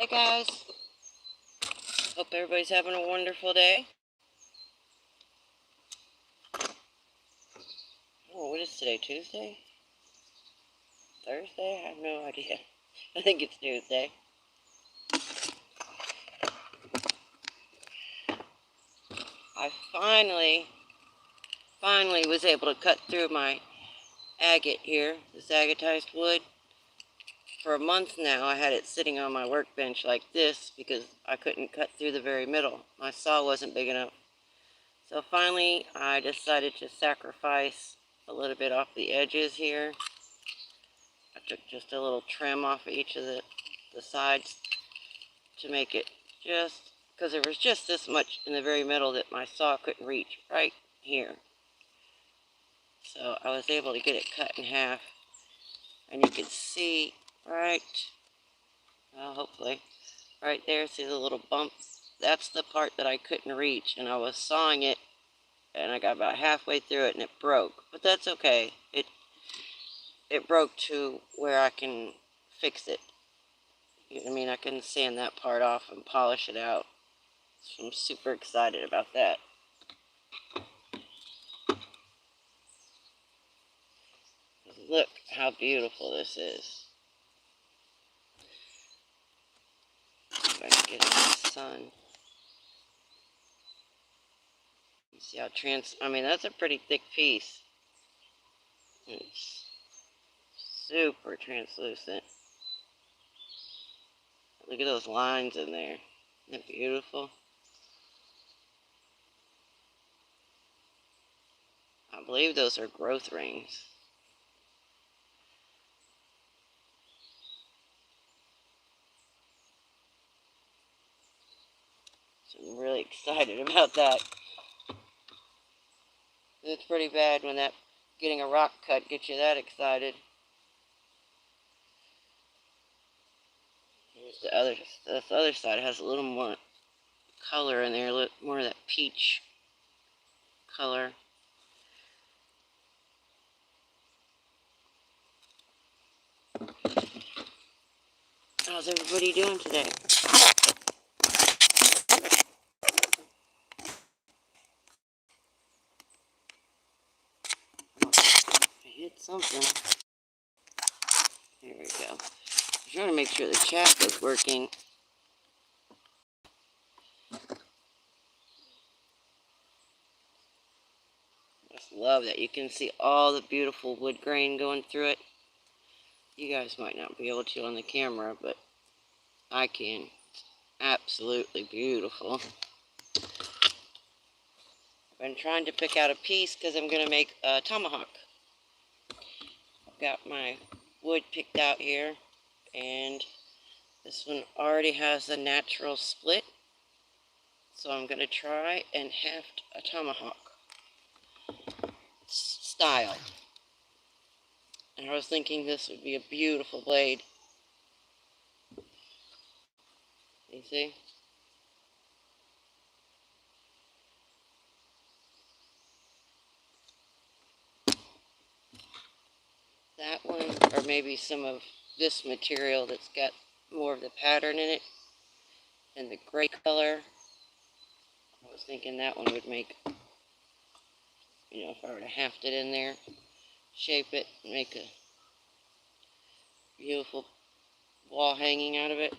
Hey guys, hope everybody's having a wonderful day. Oh, what is today, Tuesday? Thursday? I have no idea. I think it's Tuesday. I finally was able to cut through my agate here, this agatized wood. For a month now I had it sitting on my workbench like this because I couldn't cut through the very middle. My saw wasn't big enough. So finally I decided to sacrifice a little bit off the edges here. I took just a little trim off of each of the sides to make it just, because there was just this much in the very middle that my saw couldn't reach right here. So I was able to get it cut in half. And you can see right, well, hopefully, right there, see the little bump? That's the part that I couldn't reach, and I was sawing it, and I got about halfway through it, and it broke. But that's okay. It broke to where I can fix it. You know what I mean? I can sand that part off and polish it out. So I'm super excited about that. Look how beautiful this is. If I can get in the sun. You see how I mean, that's a pretty thick piece. It's super translucent. Look at those lines in there. Isn't that beautiful? I believe those are growth rings. So I'm really excited about that. It's pretty bad when getting a rock cut gets you that excited. Here's this other side has a little more color in there, a little more of that peach color. How's everybody doing today? I hit something. There we go. I'm trying to make sure the chaff is working. I just love that you can see all the beautiful wood grain going through it. You guys might not be able to on the camera, but I can. Absolutely beautiful. I've been trying to pick out a piece because I'm going to make a tomahawk. I've got my wood picked out here, and this one already has a natural split. So I'm going to try and haft a tomahawk style. And I was thinking this would be a beautiful blade. You see? That one, or maybe some of this material that's got more of the pattern in it, and the gray color. I was thinking that one would make, you know, if I were to haft it in there, shape it, make a beautiful wall hanging out of it.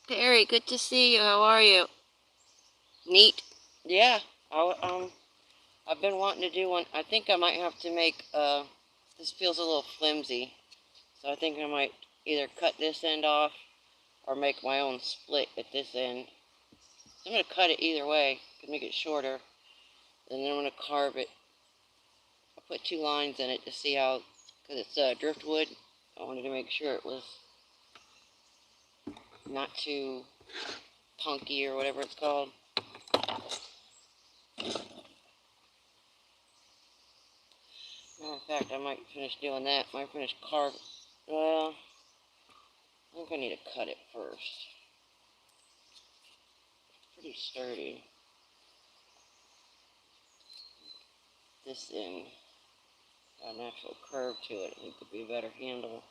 Perry, good to see you. How are you? Neat. Yeah. I've been wanting to do one. I think I might have to make, this feels a little flimsy. So I think I might either cut this end off or make my own split at this end. I'm going to cut it either way to make it shorter. And then I'm going to carve it. I put 2 lines in it to see how, because it's driftwood. I wanted to make sure it was not too punky or whatever it's called. Matter of fact, I might finish doing that. Might finish carving. Well, I think I need to cut it first. It's pretty sturdy. this in. Got an actual curve to it. It could be a better handle.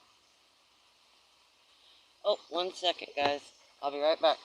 Oh, 1 second, guys. I'll be right back.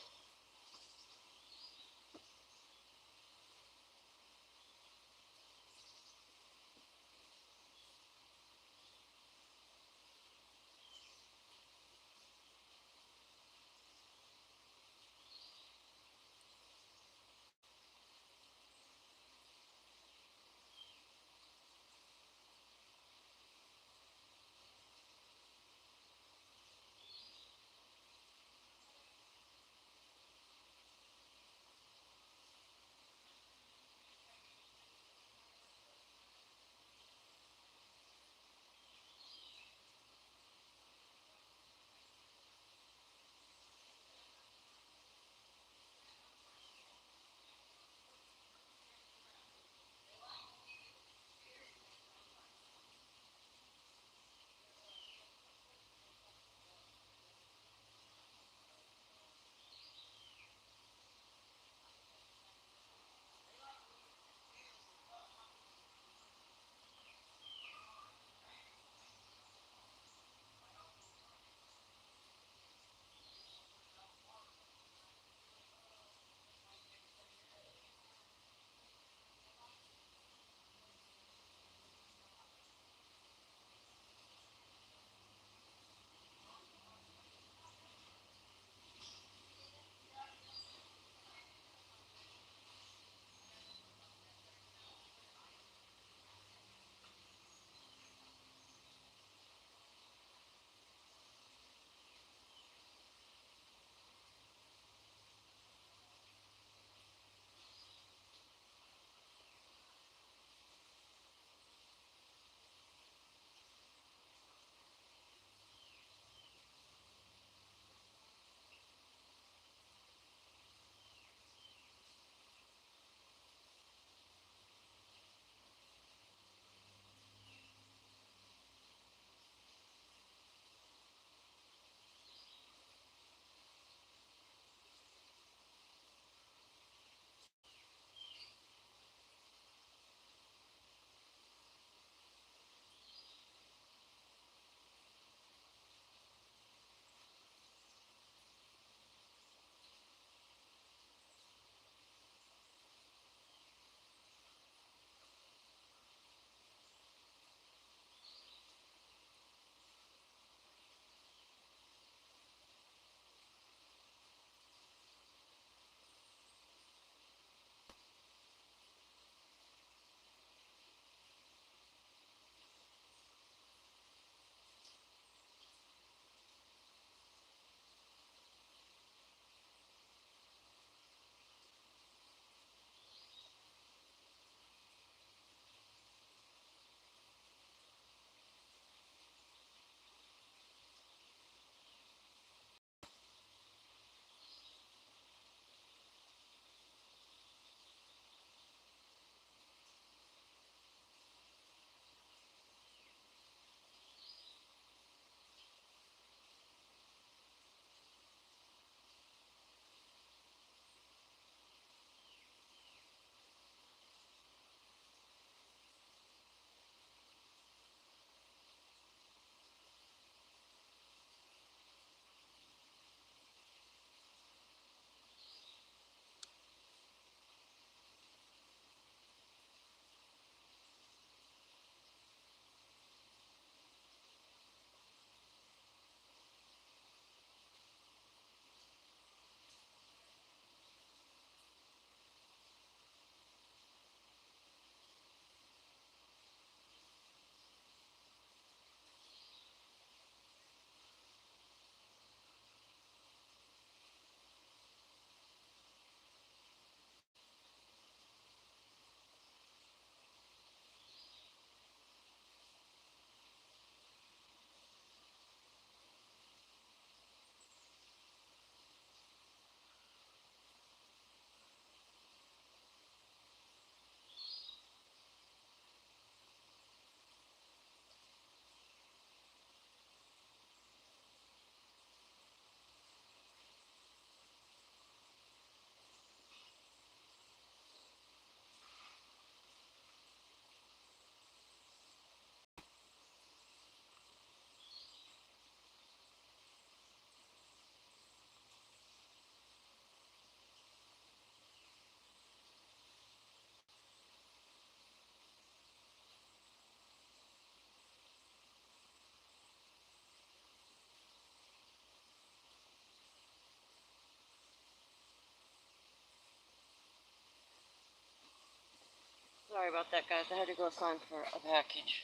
Sorry about that, guys. I had to go sign for a package.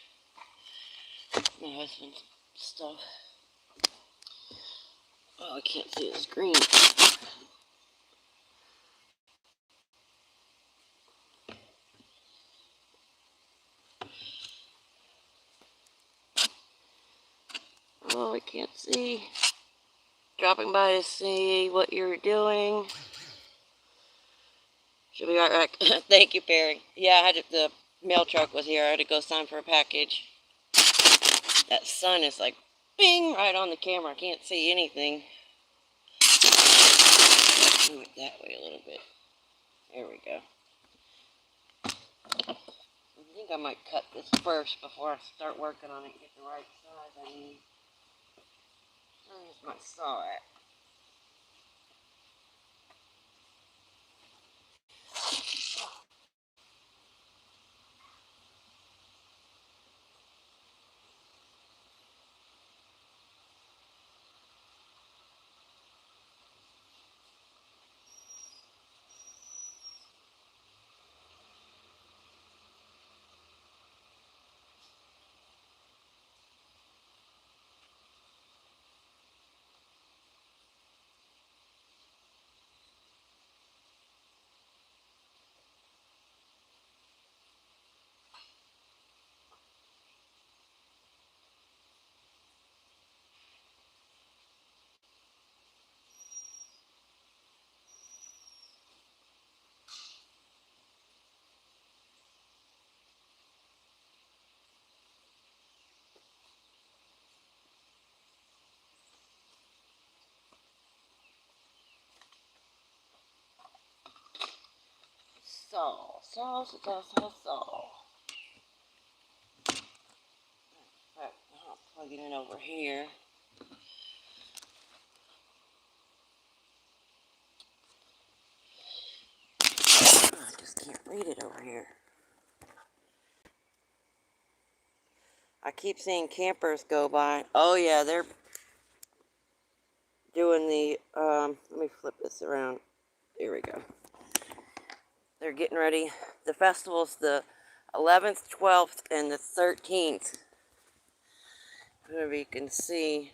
My husband's stuff. Oh, I can't see the screen. Oh, I can't see. Dropping by to see what you're doing. She'll be right back. Thank you, Perry. Yeah, the mail truck was here. I had to go sign for a package. That sun is like, bing, right on the camera. I can't see anything. Move it that way a little bit. There we go. I think I might cut this first before I start working on it and get the right size I need. Where's my saw at? Saw. Right, I'll plug it in over here. I just can't read it over here. I keep seeing campers go by. Oh yeah, they're doing the, let me flip this around. There we go. They're getting ready. The festival's the 11th, 12th, and the 13th. Wherever you can see,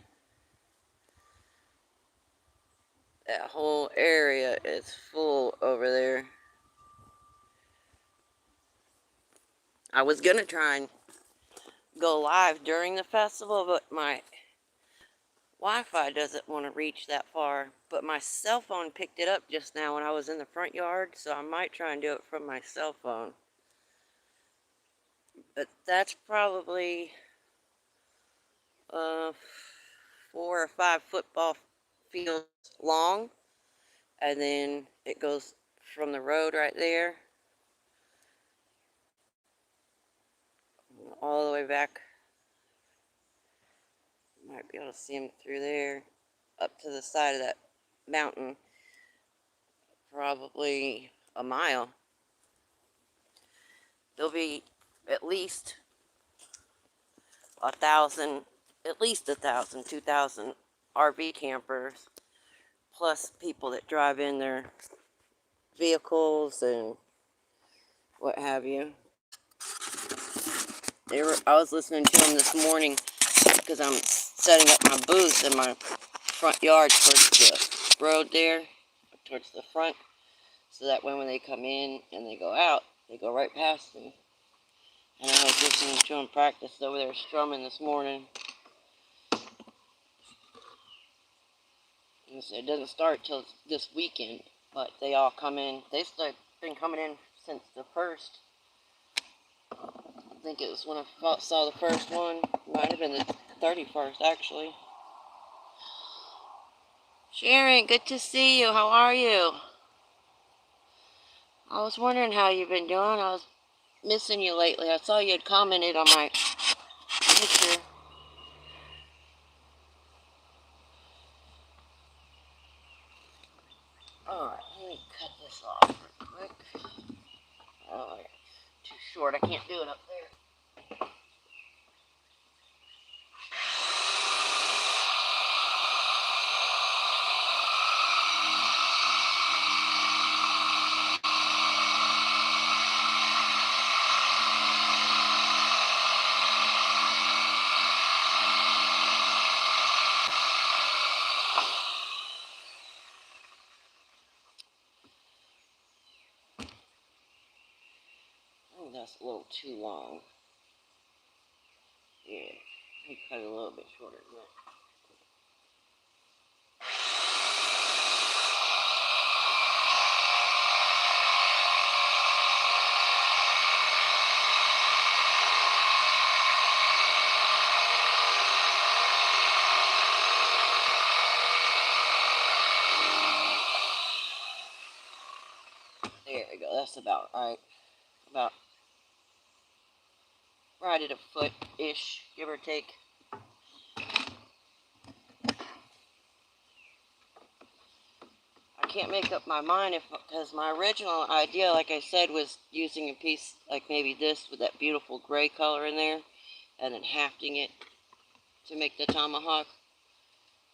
that whole area is full over there. I was gonna try and go live during the festival, but my Wi-Fi doesn't want to reach that far. But my cell phone picked it up just now when I was in the front yard, so I might try and do it from my cell phone. But that's probably 4 or 5 football fields long, and then it goes from the road right there all the way back. You might be able to see them through there up to the side of that mountain, probably a mile. There'll be at least 1,000, 2,000 RV campers, plus people that drive in their vehicles and what have you. I was listening to them this morning because I'm setting up my booth in my front yard towards the road there, towards the front, so that way when they come in and they go out, they go right past me. And I was listening to them practice over there strumming this morning. And so it doesn't start till this weekend, but they all come in. They've been coming in since the first. I think it was when I saw the first one. Might have been the 31st, actually. Sharon, good to see you. How are you? I was wondering how you've been doing. I was missing you lately. I saw you had commented on my picture. Alright, let me cut this off real quick. Oh, too short. I can't do it up there. a little too long. Yeah, I cut it a little bit shorter than that. There we go, that's about right. About right at a foot-ish, give or take. I can't make up my mind because my original idea, like I said, was using a piece like maybe this with that beautiful gray color in there and then hafting it to make the tomahawk.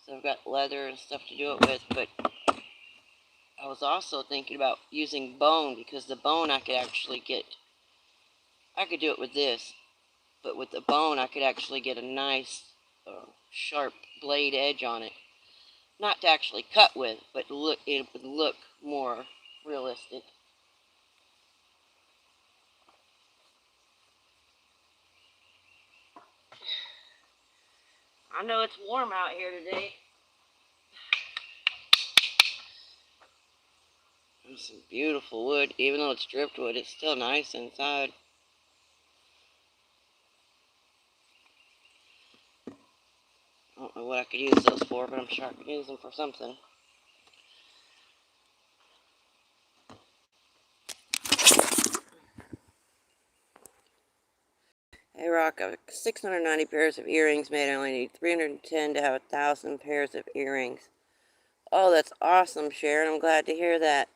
So I've got leather and stuff to do it with, but I was also thinking about using bone because the bone I could actually get, I could do it with this, but with the bone I could actually get a nice sharp blade edge on it. Not to actually cut with, but it would look more realistic. I know it's warm out here today. There's some beautiful wood. Even though it's driftwood, it's still nice inside. I don't know what I could use those for, but I'm sure I could use them for something. Hey Rock, I have 690 pairs of earrings made. I only need 310 to have 1,000 pairs of earrings. Oh, that's awesome, Sharon. I'm glad to hear that.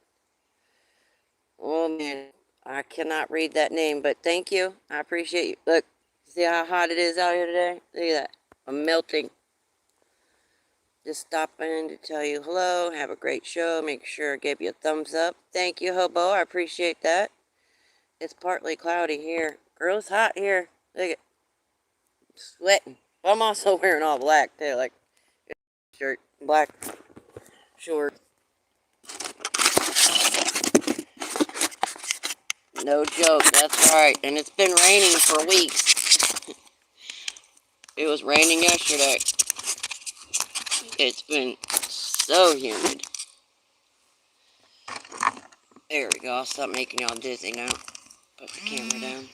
Oh man, I cannot read that name, but thank you. I appreciate you. Look, see how hot it is out here today? Look at that. I'm melting. Just stopping in to tell you hello. Have a great show. Make sure I gave you a thumbs up. Thank you, Hobo. I appreciate that. It's partly cloudy here. Girl, it's hot here. Look at sweating. But I'm also wearing all black too, like shirt, black shorts. No joke, that's right. And it's been raining for weeks. It was raining yesterday. It's been so humid. There we go. I'll stop making y'all dizzy now. Put the camera down.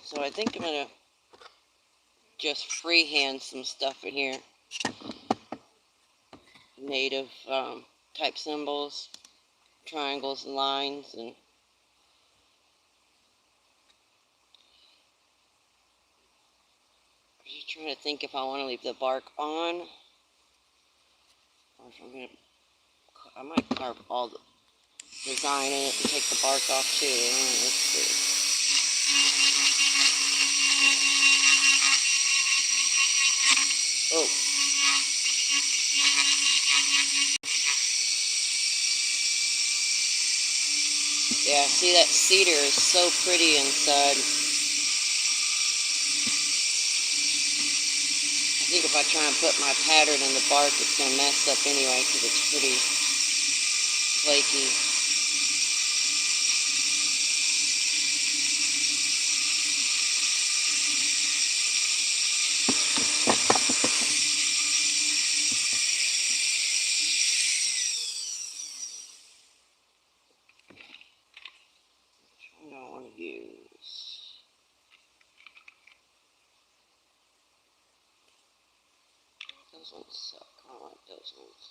So I think I'm going to just freehand some stuff in here. Native type symbols, triangles and lines, and I'm just trying to think if I want to leave the bark on, or if I'm going to, I might carve all the design in it and take the bark off too. Let's see. Oh. Yeah, see, that cedar is so pretty inside. I think if I try and put my pattern in the bark, it's going to mess up anyway because it's pretty flaky. Which one do I want to use? Those ones suck. I don't like those ones.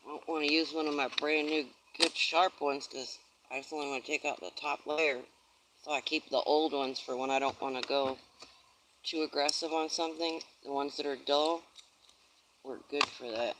I don't want to use one of my brand new good sharp ones because I just only want to take out the top layer. So I keep the old ones for when I don't want to go too aggressive on something. The ones that are dull work good for that.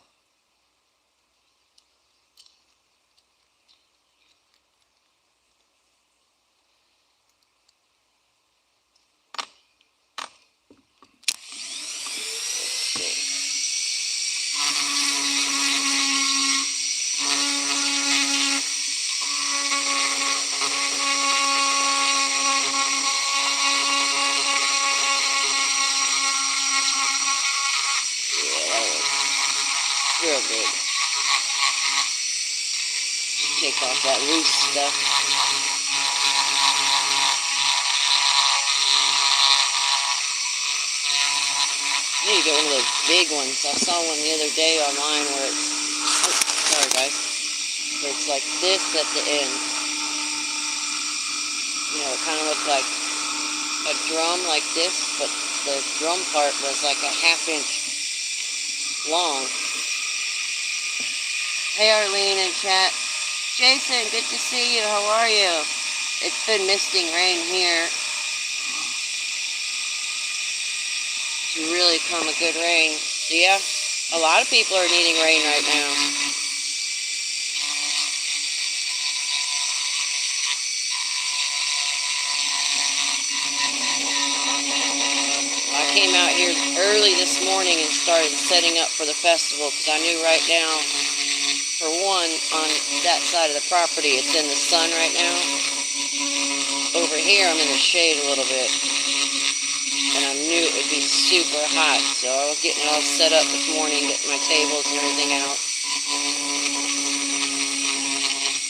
Take off that loose stuff. I need to get one of those big ones. I saw one the other day online where it's, oh, sorry guys, where it's like this at the end. You know, it kind of looked like a drum like this, but the drum part was like a ½ inch long. Hey Arlene in chat. Jason, good to see you. How are you? It's been misting rain here. To really come a good rain. So yeah, a lot of people are needing rain right now. I came out here early this morning and started setting up for the festival because I knew right now, for one, on that side of the property, it's in the sun right now. Over here, I'm in the shade a little bit. And I knew it would be super hot, so I was getting it all set up this morning, getting my tables and everything out.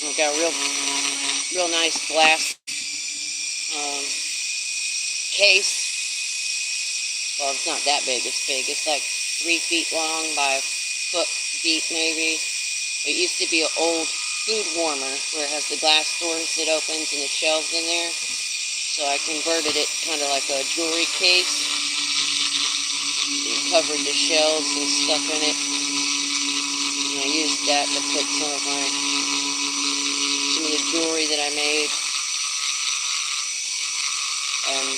I've got a real nice glass case. Well, it's not that big, it's big. It's like 3 feet long by a foot deep maybe. It used to be an old food warmer where it has the glass doors that opens and the shelves in there. So I converted it kind of like a jewelry case. And covered the shelves and stuff in it. And I used that to put some of the jewelry that I made. And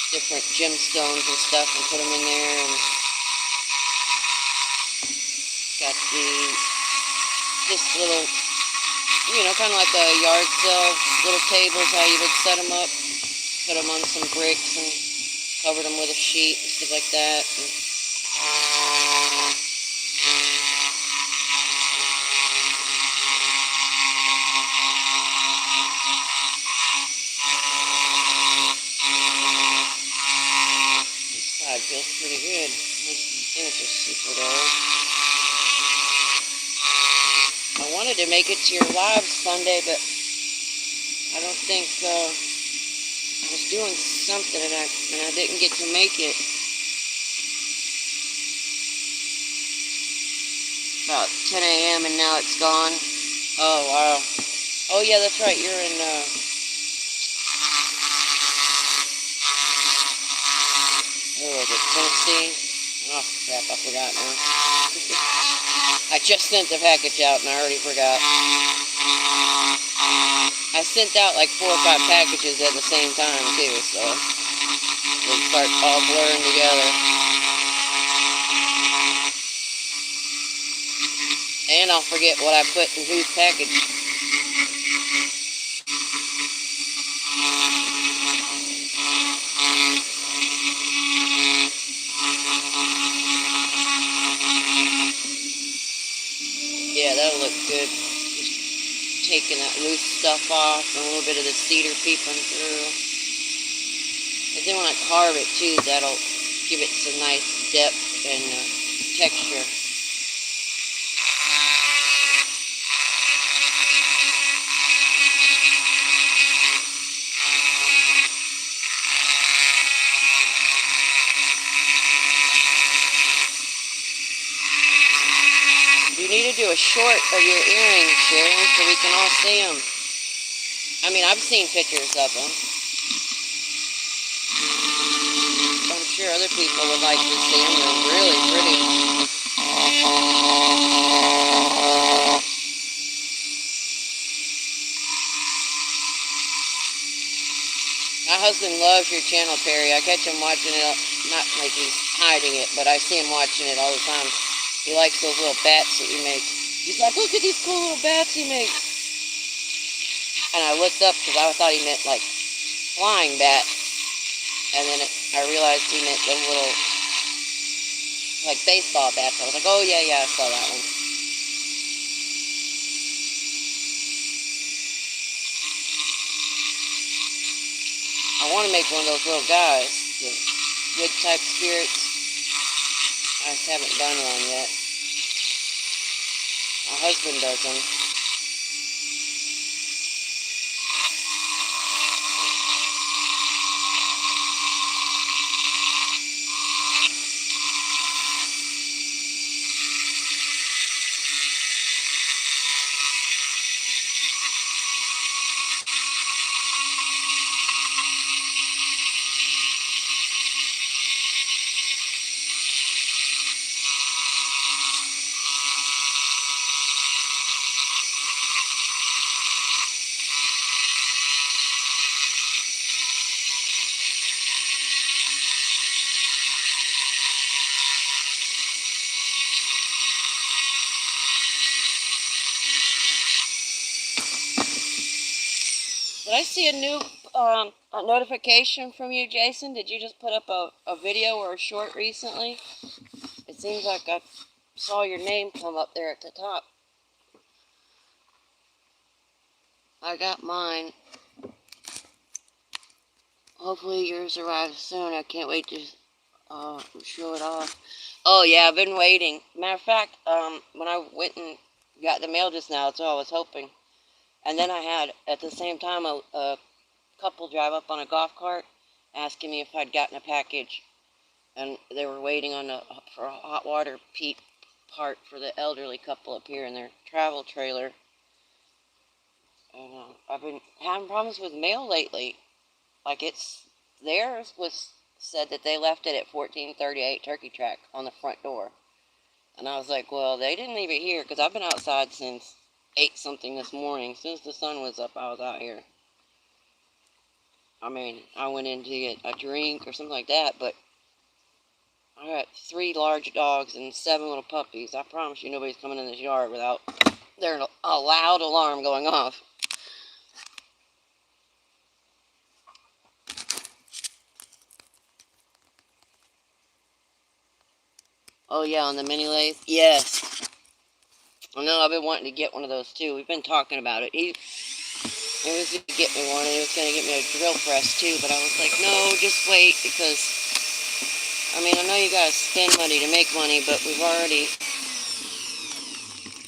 different gemstones and stuff, and put them in there. And got this little, you know, kind of like a yard sale, little tables, how you would set them up. Put them on some bricks and covered them with a sheet and stuff like that. And this side feels pretty good. Things are super dull. I wanted to make it to your live Sunday, but I don't think I was doing something and I didn't get to make it. About 10 a.m. and now it's gone. Oh wow. Oh yeah, that's right. You're in where was it? Tennessee? Oh crap, I forgot now. I just sent the package out and I already forgot. I sent out like 4 or 5 packages at the same time too, so they start all blurring together. And I'll forget what I put in whose package. Yeah, that'll look good. Just taking that loose stuff off and a little bit of the cedar peeping through. And then when I carve it too, that'll give it some nice depth and texture. You need to do a short of your earrings, Sharon, so we can all see them. I mean, I've seen pictures of them. I'm sure other people would like to see them. They're really pretty. My husband loves your channel, Perry. I catch him watching it, not like he's hiding it, but I see him watching it all the time. He likes those little bats that you make. He's like, look at these cool little bats he makes. And I looked up because I thought he meant like flying bat. And then I realized he meant the little, like baseball bats. I was like, oh yeah, I saw that one. I want to make one of those little guys, the wood type spirits. I just haven't done one yet. My husband does them. Did I see a new a notification from you, Jason? Did you just put up a video or a short recently? It seems like I saw your name come up there at the top. I got mine. Hopefully yours arrives soon. I can't wait to show it off. Oh yeah, I've been waiting. Matter of fact, when I went and got the mail just now, that's all I was hoping. And then I had, at the same time, a couple drive up on a golf cart asking me if I'd gotten a package. And they were waiting for a hot water peat part for the elderly couple up here in their travel trailer. And I've been having problems with mail lately. Like theirs was said that they left it at 1438 Turkey Track on the front door. And I was like, well, they didn't leave it here because I've been outside since 8 something this morning. As soon as the sun was up, I was out here. I mean, I went in to get a drink or something like that, but I got 3 large dogs and 7 little puppies. I promise you nobody's coming in this yard without there's a loud alarm going off. Oh yeah, on the mini lathe? Yes. I know, I've been wanting to get one of those too. We've been talking about it. He was going to get me one, and he was going to get me a drill press too, but I was like, no, just wait, because, I mean, I know you got to spend money to make money, but we've already,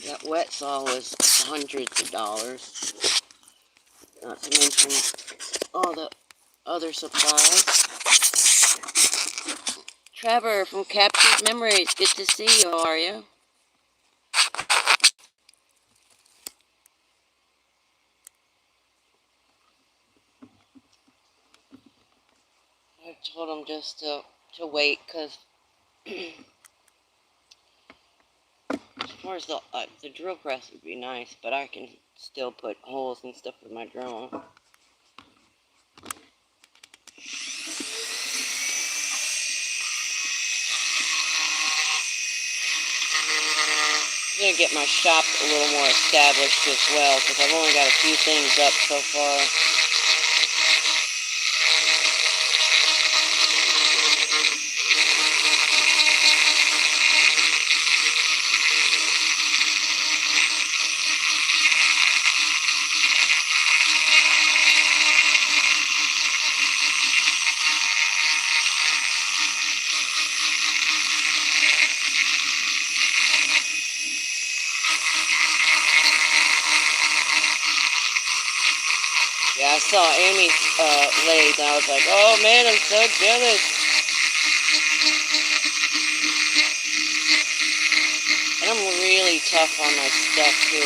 that wet saw was hundreds of dollars, not to mention all the other supplies. Trevor from Captured Memories, good to see you, how are you? I told him just to wait, because as far as the drill press would be nice, but I can still put holes and stuff with my drill. I'm going to get my shop a little more established as well, because I've only got a few things up so far. Yeah, I saw Amy's lathe, and I was like, oh man, I'm so jealous. And I'm really tough on my stuff too.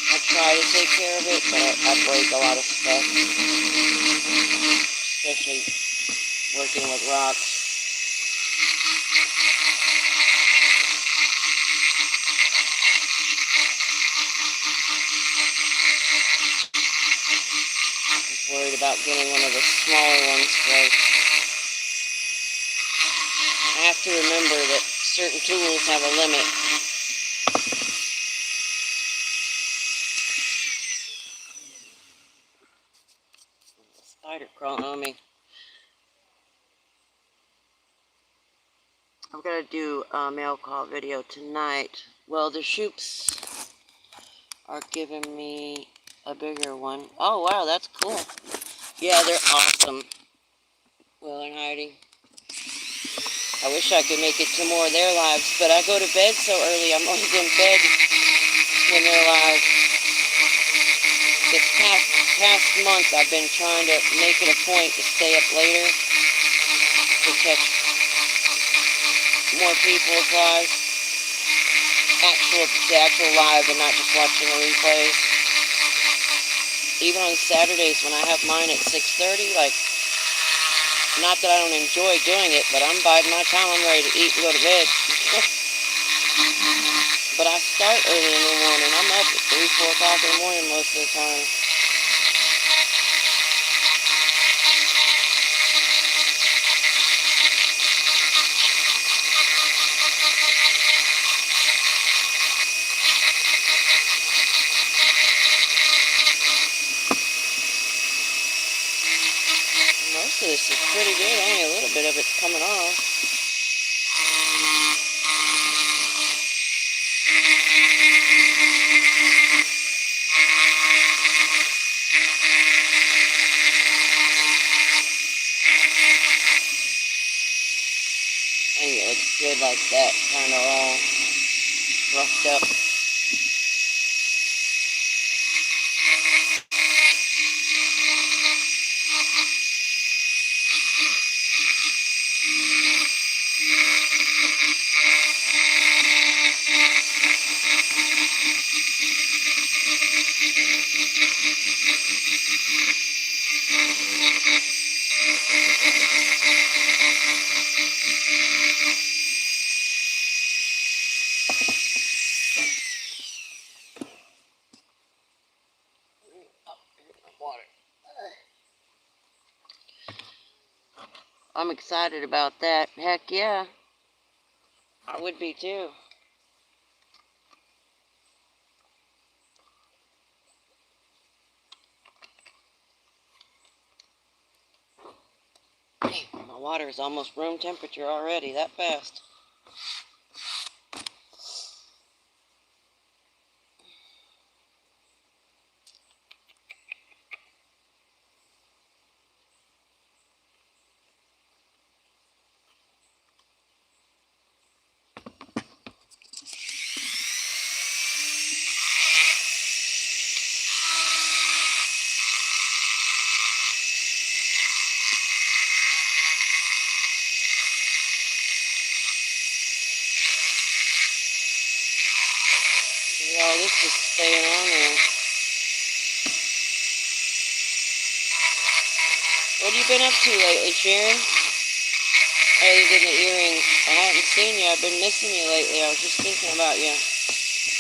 I try to take care of it, but I break a lot of stuff, especially working with rocks. Worried about getting one of the smaller ones, but I have to remember that certain tools have a limit. Spider crawling on me. I'm gonna do a mail call video tonight. Well, the Shoops are giving me a bigger one. Oh wow, that's cool. Yeah, they're awesome. Will and Heidi. I wish I could make it to more of their lives, but I go to bed so early. I'm always in bed when they're live. This past month, I've been trying to make it a point to stay up later to catch more people's lives, the actual live, and not just watching the replays. Even on Saturdays when I have mine at 6:30, like, not that I don't enjoy doing it, but I'm biding my time. I'm ready to eat and go to bed. But I start early in the morning. I'm up at 3, 4 o'clock in the morning most of the time. Most of this is pretty good. Only a little bit of it's coming off. I think it looks good like that, kind of all roughed up. I'm excited about that. Heck yeah. I would be too. My water is almost room temperature already, that fast. All this is staying on there. What have you been up to lately, Sharon? Other than the earrings. I haven't seen you. I've been missing you lately. I was just thinking about you.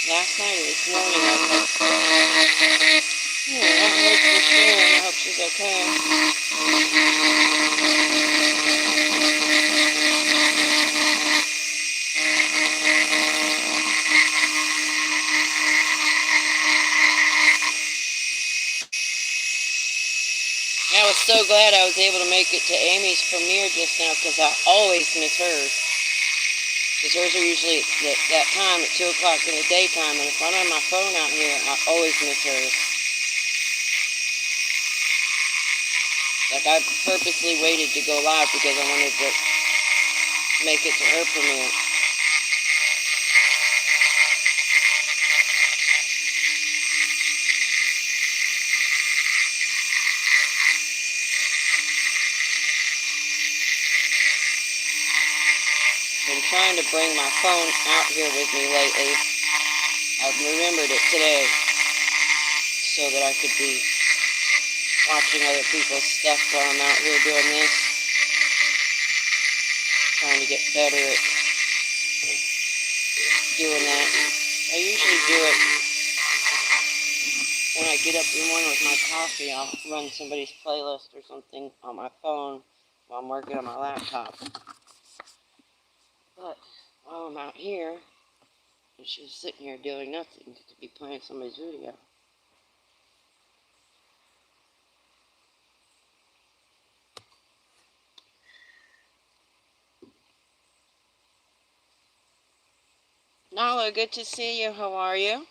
Last night or this morning, I was like, I haven't heard from Sharon. I hope she's okay. I was so glad I was able to make it to Amy's premiere just now, because I always miss hers. Because hers are usually at that time at 2 o'clock in the daytime, and if I'm on my phone out here, I always miss hers. Like, I purposely waited to go live because I wanted to make it to her premiere. Been trying to bring my phone out here with me lately. I've remembered it today so that I could be watching other people's stuff while I'm out here doing this. Trying to get better at doing that. I usually do it when I get up in the morning with my coffee. I'll run somebody's playlist or something on my phone while I'm working on my laptop. But while I'm out here, and she's sitting here doing nothing to be playing somebody's video. Nala, good to see you. How are you?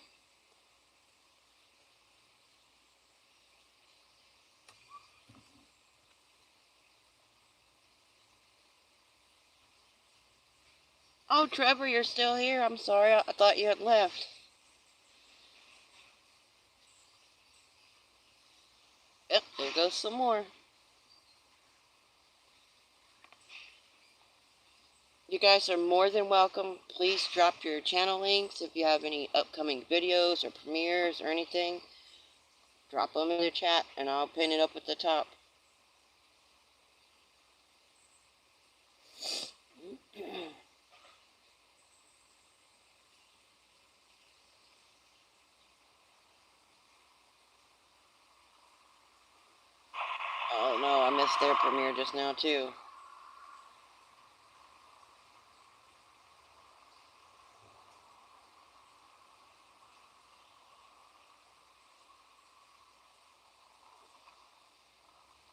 Oh, Trevor, you're still here. I'm sorry. I thought you had left. Yep, there goes some more. You guys are more than welcome. Please drop your channel links if you have any upcoming videos or premieres or anything. Drop them in the chat and I'll pin it up at the top. Oh no, I missed their premiere just now too.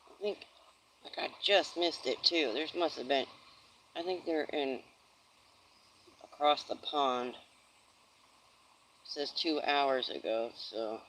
I think, like, I just missed it too. There must have been, I think they're in, across the pond. It says 2 hours ago, so.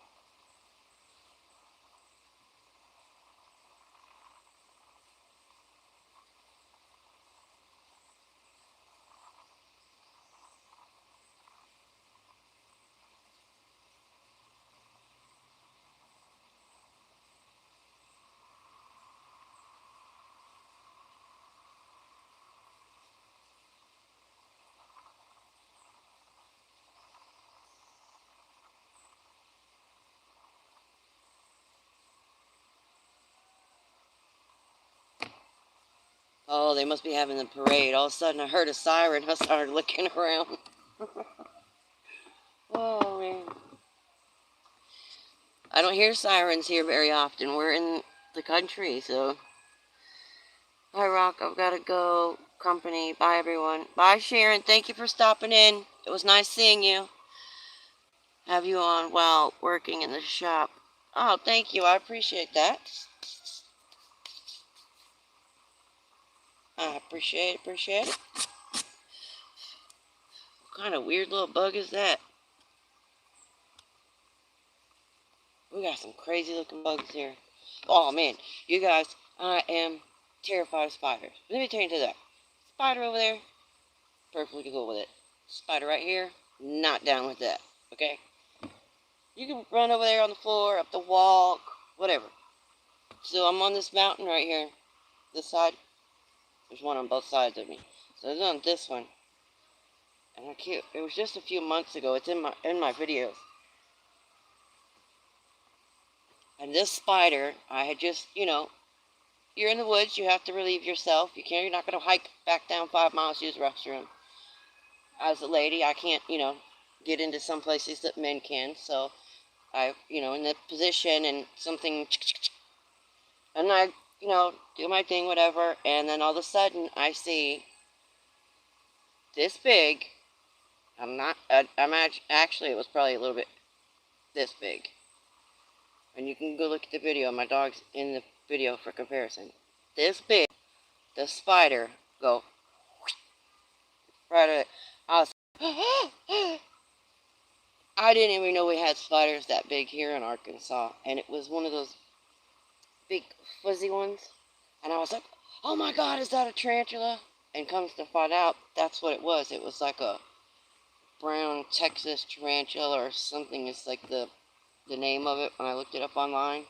Oh, they must be having the parade. All of a sudden I heard a siren. I started looking around. Oh, man. I don't hear sirens here very often. We're in the country, so. Hi, Rock. I've got to go. Company. Bye, everyone. Bye, Sharon. Thank you for stopping in. It was nice seeing you. Have you on while working in the shop. Oh, thank you. I appreciate that. I appreciate it. What kind of weird little bug is that? We got some crazy looking bugs here. Oh, man. You guys, I am terrified of spiders. Let me turn you to that. Spider over there, perfectly cool with it. Spider right here, not down with that. Okay? You can run over there on the floor, up the wall, whatever. So I'm on this mountain right here. This side. There's one on both sides of me. So it's on this one. And I can't, it was just a few months ago. It's in my videos. And this spider, I had just, you're in the woods, you have to relieve yourself. You're not going to hike back down 5 miles to use the restroom. As a lady, I can't, get into some places that men can. So I, in the position and something, and I, do my thing, whatever. And then all of a sudden, I see this big. Actually, it was probably a little bit this big. And you can go look at the video. My dog's in the video for comparison. This big, the spider go right at it. I was I didn't even know we had spiders that big here in Arkansas. And it was one of those big fuzzy ones. And I was like, oh my God, is that a tarantula? And comes to find out, that's what it was. It was like a brown Texas tarantula or something. It's like the name of it when I looked it up online.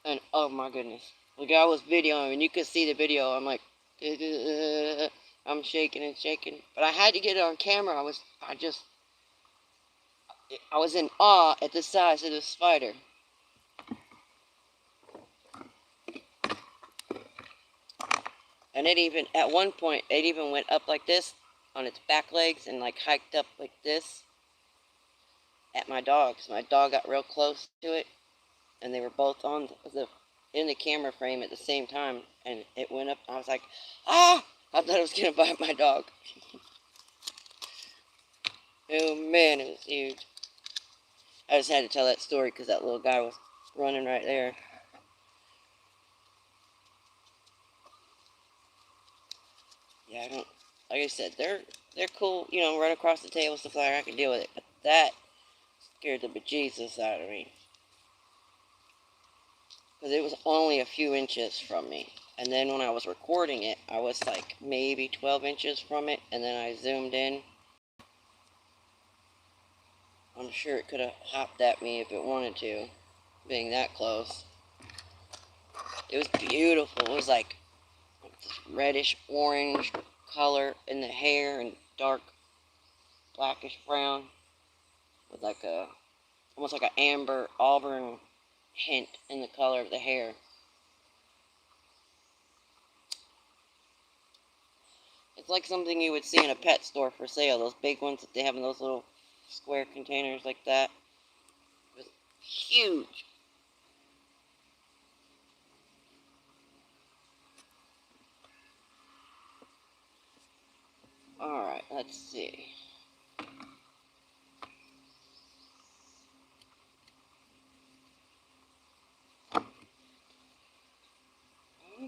And oh my goodness. The guy was videoing and you could see the video. I'm like, I'm shaking and shaking. But I had to get it on camera. I was in awe at the size of the spider. And it even, at one point, it even went up like this on its back legs and like hiked up like this at my dog. So my dog got real close to it and they were both in the camera frame at the same time. And it went up. I was like, ah! I thought it was going to bite my dog. Oh man, it was huge. I just had to tell that story because that little guy was running right there. Yeah, I don't, like I said, they're cool, run across the table, stuff like that, I can deal with it. But that scared the bejesus out of me. Because it was only a few inches from me. And then when I was recording it, I was like maybe 12 inches from it, and then I zoomed in. I'm sure it could have hopped at me if it wanted to, being that close. It was beautiful. It was like this reddish orange color in the hair and dark blackish brown with like a almost like an amber auburn hint in the color of the hair. It's like something you would see in a pet store for sale, those big ones that they have in those little square containers like that. It was huge. Alright, let's see. I'm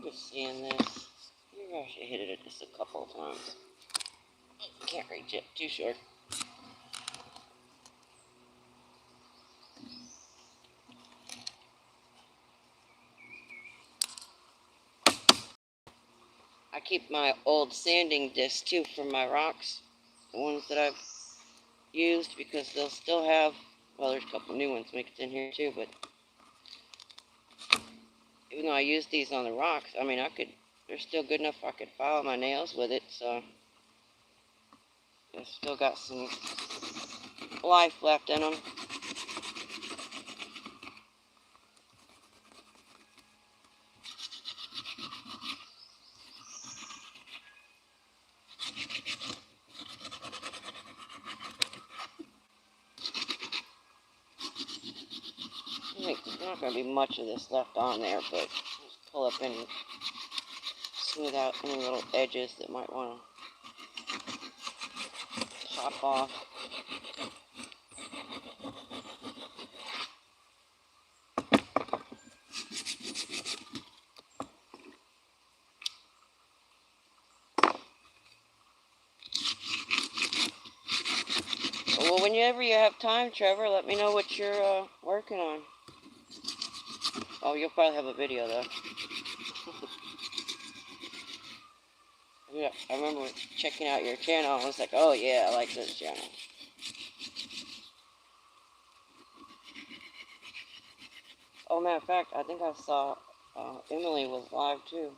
just seeing this. Maybe I should hit it just a couple of times. Can't reach it, too short. I keep my old sanding discs too for my rocks, the ones that I've used, because they'll still have, well, there's a couple new ones mixed in here too, but even though I used these on the rocks, I mean, they're still good enough I could file my nails with it, so it's still got some life left in them. There's not going to be much of this left on there, but just pull up and smooth out any little edges that might want to pop off. Well, whenever you have time, Trevor, let me know what you're working on. Oh, you'll probably have a video, though. Yeah, I remember checking out your channel. I was like, oh, yeah, I like this channel. Oh, matter of fact, I think I saw Emily was live, too.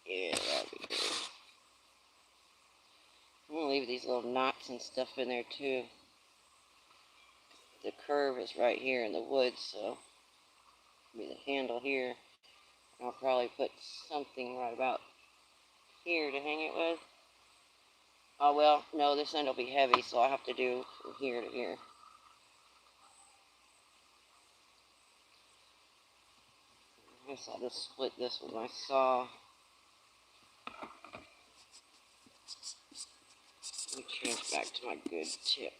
Yeah, that'd be good. I'm going to leave these little knots and stuff in there, too. The curve is right here in the woods, so be the handle here. I'll probably put something right about here to hang it with. Oh, well, no, this end will be heavy, so I'll have to do from here to here. I guess I'll just split this with my saw. Let me change back to my good tip.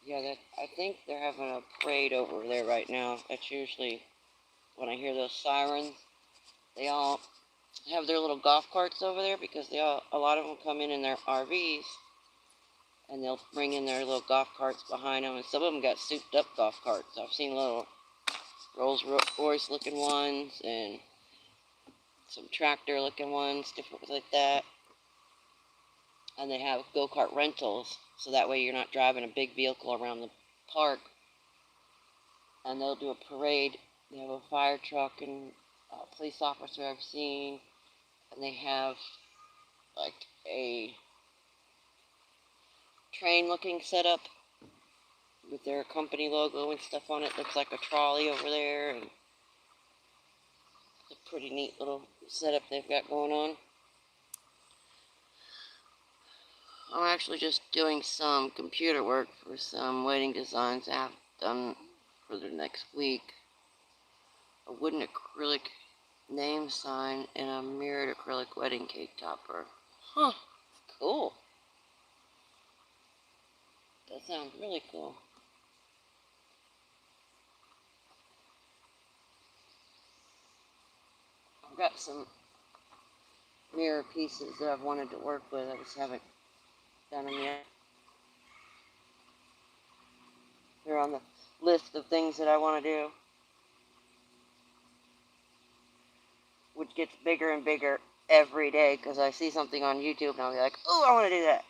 Yeah, I think they're having a parade over there right now. That's usually when I hear those sirens. They all have their little golf carts over there because a lot of them come in their RVs, and they'll bring in their little golf carts behind them, and some of them got souped up golf carts. I've seen little Rolls Royce looking ones and some tractor looking ones, different ones like that. And they have go-kart rentals, so that way you're not driving a big vehicle around the park. And they'll do a parade. They have a fire truck and a police officer I've seen, and they have like a train looking setup with their company logo and stuff on it. Looks like a trolley over there, and it's a pretty neat little setup they've got going on. I'm actually just doing some computer work for some wedding designs I have done for the next week. A wooden acrylic name sign and a mirrored acrylic wedding cake topper. Huh, cool. That sounds really cool. I've got some mirror pieces that I've wanted to work with. I just haven't done them yet. They're on the list of things that I want to do, which gets bigger and bigger every day because I see something on YouTube and I'll be like, oh, I want to do that.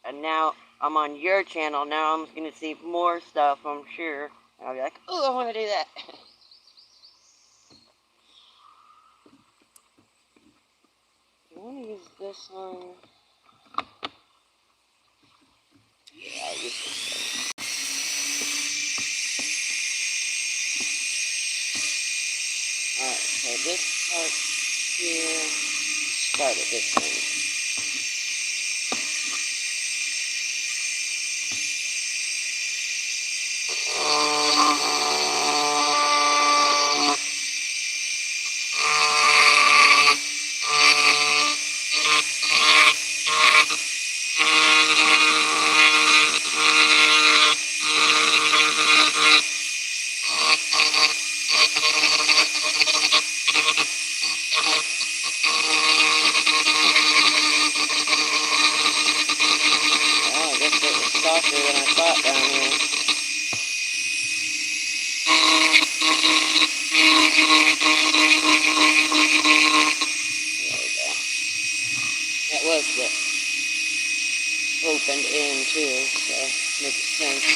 And now I'm on your channel. Now I'm going to see more stuff, I'm sure. And I'll be like, oh, I want to do that. I want to use this one. Yeah, I'll use this one. Alright, so this part here, start at this one. Softer than I thought down here. There we go. That was the opened end too, so makes sense.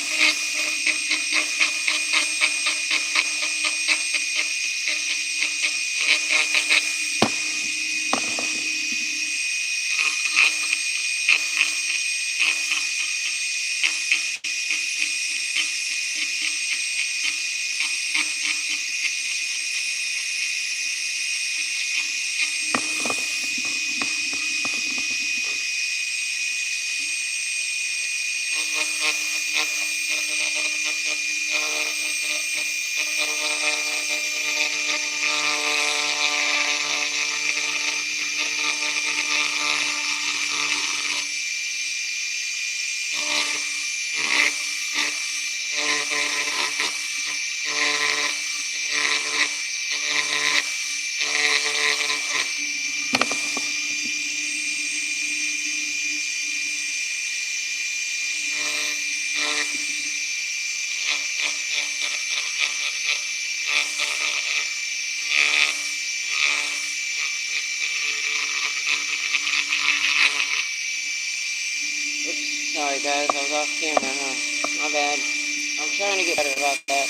Oops, sorry guys, I was off camera, huh? My bad. I'm trying to get better about that.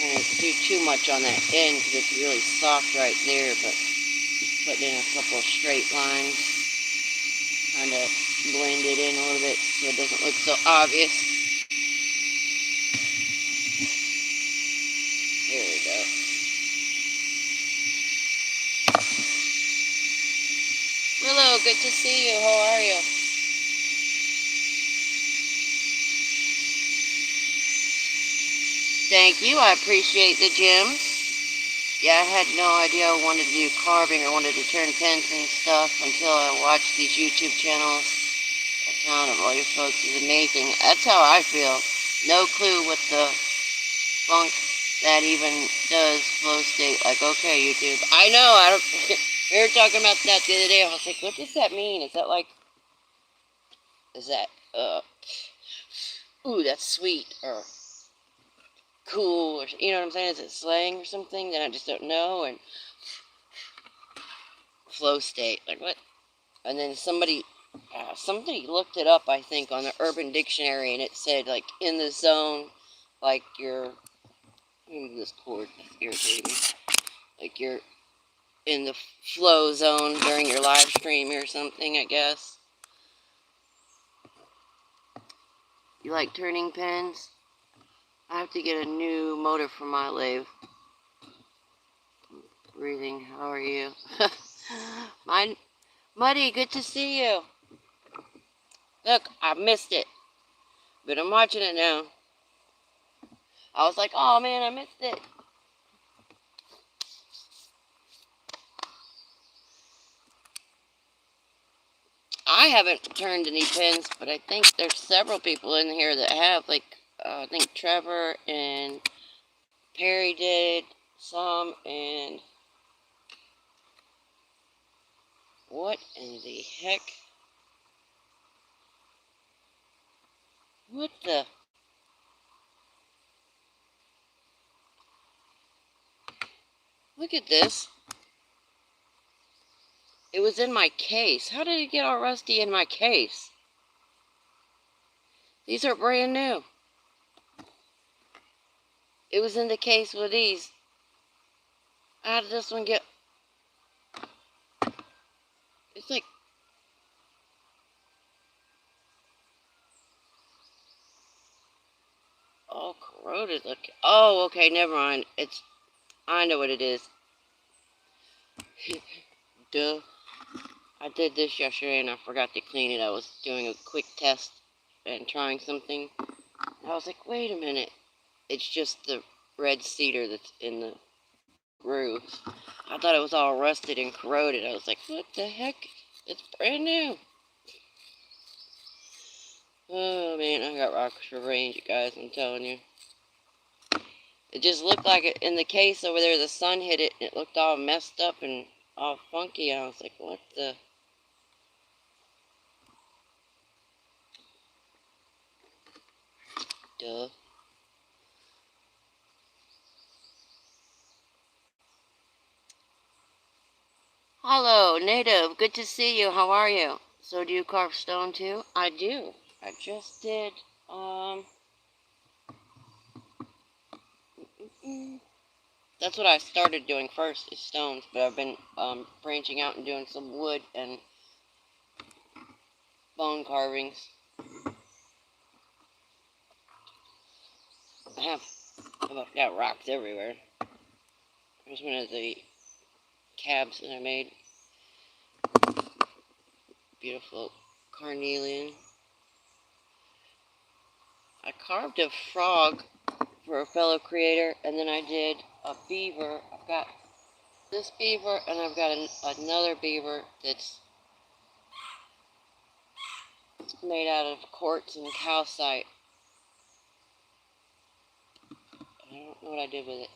I didn't do too much on that end because it's really soft right there, but just putting in a couple of straight lines, kind of blend it in a little bit so it doesn't look so obvious. There we go. Willow, good to see you. How are you? Thank you. I appreciate the gems. Yeah, I had no idea I wanted to do carving or wanted to turn pens and stuff until I watched these YouTube channels. The talent of all you folks is amazing. That's how I feel. No clue what the funk that even does flow state. Like, okay, YouTube. I know, I don't... We were talking about that the other day. I was like, what does that mean? Is that like... Is that, ooh, that's sweet, or cool, or, you know what I'm saying? Is it slang or something that I just don't know? And flow state, like what? And then somebody looked it up, I think, on the Urban Dictionary, and it said, like, in the zone, like you're, let me move this cord, that's irritating me. Like you're in the flow zone during your live stream or something, I guess. You like turning pins? I have to get a new motor for my lathe. Breathing, how are you? Muddy, good to see you. Look, I missed it, but I'm watching it now. I was like, oh man, I missed it. I haven't turned any pins, but I think there's several people in here that have, like, I think Trevor and Perry did some, and what in the heck? What the? Look at this. It was in my case. How did it get all rusty in my case? These are brand new. It was in the case with these. How did this one get? It's like, all corroded. Look. Oh, okay, never mind. I know what it is. Duh. I did this yesterday and I forgot to clean it. I was doing a quick test and trying something. I was like, wait a minute. It's just the red cedar that's in the grooves. I thought it was all rusted and corroded. I was like, what the heck? It's brand new. Oh man, I got rockers for range, you guys, I'm telling you. It just looked like it in the case over there, the sun hit it, and it looked all messed up and all funky. I was like, what the? Duh. Hello, native. Good to see you. How are you? So do you carve stone too? I do. I just did, that's what I started doing first, is stones, but I've been, branching out and doing some wood and bone carvings. I've got rocks everywhere. Here's one of the cabs that I made. Beautiful carnelian. I carved a frog for a fellow creator, and then I did a beaver. I've got this beaver, and I've got another beaver that's made out of quartz and calcite. I don't know what I did with it.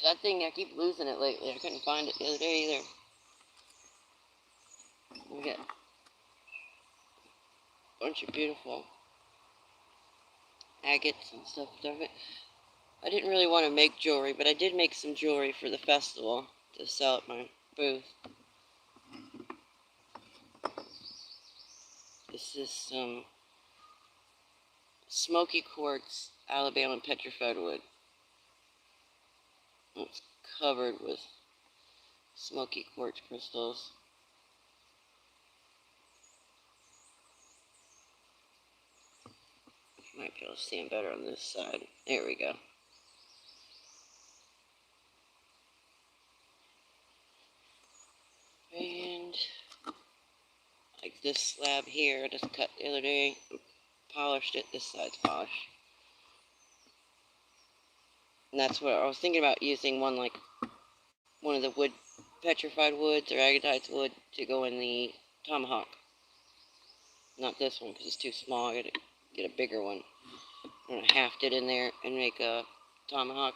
That thing, I keep losing it lately. I couldn't find it the other day either. We got a bunch of beautiful agates and stuff. I didn't really want to make jewelry, but I did make some jewelry for the festival to sell at my booth. This is some smoky quartz Alabama petrified wood. It's covered with smoky quartz crystals. Might be able to see them better on this side. There we go. And like this slab here, I just cut the other day, polished it. This side's polished. And that's what I was thinking about, using one like one of the wood, petrified woods or agatite wood to go in the tomahawk. Not this one because it's too small. I gotta get a bigger one. I'm gonna haft it in there and make a tomahawk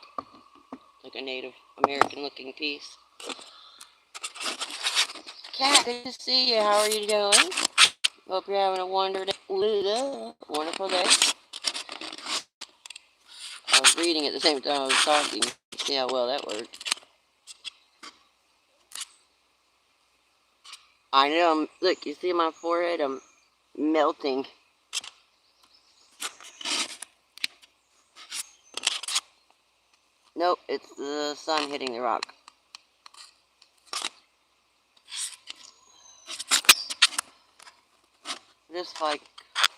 like a Native American looking piece. Cat, good to see you. How are you doing? Hope you're having a wonderful day. I was reading at the same time I was talking. See how well that worked. I know, look, you see my forehead? I'm melting. Nope, it's the sun hitting the rock. Just like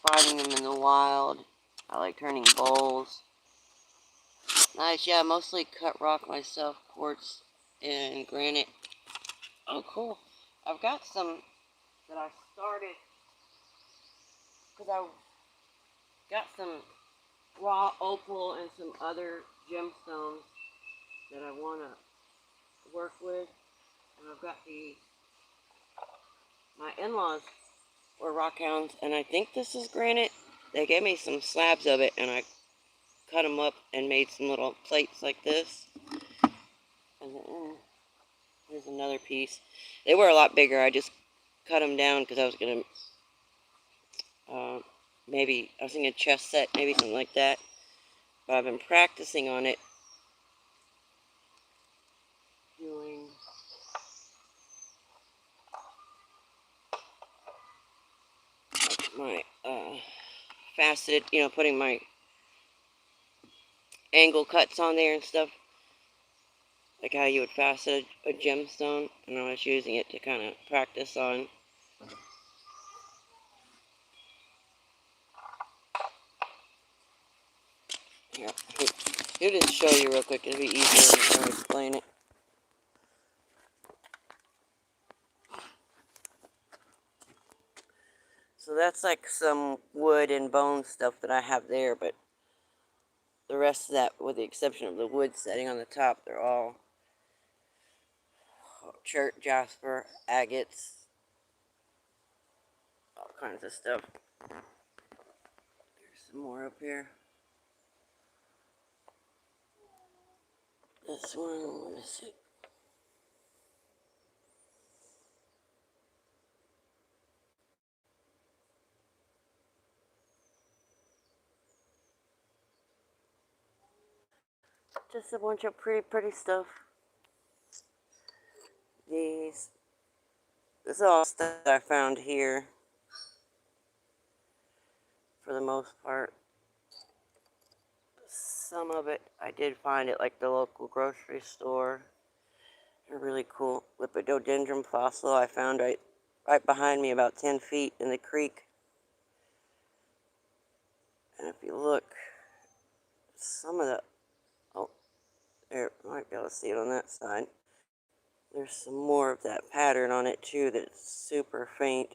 finding them in the wild. I like turning bowls. Nice, yeah, mostly cut rock myself, quartz and granite. Oh, cool. I've got some that I started, because I got some raw opal and some other gemstones that I want to work with. And I've got my in-laws were rockhounds, and I think this is granite. They gave me some slabs of it, and I cut them up and made some little plates like this. And then here's another piece. They were a lot bigger. I just cut them down because I was going to, maybe, I was thinking a chest set, maybe something like that. But I've been practicing on it, doing my faceted, putting my angle cuts on there and stuff, like how you would facet a gemstone, and I was using it to kind of practice on. Here, I'll just show you real quick, it'll be easier to explain it. So that's like some wood and bone stuff that I have there, but the rest of that, with the exception of the wood setting on the top, they're all chert, jasper, agates, all kinds of stuff. There's some more up here. This one, let me see. Just a bunch of pretty stuff. This is all stuff I found here, for the most part. Some of it I did find at like the local grocery store. They're really cool. Lepidodendron fossil I found right behind me, about 10 feet in the creek. And if you look, some of the, oh, there, you might be able to see it on that side. There's some more of that pattern on it too that's super faint.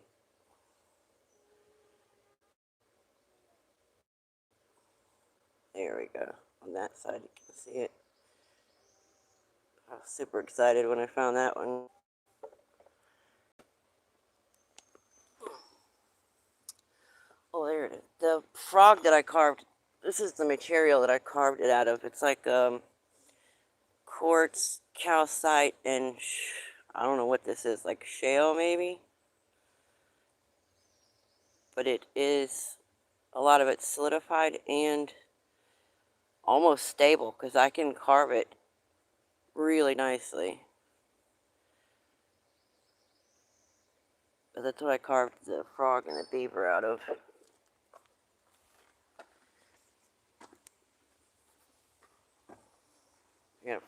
There we go. On that side you can see it. I was super excited when I found that one. Oh, there it is. The frog that I carved, this is the material that I carved it out of. It's like quartz, calcite, and I don't know what this is, like shale maybe? But it is, a lot of it solidified and almost stable, because I can carve it really nicely. But that's what I carved the frog and the beaver out of. Yeah.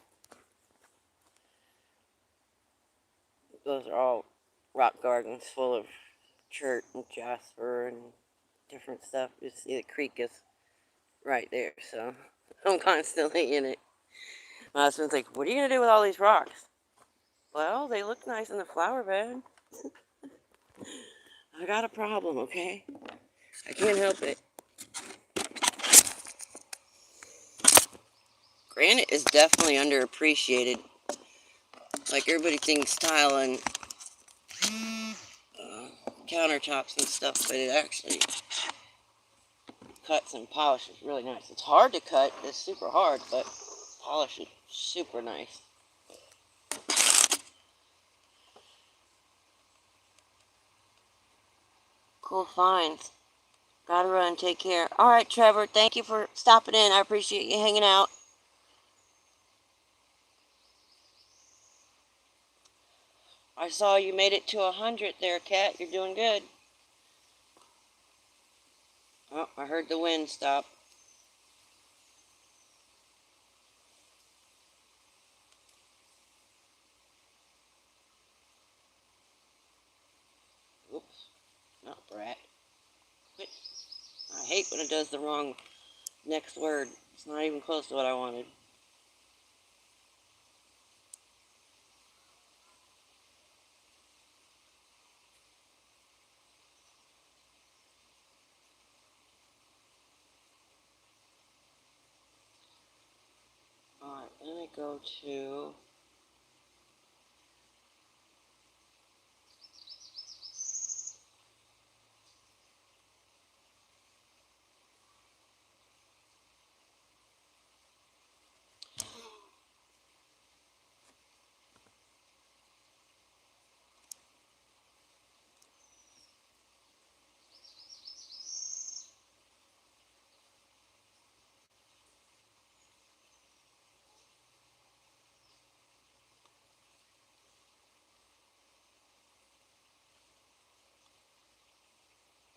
Those are all rock gardens full of chert and jasper and different stuff. You see the creek is right there, so I'm constantly in it. My husband's like, what are you going to do with all these rocks? Well, they look nice in the flower bed. I got a problem, okay? I can't help it. Granite is definitely underappreciated. Like, everybody thinks tile and countertops and stuff, but it actually cuts and polishes really nice. It's hard to cut. It's super hard, but polish it Super nice. Cool finds. Gotta run. Take care. All right, Trevor. Thank you for stopping in. I appreciate you hanging out. I saw you made it to 100 there, Cat. You're doing good. Oh, I heard the wind stop. Oops. Not brat. Quit. I hate when it does the wrong next word. It's not even close to what I wanted. Alright, let me go to...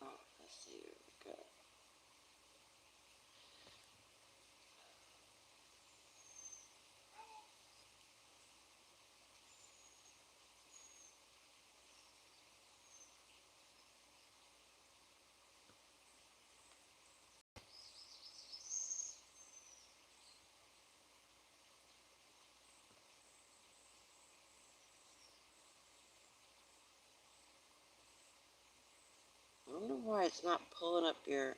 Oh, let's see, here we go. I wonder why it's not pulling up your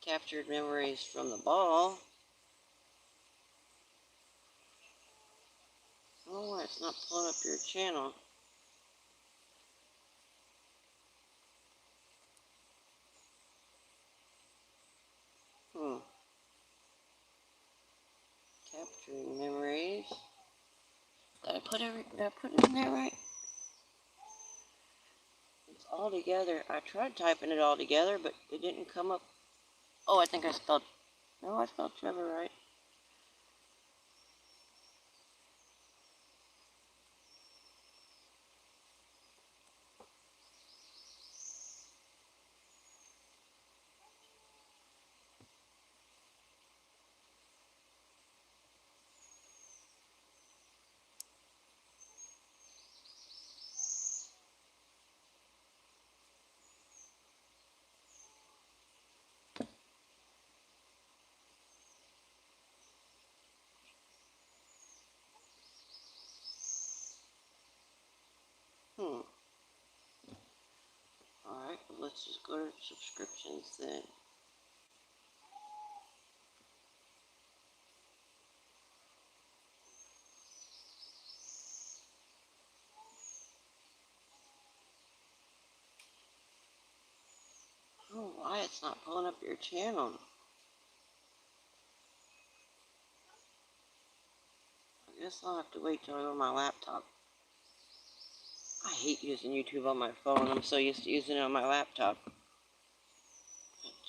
captured memories from the ball. I don't know why it's not pulling up your channel. Capturing memories. Did I put it in there right? It's all together. I tried typing it all together, but it didn't come up. Oh, I think I spelled... No, I spelled Trevor right. Alright, well, let's just go to subscriptions then. Oh, why it's not pulling up your channel? I guess I'll have to wait till I go on my laptop. I hate using YouTube on my phone. I'm so used to using it on my laptop. But,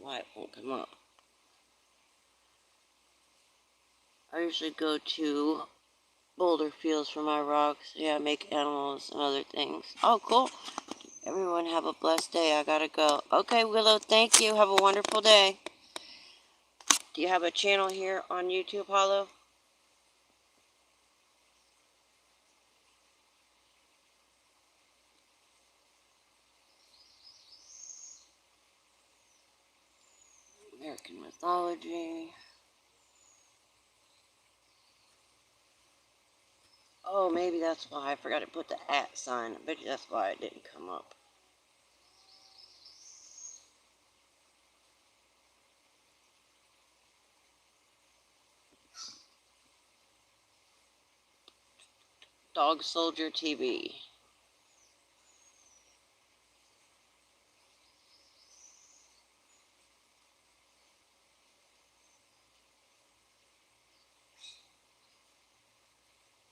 why it won't come up? I usually go to boulder fields for my rocks. Yeah, make animals and other things. Oh, cool. Everyone have a blessed day. I gotta go. Okay, Willow, thank you. Have a wonderful day. Do you have a channel here on YouTube, Hollow? American mythology. Oh, maybe that's why I forgot to put the @ sign. I bet you that's why it didn't come up. Dog Soldier TV.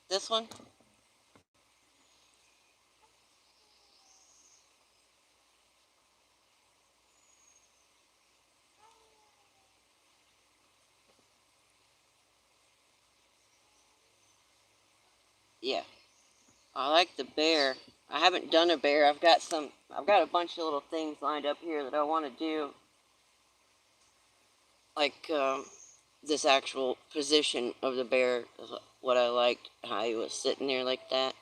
This one? Yeah. I like the bear. I haven't done a bear. I've got a bunch of little things lined up here that I want to do. Like, this actual position of the bear is what I liked, how he was sitting there like that.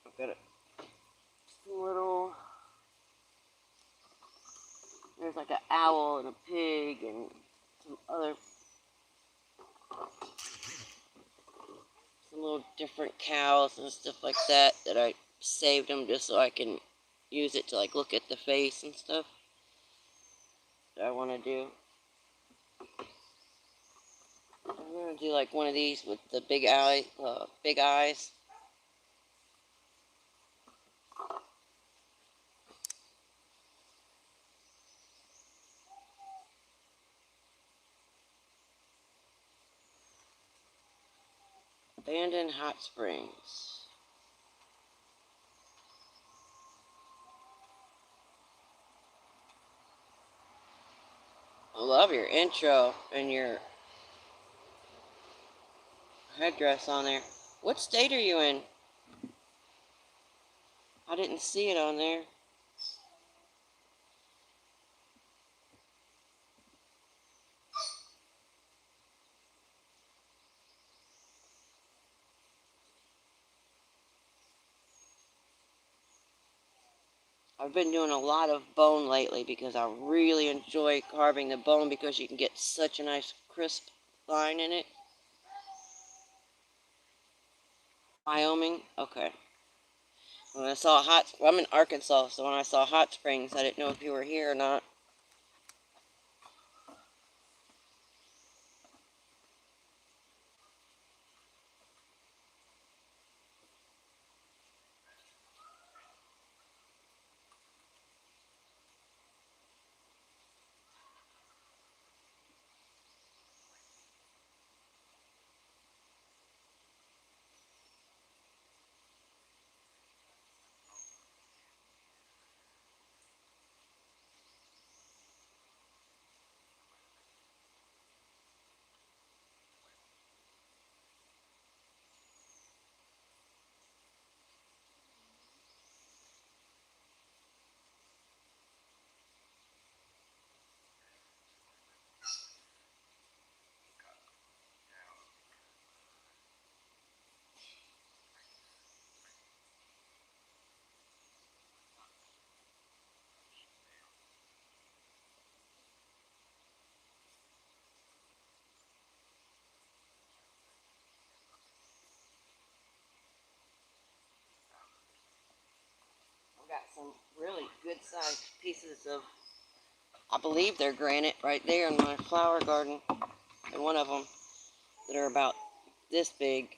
I've got a little, there's like an owl and a pig and some little different cows and stuff like that I saved them just so I can use it to like look at the face and stuff that I want to do. I'm going to do like one of these with the big eyes. Abandoned hot springs. I love your intro and your headdress on there. What state are you in? I didn't see it on there. I've been doing a lot of bone lately because I really enjoy carving the bone because you can get such a nice crisp line in it. Wyoming? Okay. When I saw I'm in Arkansas, so when I saw hot springs, I didn't know if you were here or not. I've got some really good sized pieces of, I believe they're granite right there in my flower garden. And one of them that are about this big.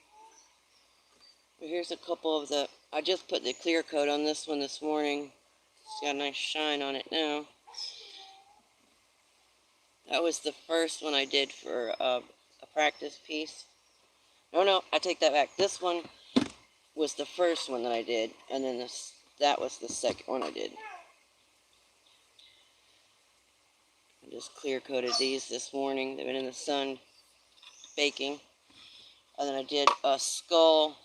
But here's a couple of I just put the clear coat on this one this morning. It's got a nice shine on it now. That was the first one I did for a practice piece. No, I take that back. This one was the first one that I did, and then that was the second one I did. I just clear coated these this morning. They've been in the sun baking. And then I did a skull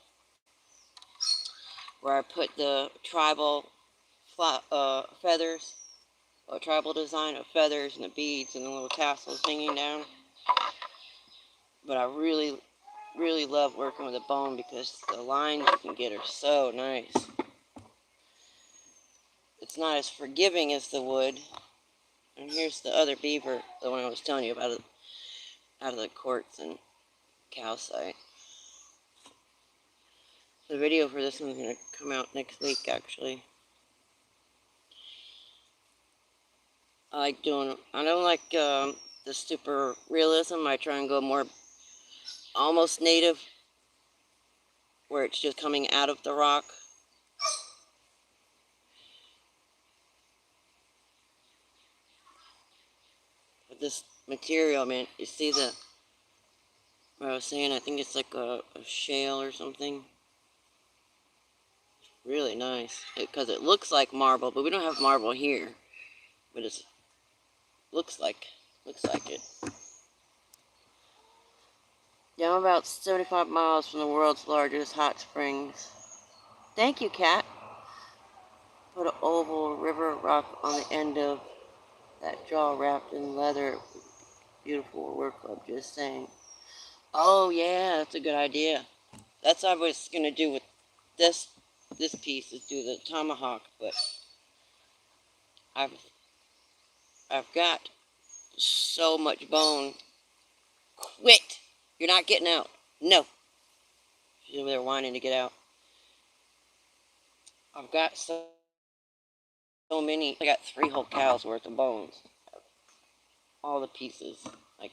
where I put the tribal feathers, a tribal design of feathers and the beads and the little tassels hanging down. But I really, really love working with a bone because the lines you can get are so nice. It's not as forgiving as the wood. And here's the other beaver, the one I was telling you about, out of the quartz and calcite. The video for this one's going to come out next week, actually. I don't like the super realism. I try and go more almost native, where it's just coming out of the rock. But this material, man, you see what I was saying? I think it's like a shale or something. Really nice, because it looks like marble, but we don't have marble here. But it looks like it. Yeah, I'm about 75 miles from the world's largest hot springs. Thank you, Kat. Put an oval river rock on the end of that jaw wrapped in leather. Beautiful work, I'm just saying. Oh yeah, that's a good idea. That's what I was gonna do with this piece, is do the tomahawk, but I've got so much bone. Quit! You're not getting out. No. She's over there whining to get out. I've got so many. I got 3 whole cows worth of bones. All the pieces, like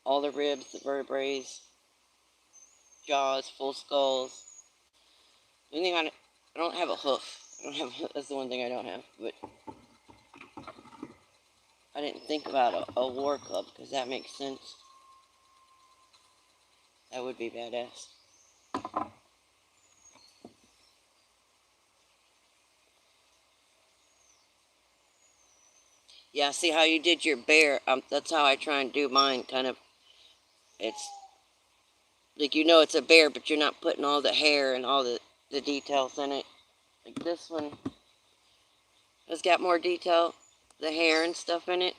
all the ribs, the vertebrae, jaws, full skulls. The only thing I don't have a hoof. That's the one thing I don't have. But I didn't think about a war club, because that makes sense. That would be badass. Yeah, see how you did your bear? That's how I try and do mine. Kind of, it's like, it's a bear, but you're not putting all the hair and all the details in it. Like this one has got more detail, the hair and stuff in it.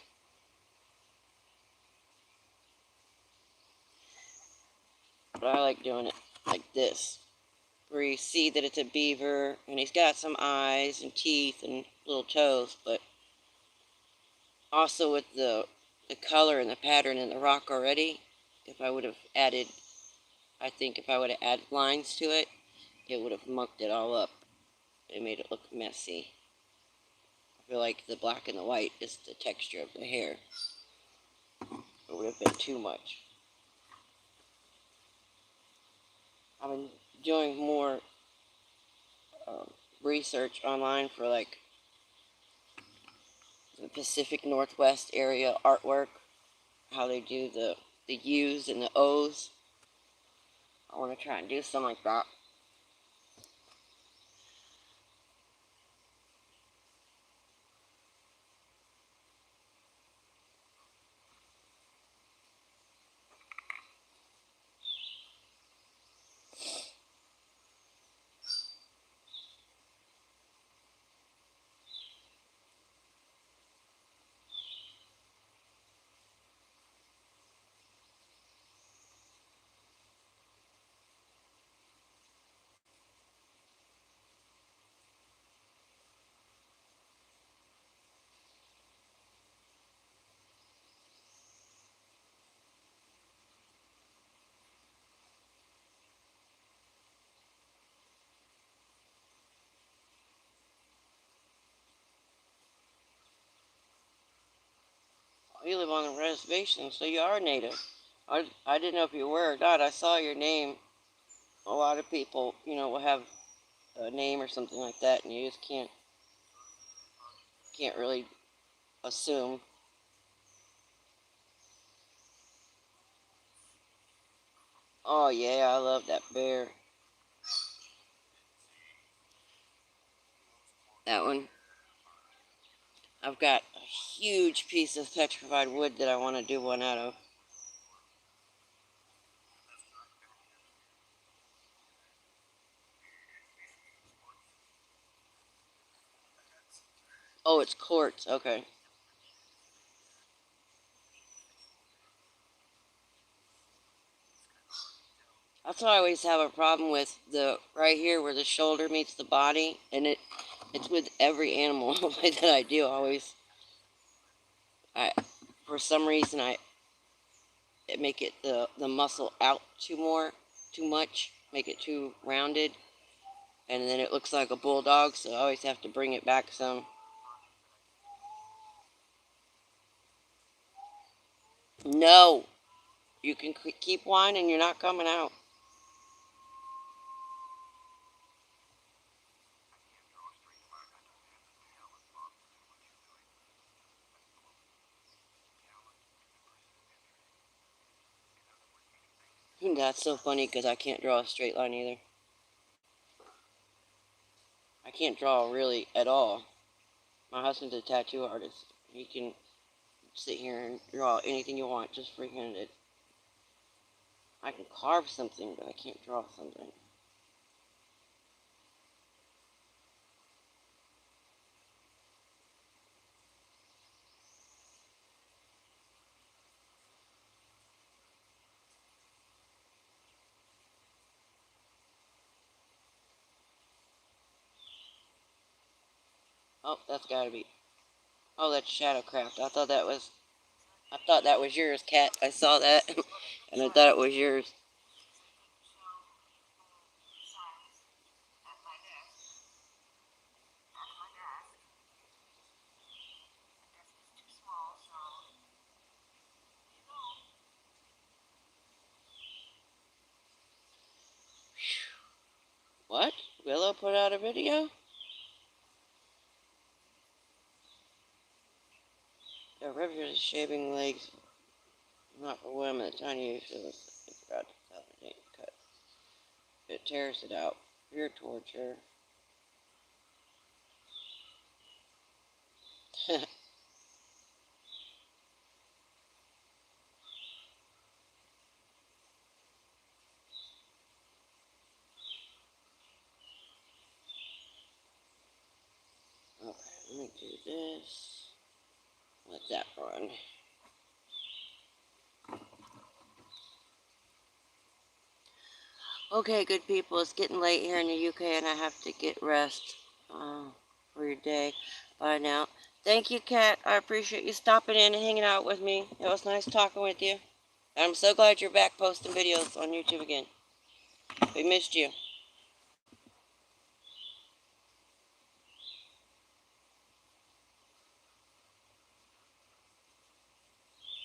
But I like doing it like this, where you see that it's a beaver, and he's got some eyes and teeth and little toes, but also with the color and the pattern in the rock already. If I would have added, I think if I would have added lines to it, it would have mucked it all up. It made it look messy. I feel like the black and the white is the texture of the hair. It would have been too much. I've been doing more research online for like the Pacific Northwest area artwork, how they do the U's and the O's. I want to try and do something like that. You live on a reservation, so you are native. I didn't know if you were or not. I saw your name. A lot of people, will have a name or something like that, and you just can't really assume. Oh yeah, I love that bear. That one. I've got a huge piece of petrified wood that I want to do one out of. Oh, it's quartz. Okay. That's why I always have a problem with the right here where the shoulder meets the body, and it's with every animal that I do. I for some reason it make it the muscle out too much, make it too rounded. and then it looks like a bulldog, so I always have to bring it back some. No, you can keep whining, you're not coming out. That's so funny because I can't draw a straight line either. I can't draw really at all. My husband's a tattoo artist. He can sit here and draw anything you want, just freehanded. I can carve something, but I can't draw something. Oh, that's gotta be. Oh, that's Shadowcraft. I thought that was yours, Cat. I saw that, and I thought it was yours. What? Willow put out a video? The river's shaving legs, not for women. The tiny usually forgot to tell it ain't cut. It tears it out. Pure torture. Okay, let me do this. Let that run. Okay, good people, it's getting late here in the UK and I have to get rest for your day. Bye now. Thank you, Kat. I appreciate you stopping in and hanging out with me. It was nice talking with you. I'm so glad you're back posting videos on YouTube again. We missed you.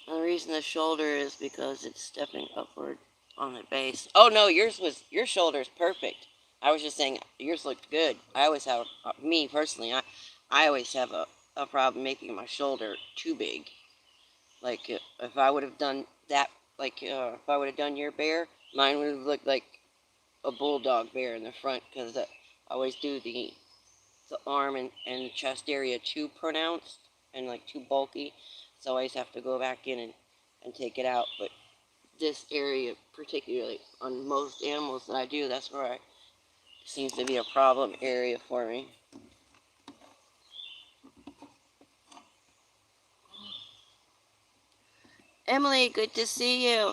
And the reason the shoulder is because it's stepping upward on the base. Oh no, your shoulder's perfect. I was just saying yours looked good. I always have, me personally, I always have a problem making my shoulder too big. Like if I would have done that, like if I would have done your bear, mine would have looked like a bulldog bear in the front because I always do the arm and chest area too pronounced and like too bulky, so I always have to go back in and take it out. But this area, particularly on most animals that I do, that's where I seems to be a problem area for me. Emily, good to see you.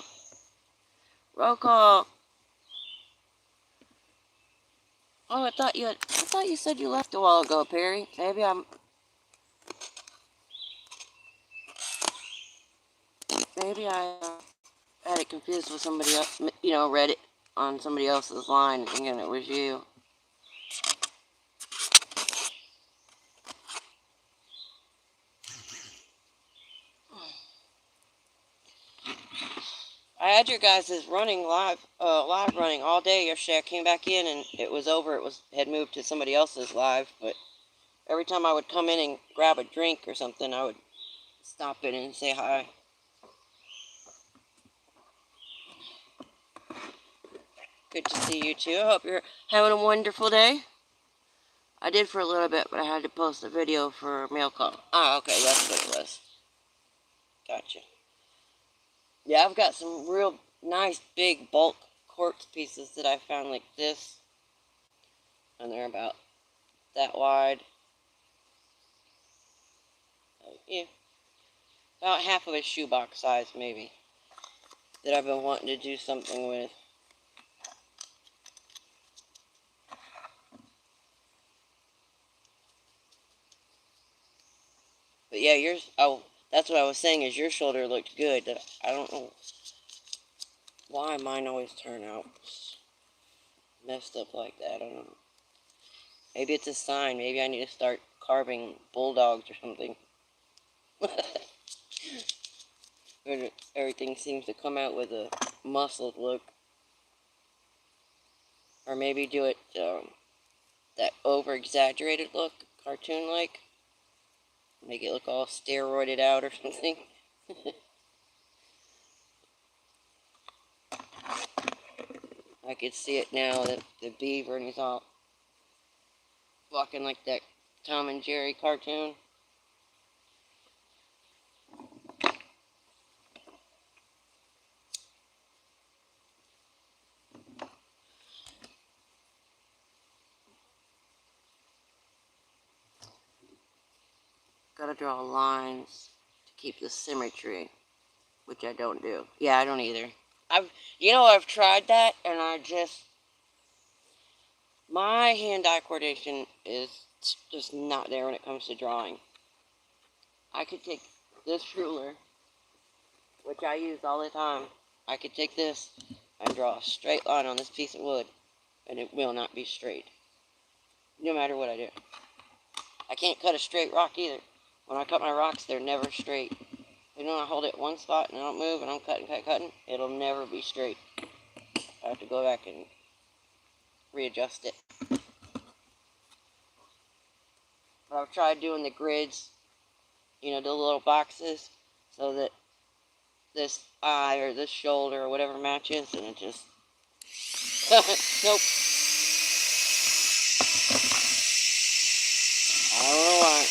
Roll call. Oh, I thought you said you left a while ago, Perry. Maybe I had it confused with somebody else. You know, read it on somebody else's line, thinking it was you. I had your guys' running live running all day yesterday. I came back in and it was over. Had moved to somebody else's live, but every time I would come in and grab a drink or something, I would stop in and say hi. Good to see you too. I hope you're having a wonderful day. I did for a little bit, but I had to post a video for mail call. Ah, okay, that's what it was. Gotcha. Yeah, I've got some real nice big bulk quartz pieces that I found like this. And they're about that wide. Yeah, about half of a shoebox size maybe. That I've been wanting to do something with. But yeah, yours, oh, that's what I was saying is your shoulder looked good. I don't know why mine always turn out messed up like that. I don't know. Maybe it's a sign. Maybe I need to start carving bulldogs or something. Everything seems to come out with a muscled look. Or maybe do it that over-exaggerated look, cartoon-like. Make it look all steroided out or something. I could see it now, the beaver, and he's all walking like that Tom and Jerry cartoon. Gotta draw lines to keep the symmetry, which I don't do. Yeah, I don't either. I've tried that, and my hand-eye coordination is just not there when it comes to drawing. I could take this ruler, which I use all the time. I could take this and draw a straight line on this piece of wood, and it will not be straight, no matter what I do. I can't cut a straight rock either. When I cut my rocks, they're never straight. You know, I hold it one spot and I don't move, and I'm cutting, it'll never be straight. I have to go back and readjust it. But I've tried doing the grids, the little boxes, so that this eye or this shoulder or whatever matches, and it just... Nope. I don't know why.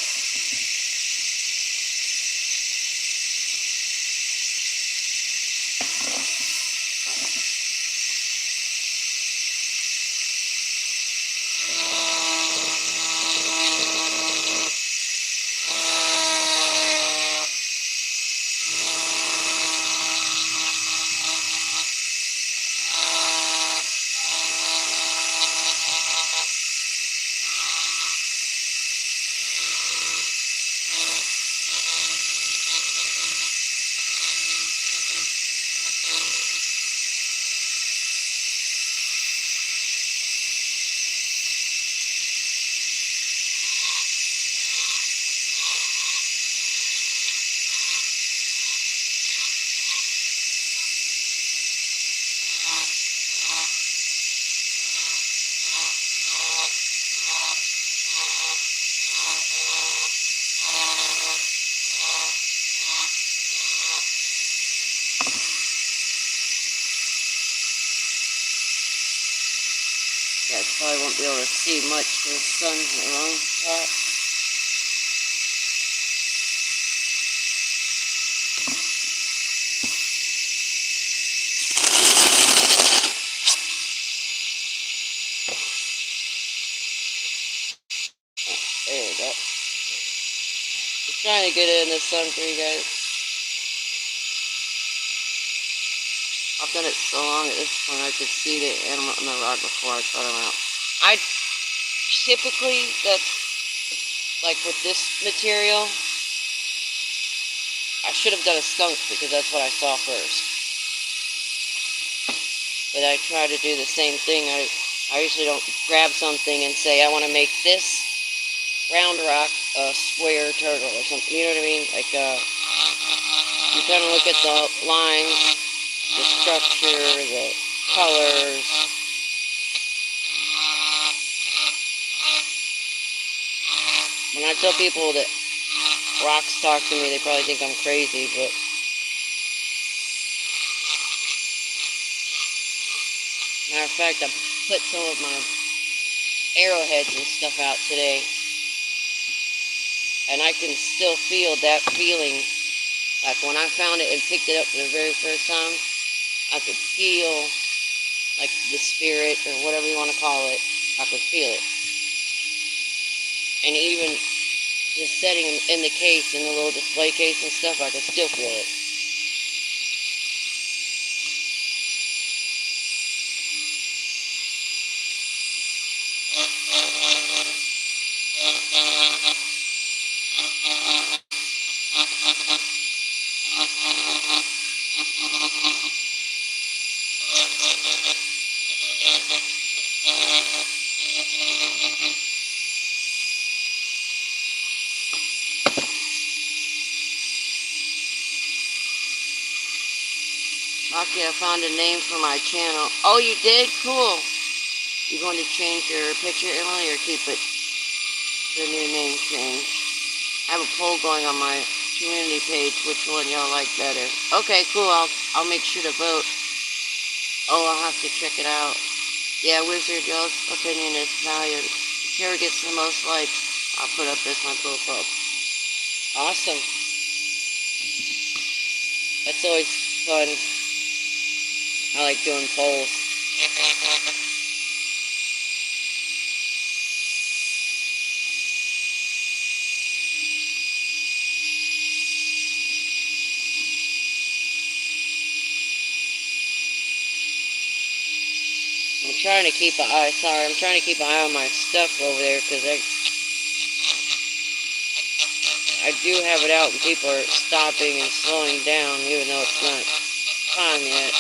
Yeah, probably won't be able to see much because the sun's in the wrong spot. There we go. Just trying to get it in the sun for you guys. I've done it so long at this point I could see the animal in the rod before I cut them out. Typically, that's like with this material, I should have done a skunk because that's what I saw first. But I try to do the same thing. I usually don't grab something and say, I want to make this round rock a square turtle or something. You know what I mean? Like, you kind of look at the lines, the structure, the colors. When I tell people that rocks talk to me, they probably think I'm crazy, but matter of fact, I put some of my arrowheads and stuff out today, and I can still feel that feeling. Like when I found it and picked it up for the very first time, I could feel like the spirit or whatever you want to call it. I could feel it. And even just setting them in the case, in the little display case and stuff, I could still feel it. Okay, I found a name for my channel. Oh, you did? Cool. You going to change your picture, Emily, or keep it the new name change? I have a poll going on my community page. Which one y'all like better? Okay, cool. I'll make sure to vote. Oh, I'll have to check it out. Yeah, Wizard, y'all's opinion is valued. Whichever gets the most likes, I'll put up as my profile. Awesome. That's always fun. I like doing polls. I'm trying to keep an eye, I'm trying to keep an eye on my stuff over there, because I do have it out and people are stopping and slowing down, even though it's not time yet.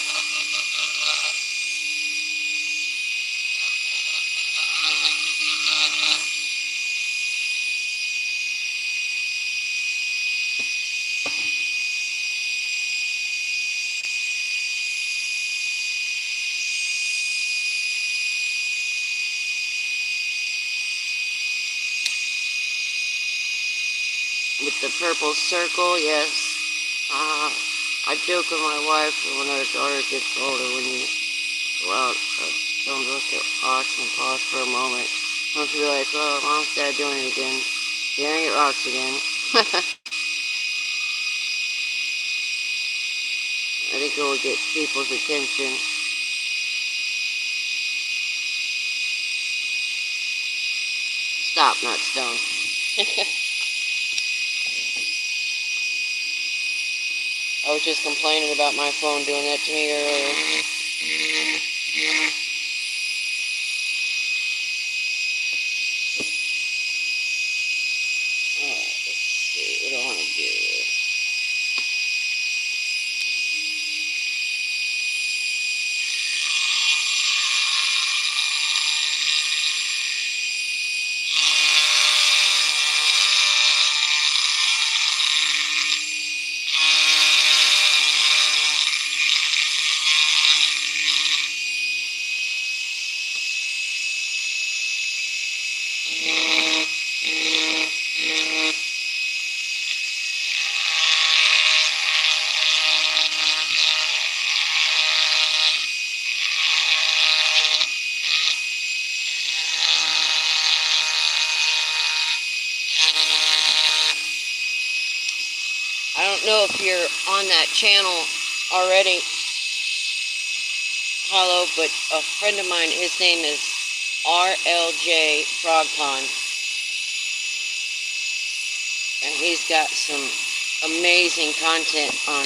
With the purple circle, yes. I joke with my wife that when our daughter gets older, when you go out, don't look at rocks and pause for a moment. Don't you be like, oh, Mom's Dad doing it again. Staring at rocks again. I think it will get people's attention. Stop, not stone. I was just complaining about my phone doing that to me earlier. Alright, let's see. What do I want to do? I don't know if you're on that channel already, Hollow, but a friend of mine, his name is RLJ Frog Pond, and he's got some amazing content on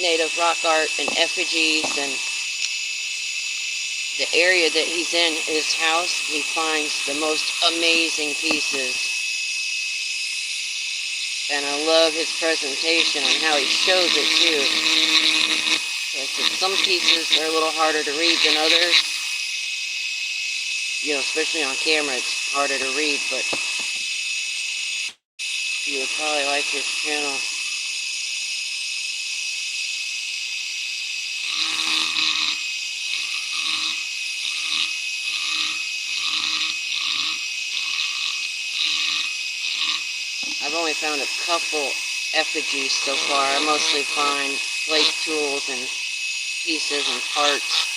native rock art and effigies, and the area that he's in, his house, he finds the most amazing pieces. And I love his presentation and how he shows it too. Like some pieces are a little harder to read than others. You know, especially on camera, it's harder to read, but you would probably like his channel. I've only found a couple effigies so far. I mostly find flake tools and pieces and parts.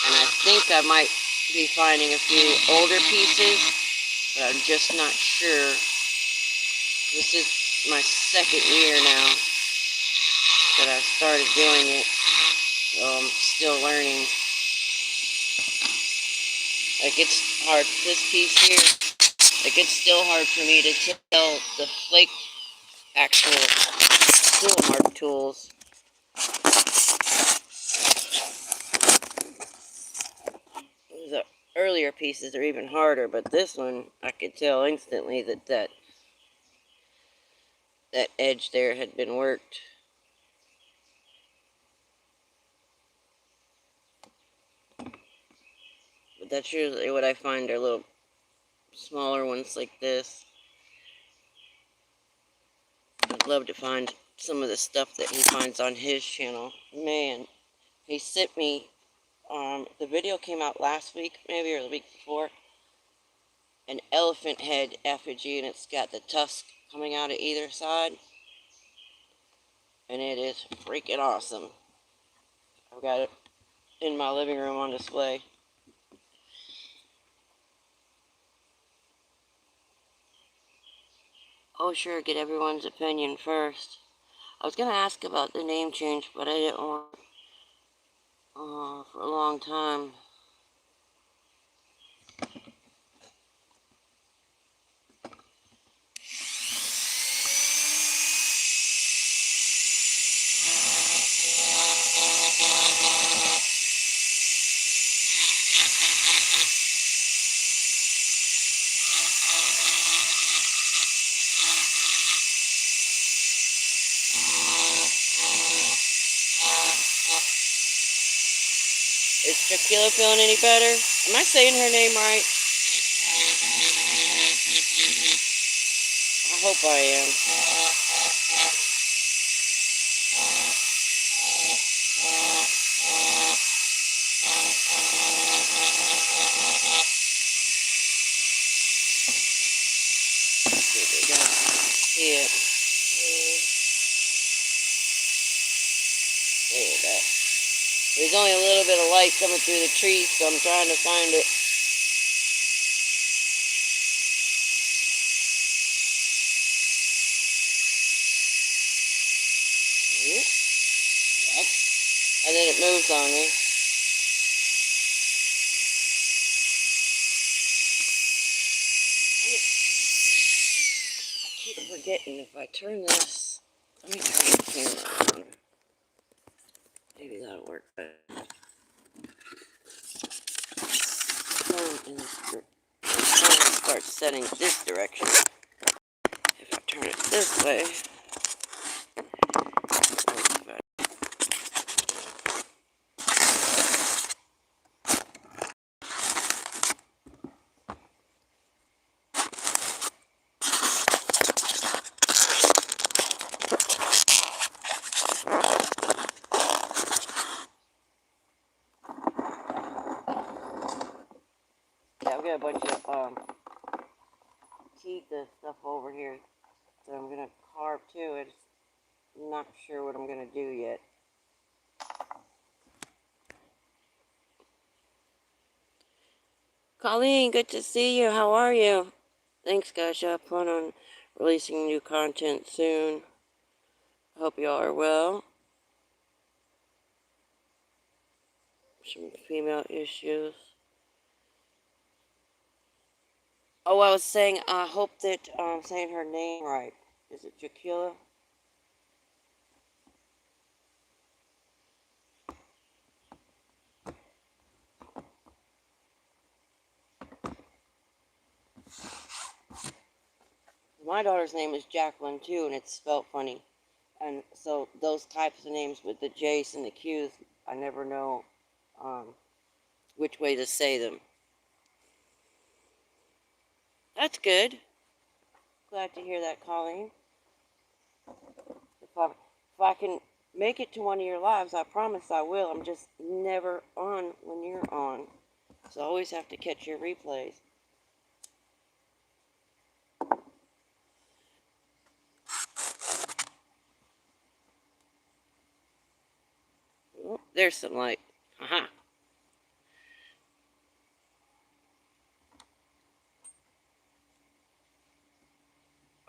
And I think I might be finding a few older pieces, but I'm just not sure. This is my second year now that I started doing it, so I'm still learning. Like, it's hard, this piece here, like, it's still hard for me to tell the flake actual tool mark tools. The earlier pieces are even harder, but this one, I could tell instantly that edge there had been worked. But that's usually what I find are little smaller ones like this. I'd love to find some of the stuff that he finds on his channel. Man, he sent me, the video came out last week, maybe, or the week before, an elephant head effigy, and it's got the tusk coming out of either side. And it is freaking awesome. I've got it in my living room on display. Oh, sure, get everyone's opinion first. I was going to ask about the name change, but I didn't want for a long time. Is Shaquilla feeling any better? Am I saying her name right? I hope I am. See it. There you go. There's only a little bit of light coming through the trees, so I'm trying to find it. Yep. And then it moves on me. I keep forgetting if I turn this. Let me turn the camera on. Maybe that'll work better. Start setting this direction. If I turn it this way, yeah, I've got a bunch of teeth and stuff over here, so I'm gonna carve too. I'm not sure what I'm gonna do yet. Colleen, good to see you. How are you? Thanks, guys. I plan on releasing new content soon. I hope y'all are well. Some female issues. Oh, I was saying, I hope that I'm saying her name right. Is it Jaquila? My daughter's name is Jacqueline too, and it's spelled funny. And so those types of names with the J's and the Q's, I never know which way to say them. That's good. Glad to hear that, Colleen. If I can make it to one of your lives, I promise I will. I'm just never on when you're on. So I always have to catch your replays. Oh, there's some light. Haha.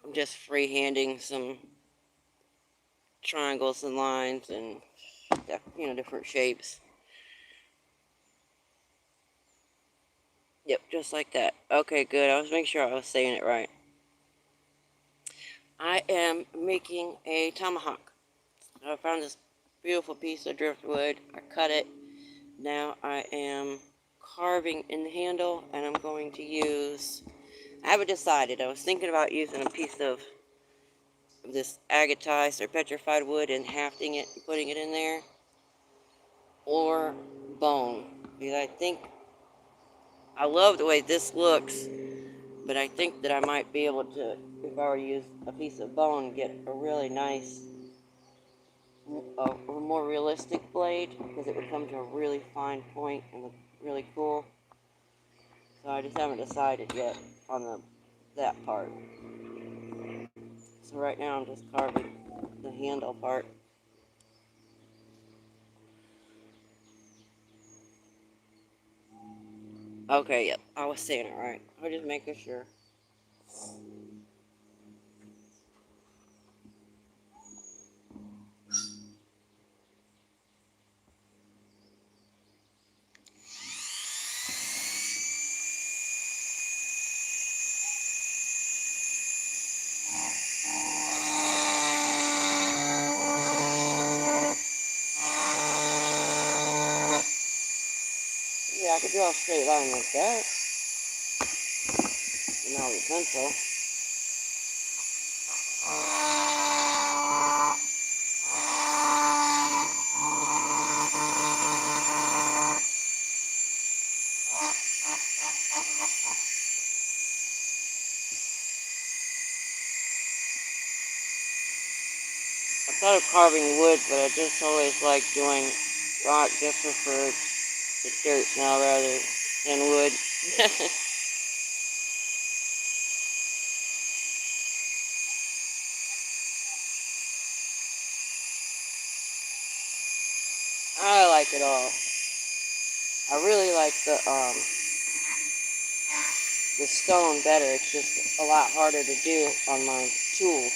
I'm just freehanding some triangles and lines and, different shapes. Yep, just like that. Okay, good. I was making sure I was saying it right. I am making a tomahawk. I found this beautiful piece of driftwood. I cut it. Now I am carving in the handle, and I'm going to use, I haven't decided. I was thinking about using a piece of this agatized or petrified wood and hafting it and putting it in there, or bone, because I think I love the way this looks, but I think that I might be able to, if I were to use a piece of bone, get a really nice, a more realistic blade, because it would come to a really fine point and look really cool. So I just haven't decided yet on that part. So right now I'm just carving the handle part. Okay, yep, I was saying it right. I was just making sure. Yeah, I could draw a straight line like that. And now with a pencil. I thought of carving wood, but I just always like doing rock. Just preferred the dirt now rather than wood. I like it all. I really like the stone better. It's just a lot harder to do on my tools.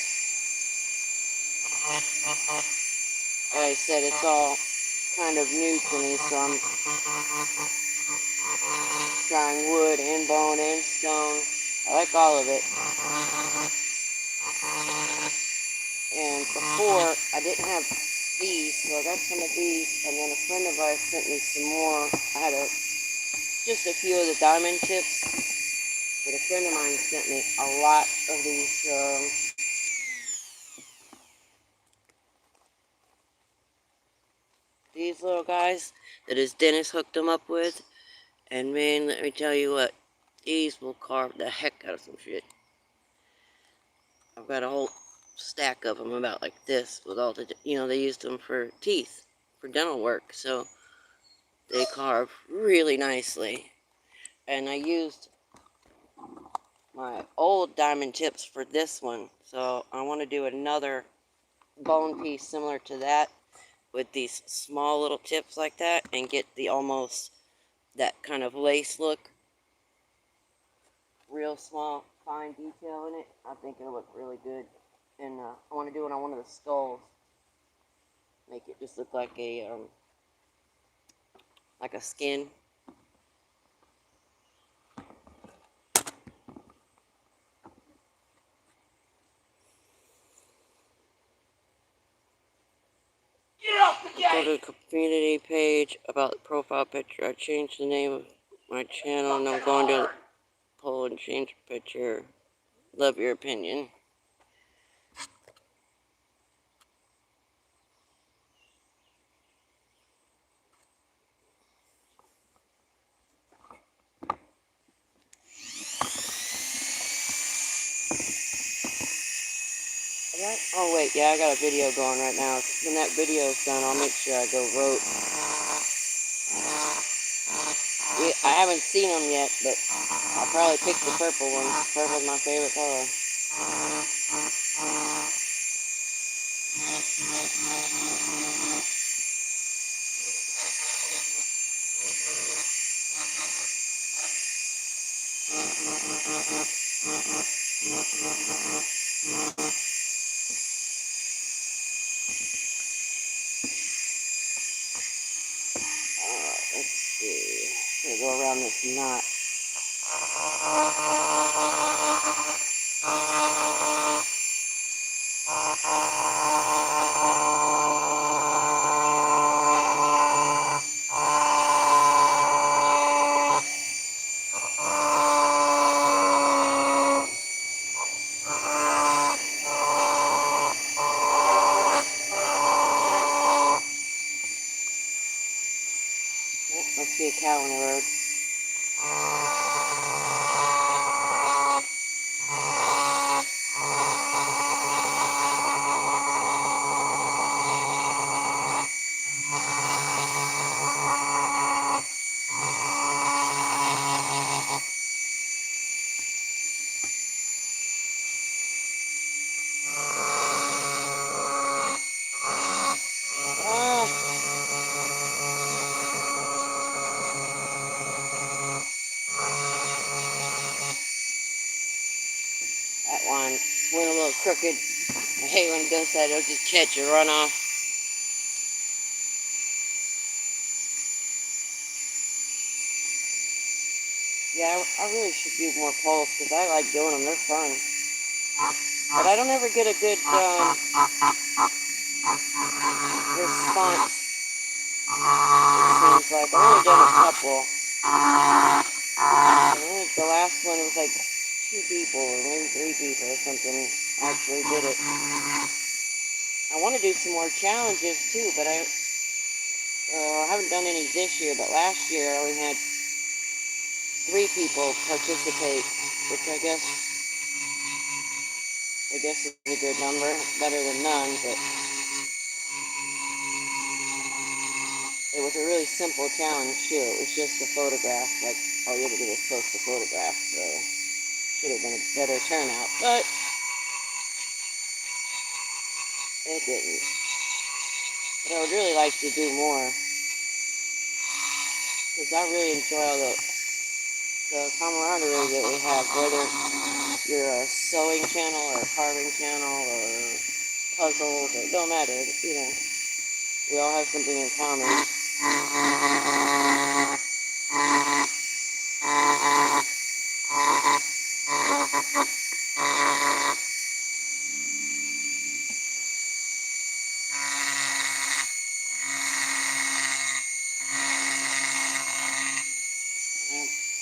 Like I said, it's all kind of new to me, so I'm trying wood and bone and stone. I like all of it. And before, I didn't have these, so I got some of these, and then a friend of ours sent me some more. I had just a few of the diamond tips, but a friend of mine sent me a lot of these little guys that his dentist hooked him up with. And man, let me tell you what, these will carve the heck out of some shit. I've got a whole stack of them about like this with all the, they used them for teeth, for dental work, so they carve really nicely. And I used my old diamond tips for this one, so I want to do another bone piece similar to that with these small little tips like that and get the almost that kind of lace look, real small fine detail in it. I think it'll look really good. And I want to do it on one of the skulls, make it just look like a skin. Go to the community page about the profile picture. I changed the name of my channel and I'm going to pull and change the picture. Love your opinion. Oh wait, yeah, I got a video going right now. When that video is done, I'll make sure I go vote. Yeah, I haven't seen them yet, but I'll probably pick the purple one. Purple's my favorite color. Let's see. I'm gonna go around this knot. Let's see a cow on the road. line went a little crooked. I hate when it does that. It'll just catch and run off. Yeah, I really should do more polls because I like doing them. They're fun. But I don't ever get a good response. It seems like I've only done a couple. I think the last one was like 2 people or maybe 3 people or something actually did it. I want to do some more challenges too, but I haven't done any this year. But last year I only had 3 people participate, which I guess is a good number, better than none. But it was a really simple challenge too. It was just a photograph. Like all you had to do was post a photograph. So should have been a better turnout, but it didn't. But I would really like to do more because I really enjoy all the camaraderie that we have, whether you're a sewing channel or a carving channel or puzzles, it don't matter, you know, we all have something in common.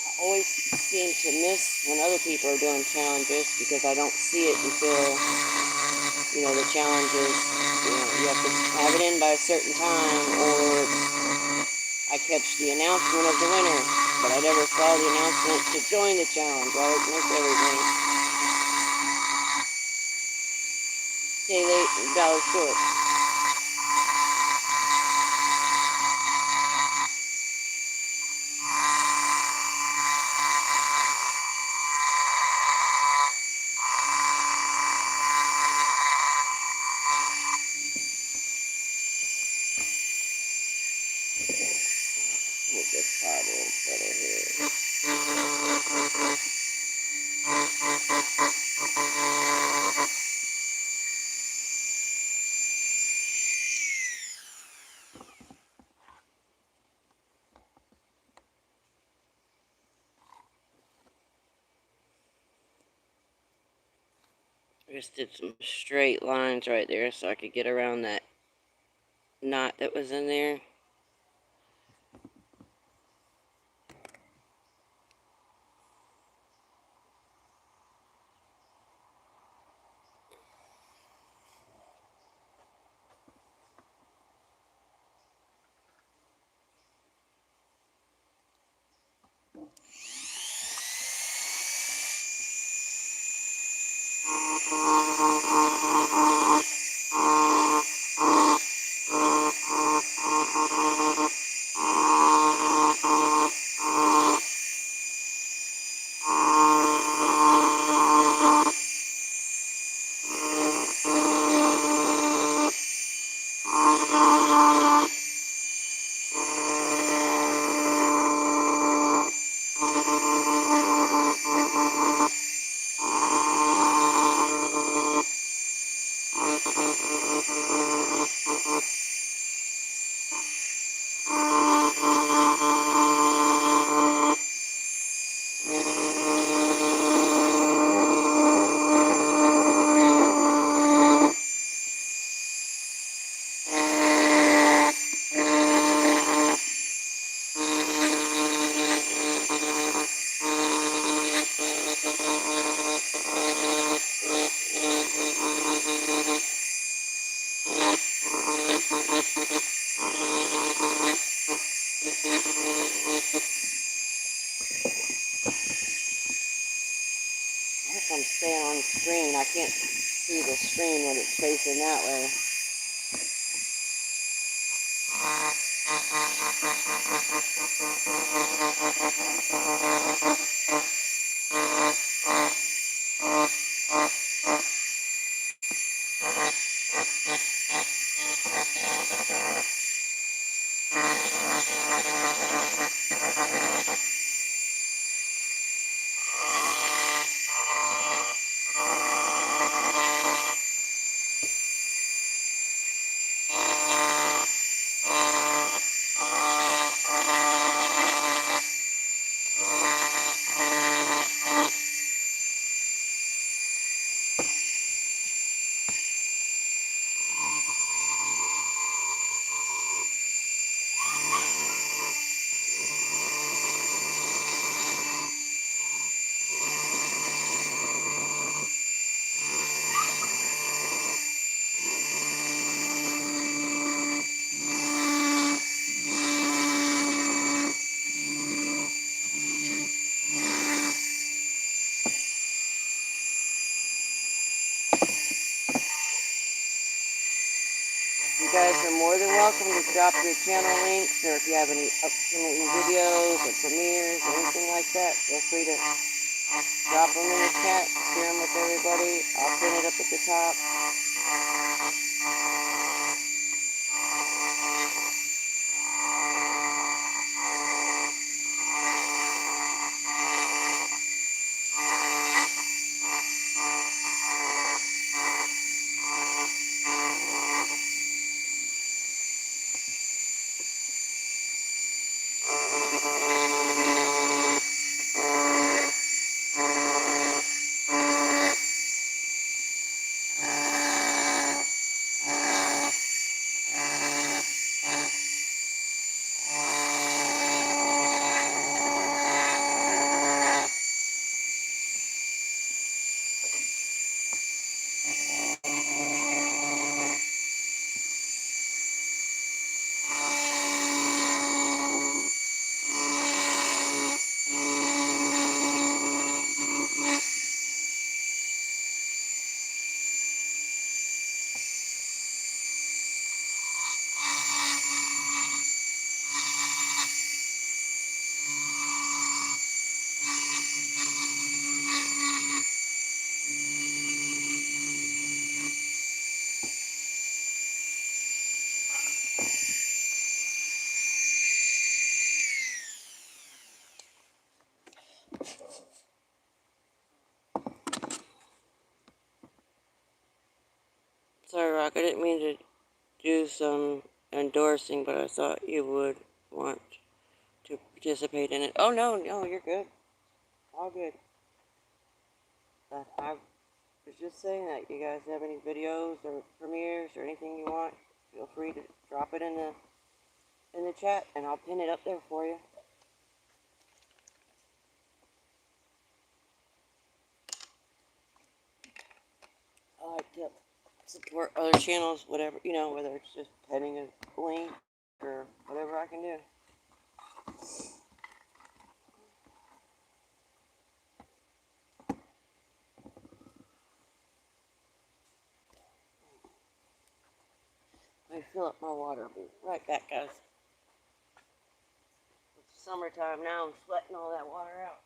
I always seem to miss when other people are doing challenges because I don't see it until, you know, the challenges, you know, you have to have it in by a certain time, or I catch the announcement of the winner, but I never saw the announcement to join the challenge. I always miss everything. Stay late, $1 short. Put this pot in better here. I just did some straight lines right there so I could get around that knot that was in there. If I'm staying on the screen, I can't see the screen when it's facing that way. You guys are more than welcome to drop your channel links, or if you have any upcoming videos or premieres or anything like that, feel free to drop them in the chat, share them with everybody. I'll pin it up at the top. Sorry, Rock, I didn't mean to do some endorsing, but I thought you would want to participate in it. Oh, no, you're good. All good. But I was just saying that you guys have any videos or premieres or anything you want, feel free to drop it in the chat, and I'll pin it up there for you. I like to support other channels, whatever, whether it's just penning a link or whatever I can do. Let me fill up my water. I'll be right back, guys. It's summertime now. I'm sweating all that water out.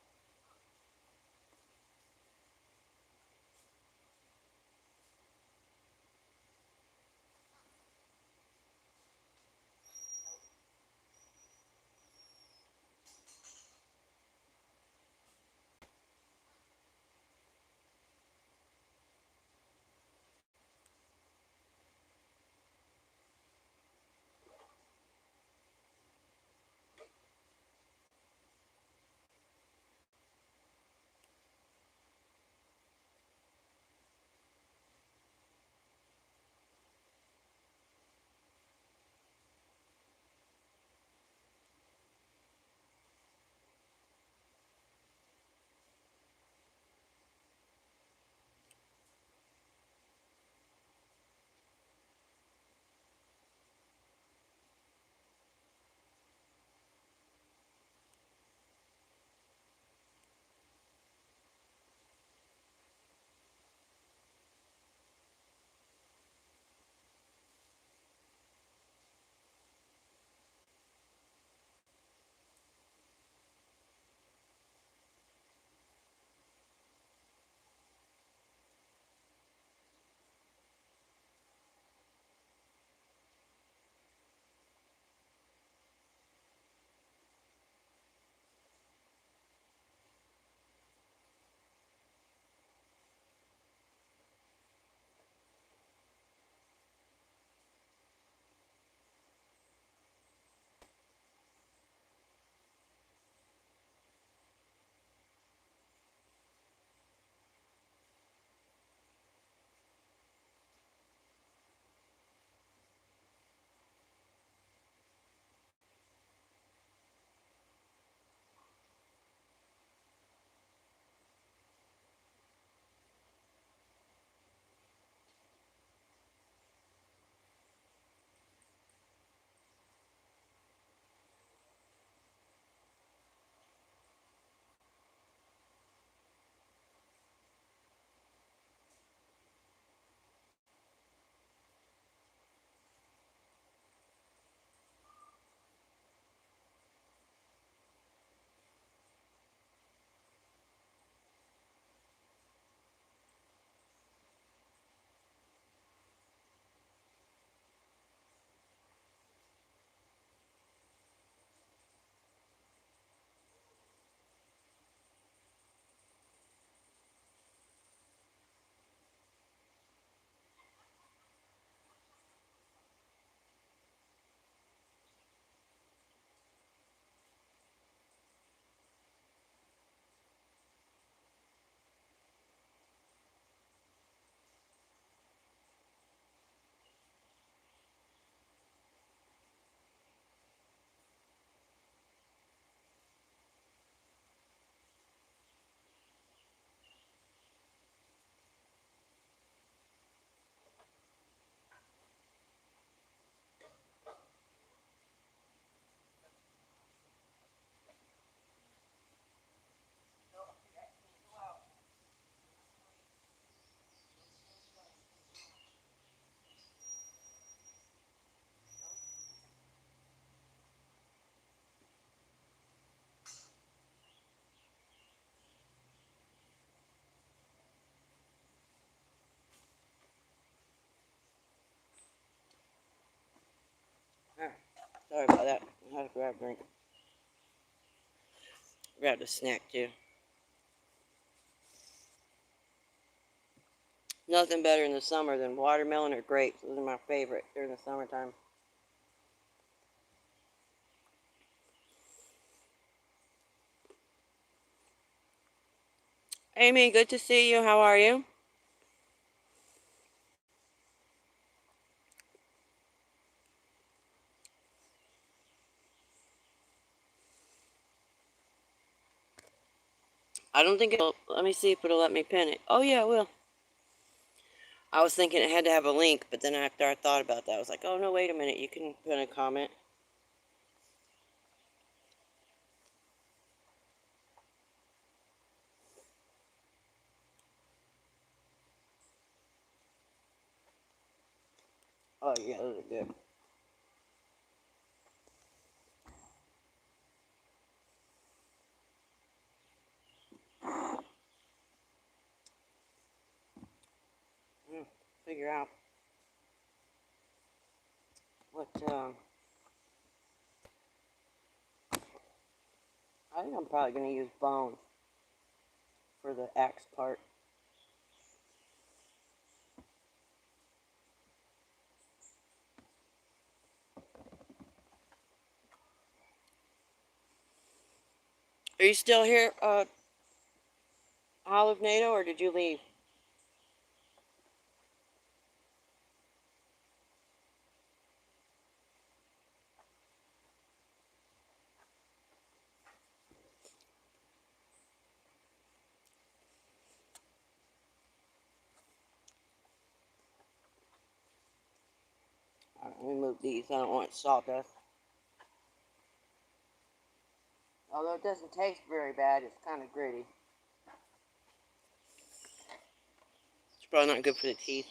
Sorry about that. I had to grab a drink. Grabbed a snack too. Nothing better in the summer than watermelon or grapes. Those are my favorite during the summertime. Amy, good to see you. How are you? I don't think it'll. Let me see if it'll let me pin it. Oh, yeah, it will. I was thinking it had to have a link, but then after I thought about that, I was like, oh, no, wait a minute. You can pin a comment. Oh, yeah, those are good. Figure out what, I think I'm probably going to use bone for the axe part. Are you still here, Olive NATO, or did you leave? All right, let me move these. I don't want sawdust. Although it doesn't taste very bad, it's kind of gritty. It's probably not good for the teeth.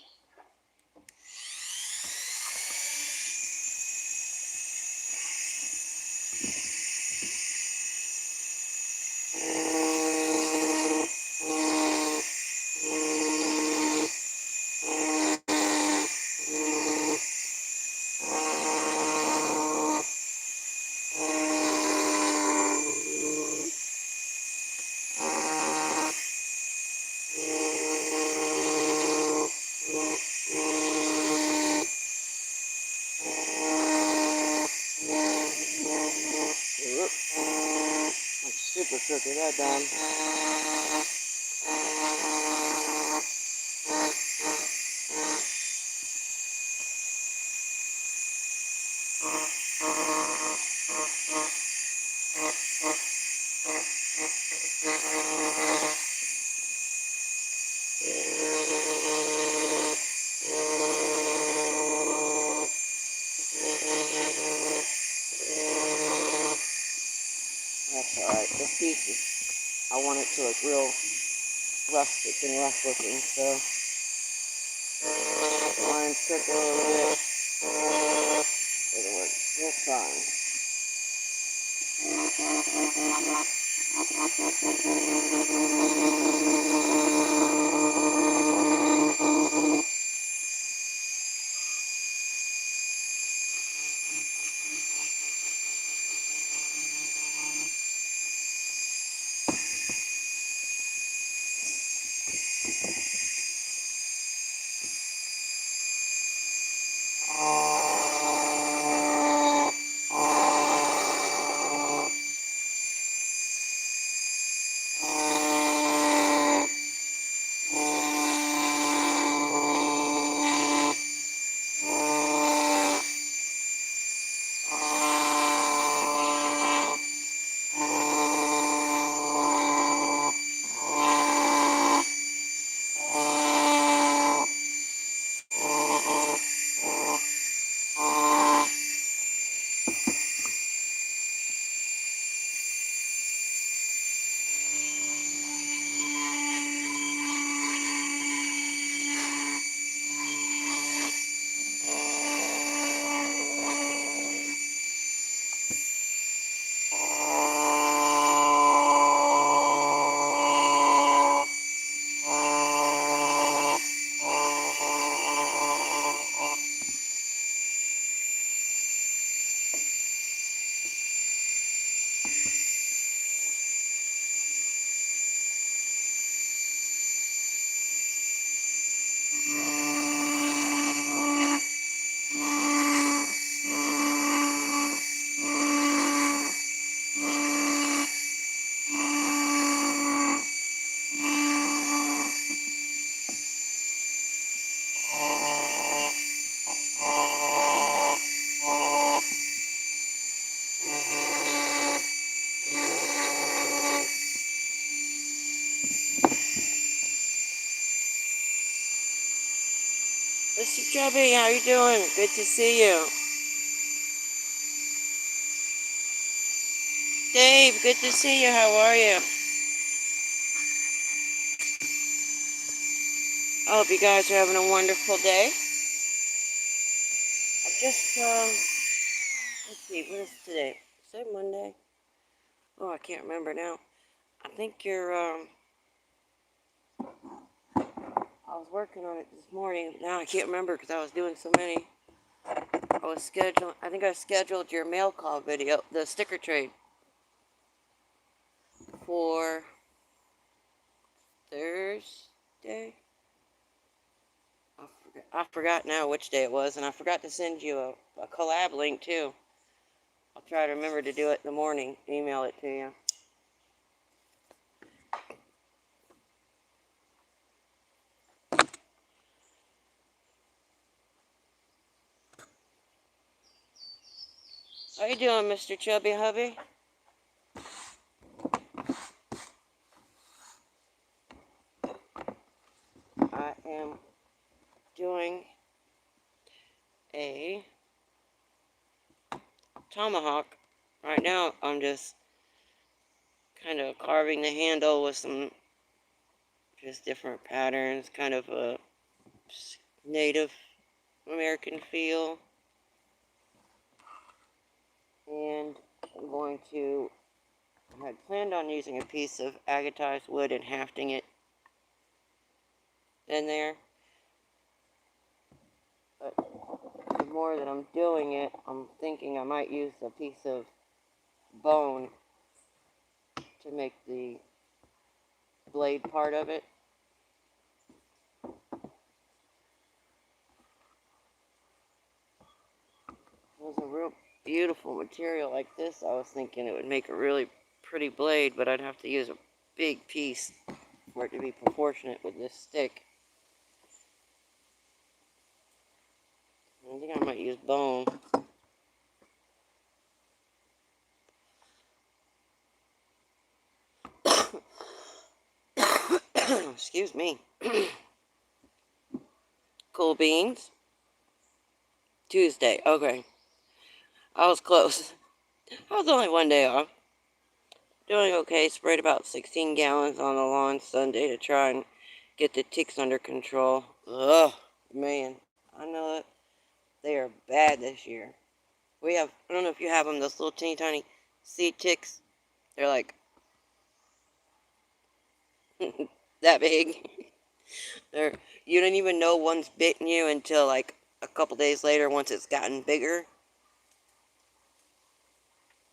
I'm super crooked, that done. That's alright. This piece is, I want it to look real rustic and rough looking, so line stripped a little bit. It'll work just fine. Mr. Chubby, how you doing? Good to see you. Dave, good to see you. How are you? I hope you guys are having a wonderful day. I just, let's see, what is today? Is it Monday? Oh, I can't remember now. I think you're, I was working on it this morning. Now I can't remember because I was doing so many. I think I scheduled your mail call video, the sticker trade, for Thursday. I forgot now which day it was, and I forgot to send you a collab link too. I'll try to remember to do it in the morning, email it to you. How you doing, Mr. Chubby Hubby? I am doing a tomahawk. Right now, I'm just kind of carving the handle with some just different patterns, kind of a Native American feel. And I had planned on using a piece of agatized wood and hafting it in there. But the more that I'm doing it, I'm thinking I might use a piece of bone to make the blade part of it. It was a real beautiful material like this. I was thinking it would make a really pretty blade, but I'd have to use a big piece for it to be proportionate with this stick. I think I might use bone. Excuse me. Cool beans. Tuesday. Okay. I was close. I was only one day off. Doing okay. Sprayed about 16 gallons on the lawn Sunday to try and get the ticks under control. Ugh, man. I know it. They are bad this year. I don't know if you have them, those little teeny tiny seed ticks. They're like that big. You don't even know one's bitten you until like a couple days later once it's gotten bigger.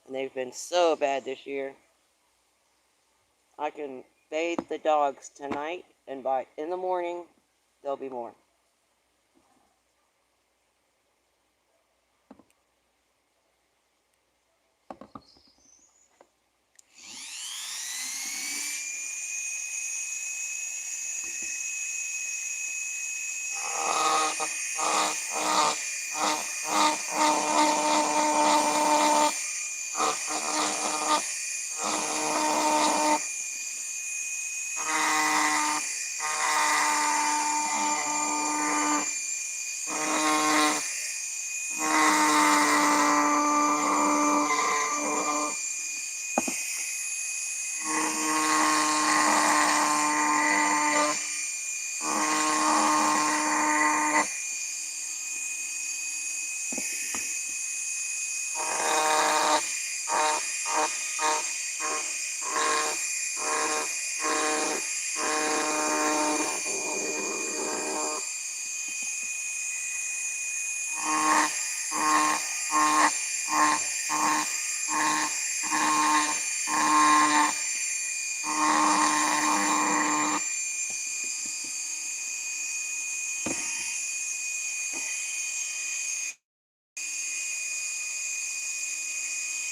And they've been so bad this year. I can bathe the dogs tonight, and in the morning, there'll be more.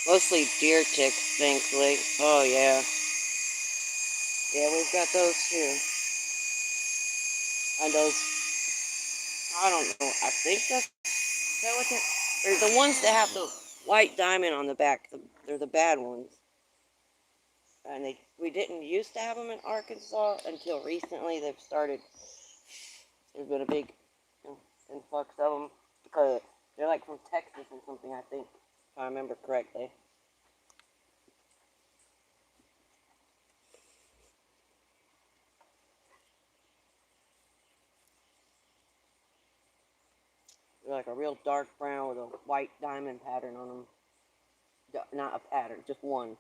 Mostly deer ticks, thankfully. Oh, yeah. Yeah, we've got those too. And those, I don't know, I think that's, is that what they're the ones that have the white diamond on the back. They're the bad ones. And we didn't used to have them in Arkansas until recently. There's been a big influx of them because they're like from Texas or something, I think, if I remember correctly. They're like a real dark brown with a white diamond pattern on them. Not a pattern, just one.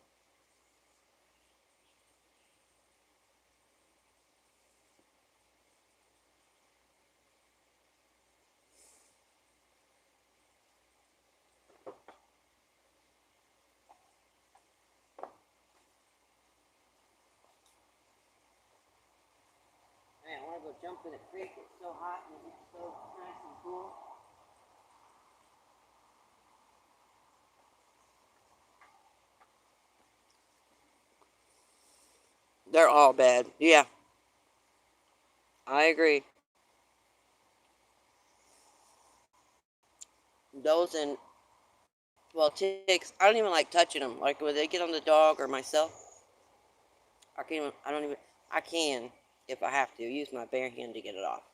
Man, I want to go jump in a creek. It's so hot and it's so nice and cool. They're all bad. Yeah, I agree. Those and, well, ticks, I don't even like touching them. Like when they get on the dog or myself, I don't even, I can, if I have to, use my bare hand to get it off.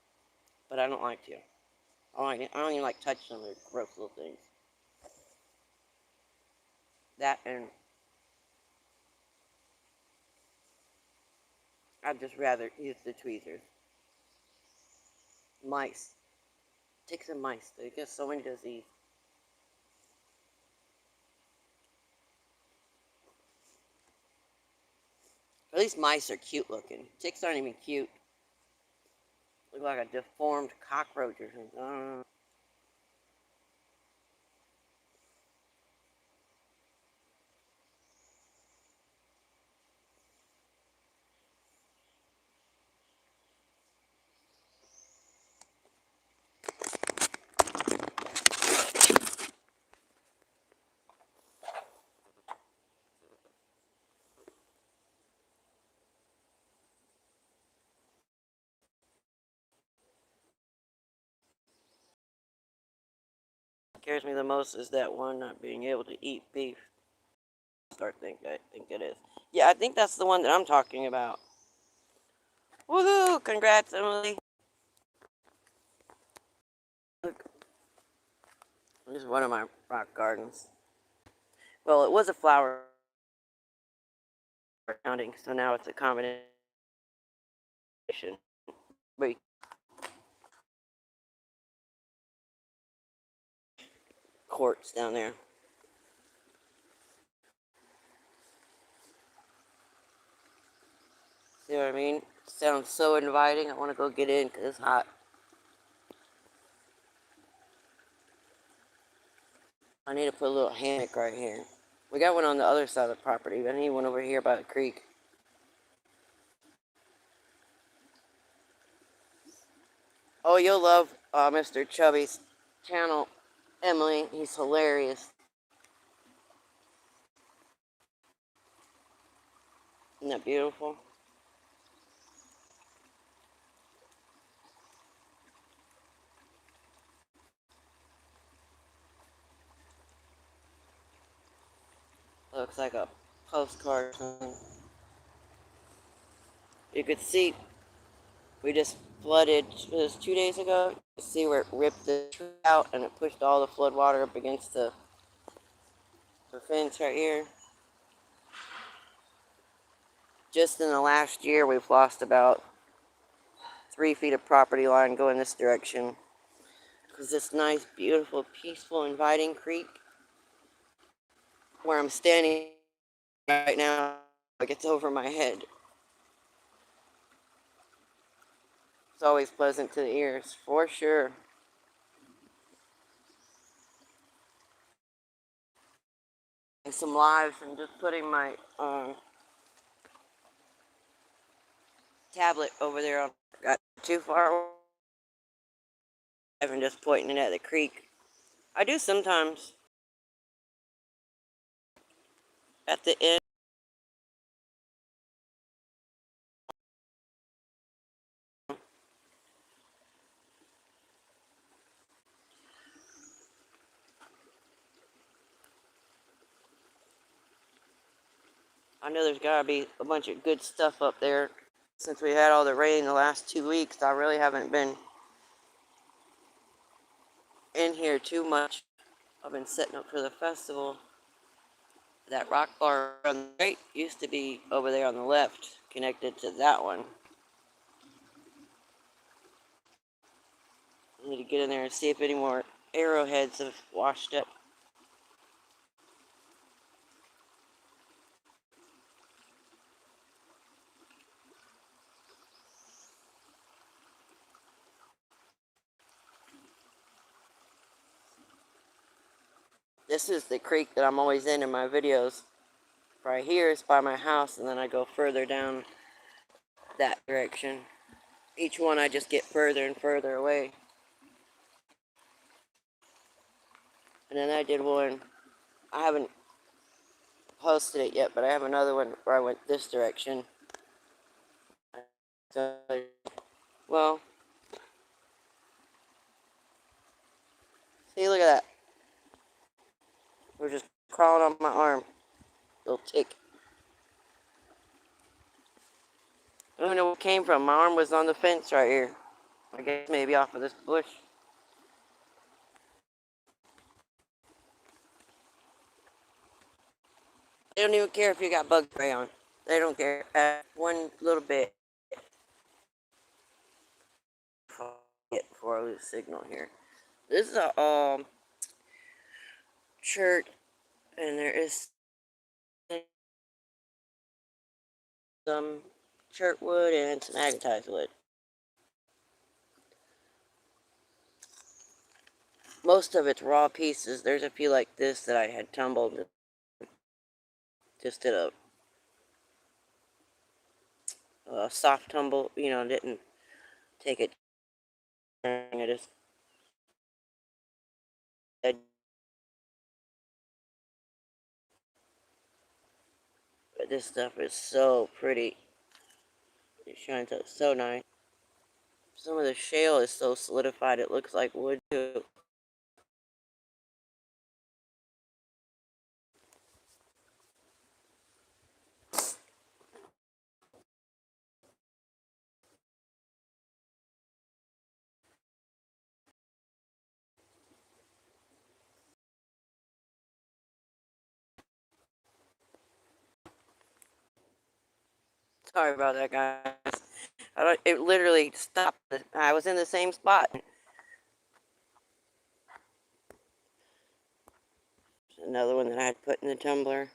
But I don't like to. I don't even like touching them. They're gross little things. That and I'd just rather use the tweezers. Mice. Ticks and mice. They get so many diseases. At least mice are cute looking. Ticks aren't even cute. Look like a deformed cockroach or something. I don't know. What scares me the most is that one not being able to eat beef. I think it is. Yeah, I think that's the one that I'm talking about. Woohoo! Congrats, Emily. Look, this is one of my rock gardens. Well, it was a flower founding, so now it's a combination. Wait, quartz down there. See what I mean? It sounds so inviting. I want to go get in because it's hot. I need to put a little hammock right here. We got one on the other side of the property, but I need one over here by the creek. Oh, you'll love Mr. Chubby's channel, Emily. He's hilarious. Isn't that beautiful? Looks like a postcard. You could see we just flooded. It was 2 days ago. You could see where it ripped the tree out and it pushed all the flood water up against the fence right here. Just in the last year, we've lost about 3 feet of property line going this direction. Because this nice, beautiful, peaceful, inviting creek where I'm standing right now, it gets over my head. It's always pleasant to the ears, for sure. And some lives and just putting my tablet over there. Got too far away and just pointing it at the creek. I do sometimes at the end. I know there's got to be a bunch of good stuff up there. Since we had all the rain the last 2 weeks, I really haven't been in here too much. I've been setting up for the festival. That rock bar on the right used to be over there on the left, connected to that one. I need to get in there and see if any more arrowheads have washed up. This is the creek that I'm always in my videos. Right here is by my house, and then I go further down that direction. Each one I just get further and further away. And then I did one, I haven't posted it yet, but I have another one where I went this direction. So, well, see, look at that. We're just crawling on my arm. Little tick. I don't know where it came from. My arm was on the fence right here. I guess maybe off of this bush. They don't even care if you got bug spray on. They don't care. One little bit. Before I lose signal here. This is a church, and there is some chert wood and some agatized wood. Most of it's raw pieces. There's a few like this that I had tumbled. Just did a soft tumble, you know, didn't take it. I just, but this stuff is so pretty. It shines up so nice. Some of the shale is so solidified it looks like wood too. Sorry about that, guys. It literally stopped. I was in the same spot. Another one that I had put in the tumbler.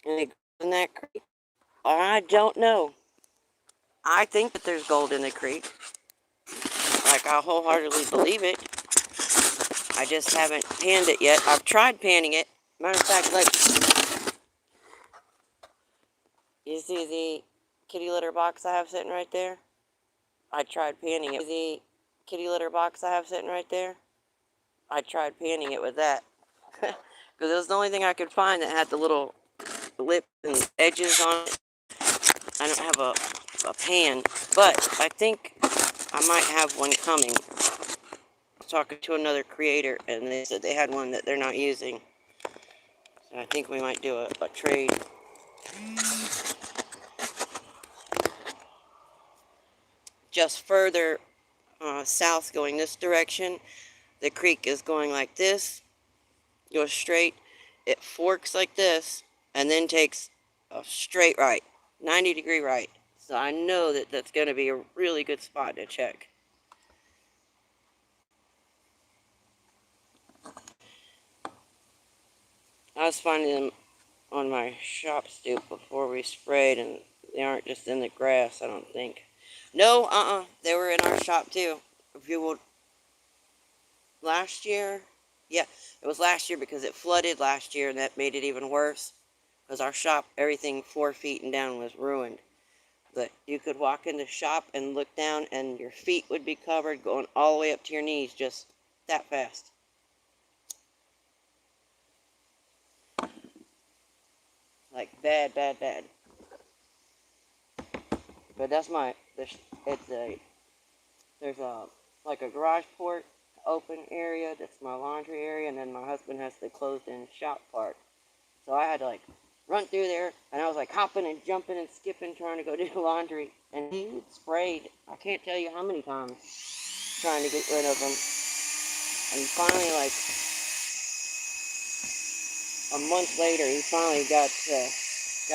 And it goes in that creek. I don't know. I think that there's gold in the creek. Like, I wholeheartedly believe it. I just haven't panned it yet. I've tried panning it. Matter of fact, look. You see the kitty litter box I have sitting right there? I tried panning it. The kitty litter box I have sitting right there? I tried panning it with that. Because it was the only thing I could find that had the little lip and edges on it. I don't have a pan, but I think I might have one coming. I was talking to another creator, and they said they had one that they're not using. So I think we might do a trade. Just further south going this direction, the creek is going like this, goes straight, it forks like this, and then takes a straight right, 90-degree right. So I know that that's going to be a really good spot to check. I was finding them on my shop stoop before we sprayed, and they aren't just in the grass, I don't think. No, they were in our shop too. If you would, last year, yeah, it was last year because it flooded last year, and that made it even worse. Because our shop, everything 4 feet and down was ruined. But you could walk in the shop and look down, and your feet would be covered, going all the way up to your knees, just that fast. Like bad, bad, bad. But that's there's a, like a garage port open area, that's my laundry area, and then my husband has the closed-in shop part. So I had to like run through there, and I was like hopping and jumping and skipping trying to go do laundry, and he sprayed, I can't tell you how many times, trying to get rid of them. And finally, like a month later, he finally got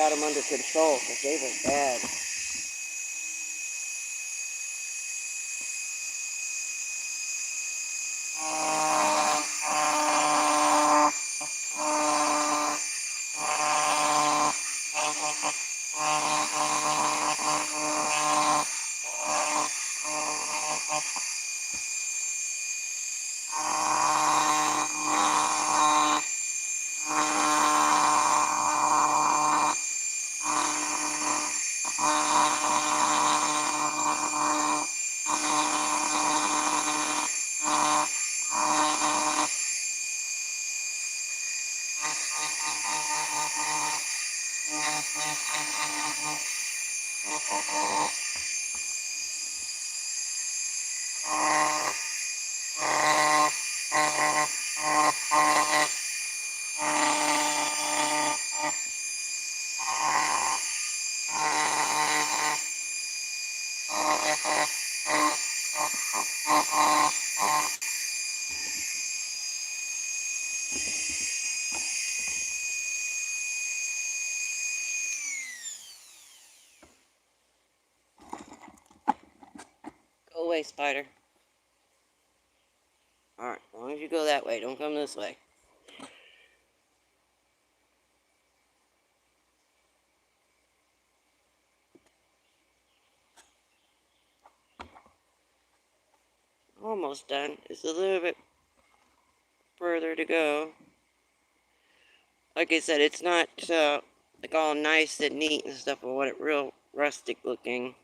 them under control, because they were bad. Go away, spider. Alright, as long as you go that way, don't come this way. Almost done. It's a little bit further to go. Like I said, it's not like all nice and neat and stuff. I want it real rustic looking.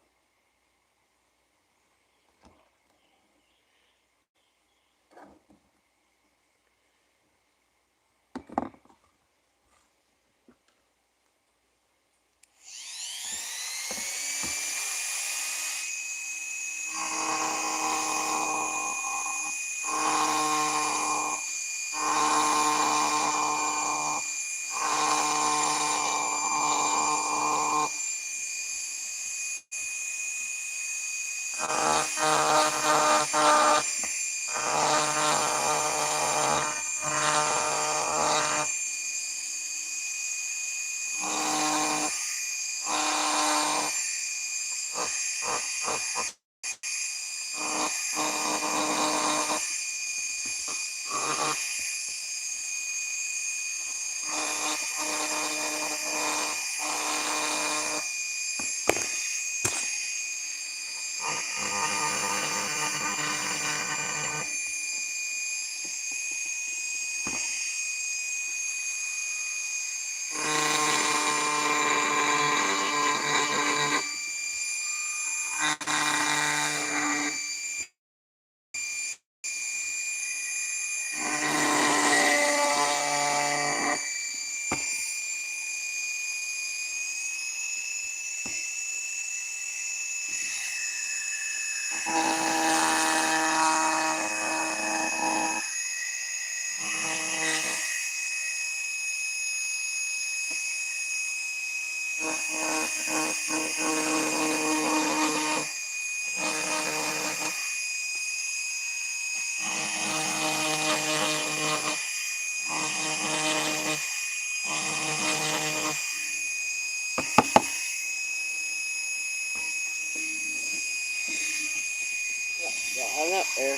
Yeah, hung up there.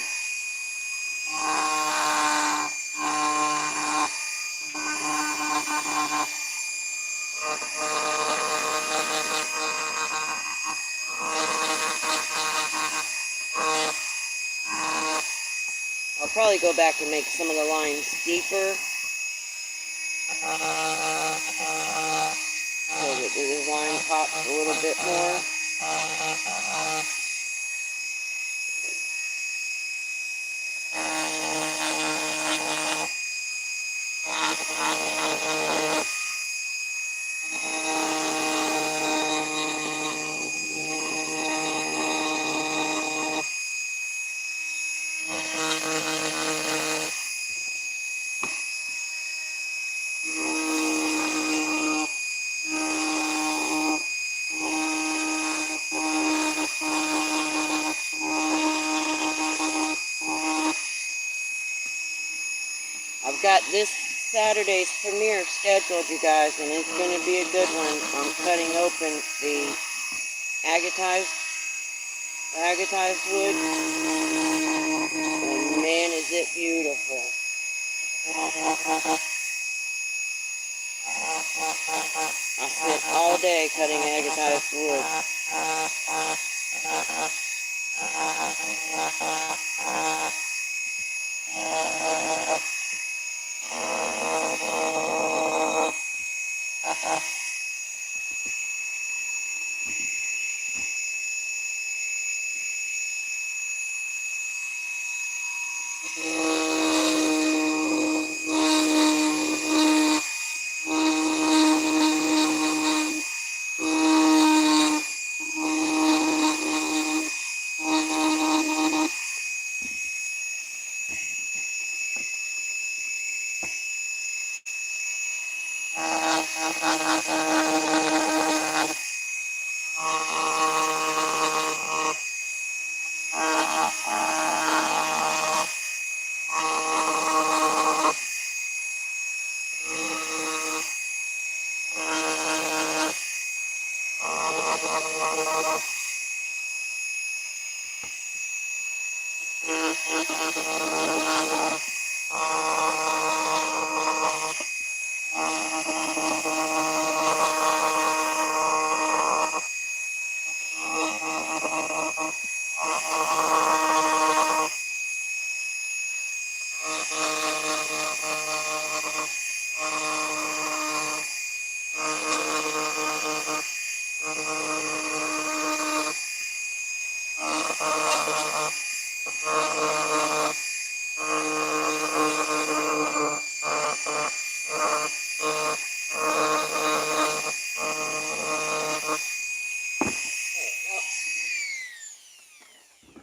I'll probably go back and make some of the lines deeper so that the design pops a little bit more. I've got this Saturday's premiere scheduled, you guys, and it's going to be a good one. I'm cutting open the agatized wood, and man, is it beautiful. I spent all day cutting agatized wood.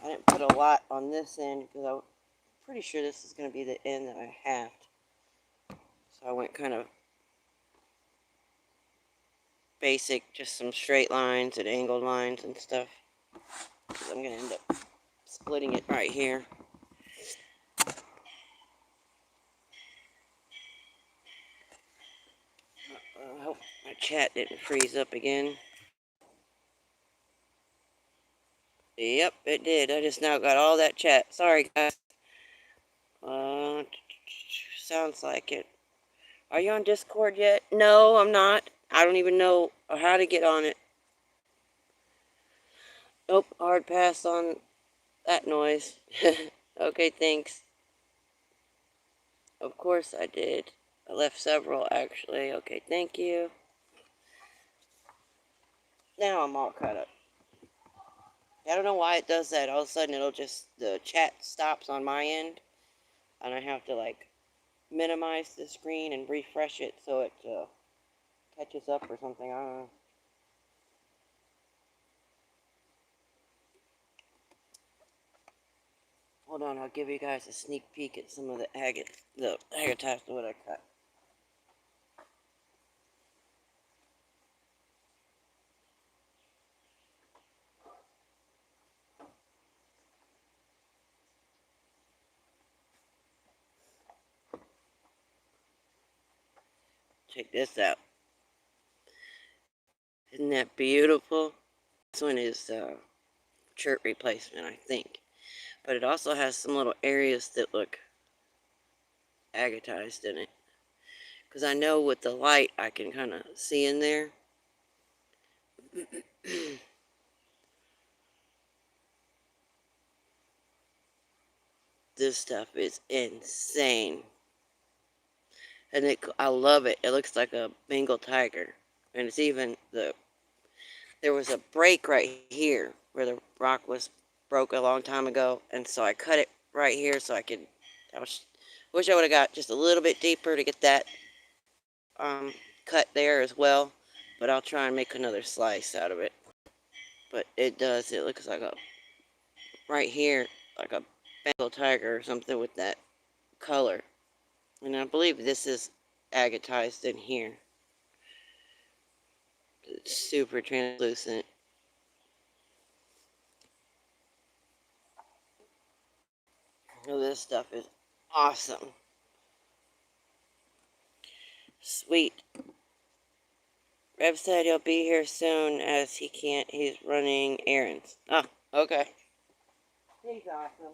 I didn't put a lot on this end because I'm pretty sure this is going to be the end that I halved. So I went kind of basic, just some straight lines and angled lines and stuff. So I'm going to end up splitting it right here. I hope my chat didn't freeze up again. Yep, it did. I just now got all that chat. Sorry, guys. Sounds like it. Are you on Discord yet? No, I'm not. I don't even know how to get on it. Nope, hard pass on that noise. Okay, thanks. Of course I did. I left several, actually. Okay, thank you. Now I'm all caught up. I don't know why it does that. All of a sudden, the chat stops on my end. And I have to, like, minimize the screen and refresh it so it catches up or something. I don't know. Hold on, I'll give you guys a sneak peek at some of the agatized wood I cut. Check this out. Isn't that beautiful? This one is chert replacement, I think. But it also has some little areas that look agatized in it. Because I know with the light I can kind of see in there. This stuff is insane. And I love it. It looks like a Bengal tiger. And it's even there was a break right here where the rock was broke a long time ago. And so I cut it right here so I wish I would have got just a little bit deeper to get that cut there as well. But I'll try and make another slice out of it. But it looks like right here, like a Bengal tiger or something with that color. And I believe this is agatized in here. It's super translucent. Oh, this stuff is awesome. Sweet. Rev said he'll be here soon as he's running errands. Ah, okay. He's awesome.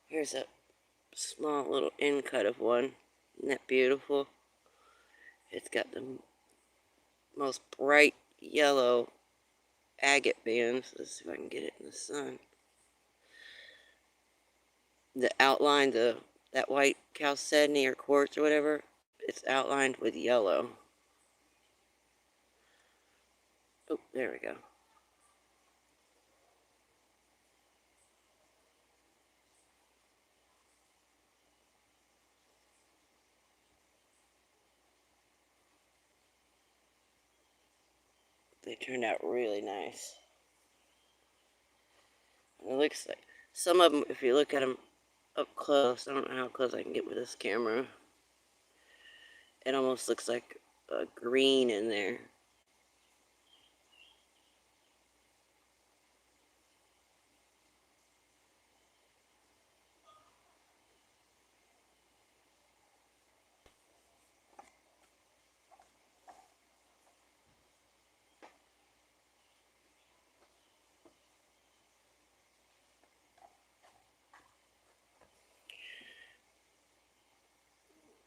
Here's a small little end cut of one. Isn't that beautiful? It's got the most bright yellow agate bands. Let's see if I can get it in the sun. The outline, that white chalcedony or quartz or whatever, it's outlined with yellow. Oh, there we go. They turned out really nice. And it looks like some of them, if you look at them up close, I don't know how close I can get with this camera, it almost looks like a green in there.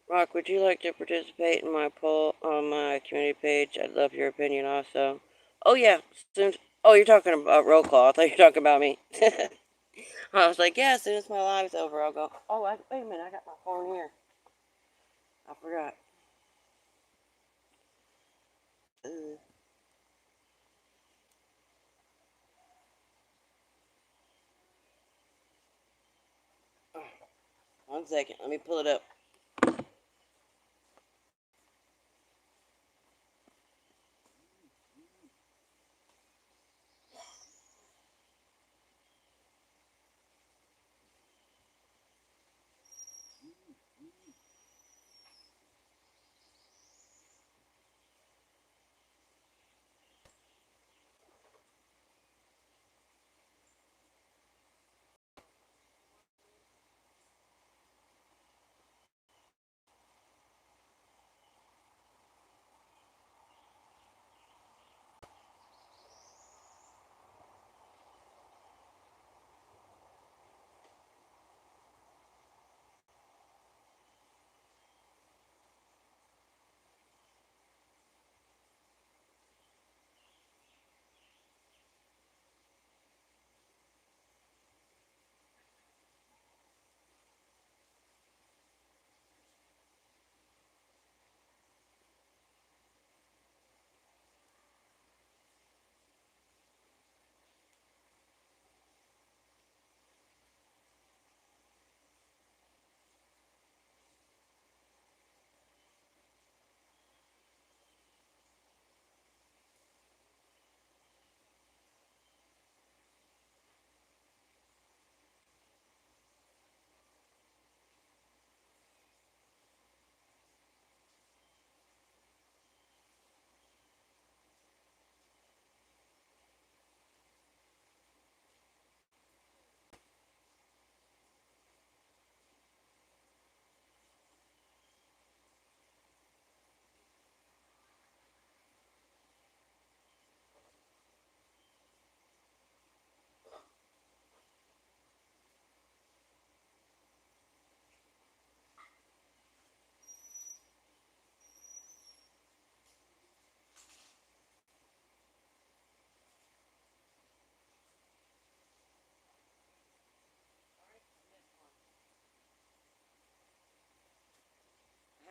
Rock, would you like to participate in my poll on my community page? I'd love your opinion also. Oh, yeah. Soon, oh, you're talking about roll call. I thought you were talking about me. I was like, yeah, as soon as my live's over, I'll go. Oh, wait a minute. I got my phone here. I forgot. Uh, 1 second. Let me pull it up.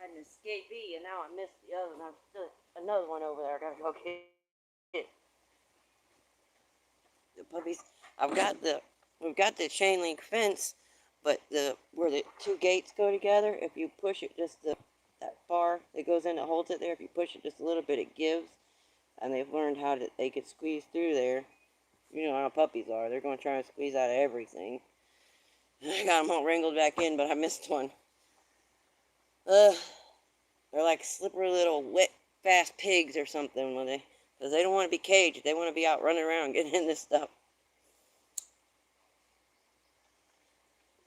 I had an escapee, and now I missed the other one. I've still another one over there. I gotta go get the puppies. I've got the we've got the chain link fence, but the where the two gates go together, if you push it just that bar that goes in that holds it there, if you push it just a little bit, it gives. And they've learned how they could squeeze through there. You know how puppies are. They're going to try and squeeze out of everything. I got them all wrangled back in, but I missed one. Ugh. They're like slippery little wet, fast pigs or something when they Because they don't want to be caged. They want to be out running around getting in this stuff.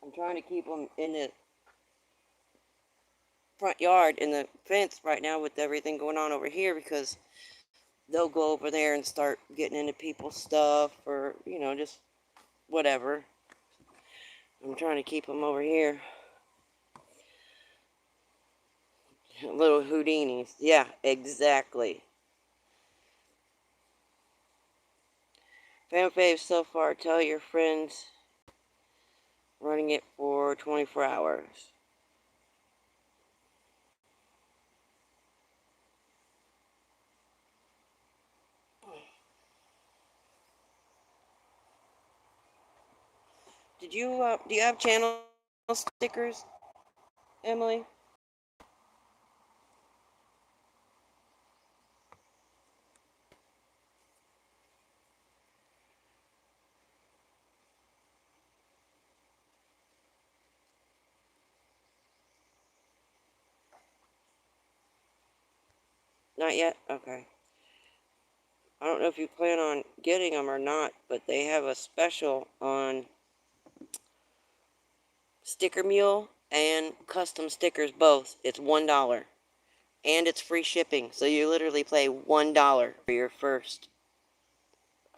I'm trying to keep them in the front yard, in the fence right now with everything going on over here, because they'll go over there and start getting into people's stuff, or, you know, just whatever. I'm trying to keep them over here. Little Houdinis. Yeah, exactly. Fan fave so far. Tell your friends. Running it for 24 hours. Do you have channel stickers, Emily? Not yet? Okay. I don't know if you plan on getting them or not, but they have a special on Sticker Mule and custom stickers both. It's $1. And it's free shipping. So you literally pay $1 for your first,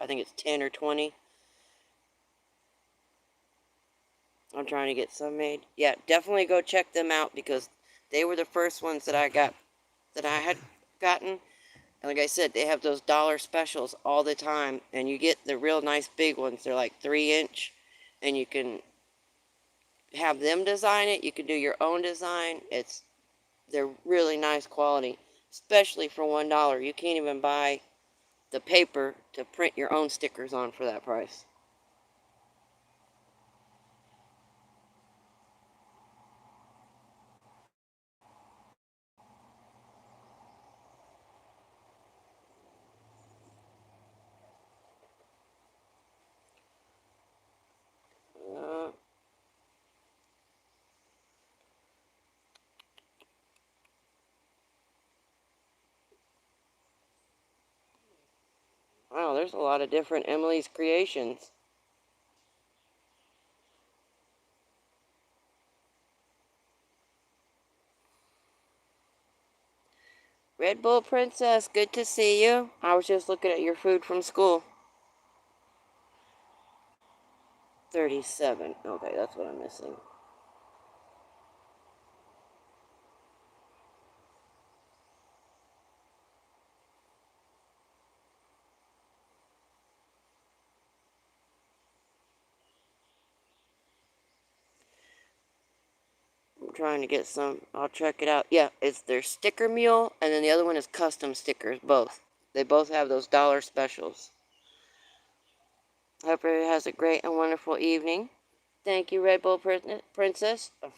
I think it's 10 or 20. I'm trying to get some made. Yeah, definitely go check them out, because they were the first ones that I had gotten. And like I said, they have those dollar specials all the time, and you get the real nice big ones. They're like 3-inch, and you can have them design it. You can do your own design. They're really nice quality, especially for $1. You can't even buy the paper to print your own stickers on for that price. Uh, wow, there's a lot of different Emily's creations. Red Bull Princess, good to see you. I was just looking at your food from school. 37. Okay, that's what I'm missing. I'm trying to get some. I'll check it out. Yeah, it's their sticker mule, and then the other one is custom stickers, both. They both have those dollar specials. Hope everybody has a great and wonderful evening. Thank you, Red Bull Princess. Oh,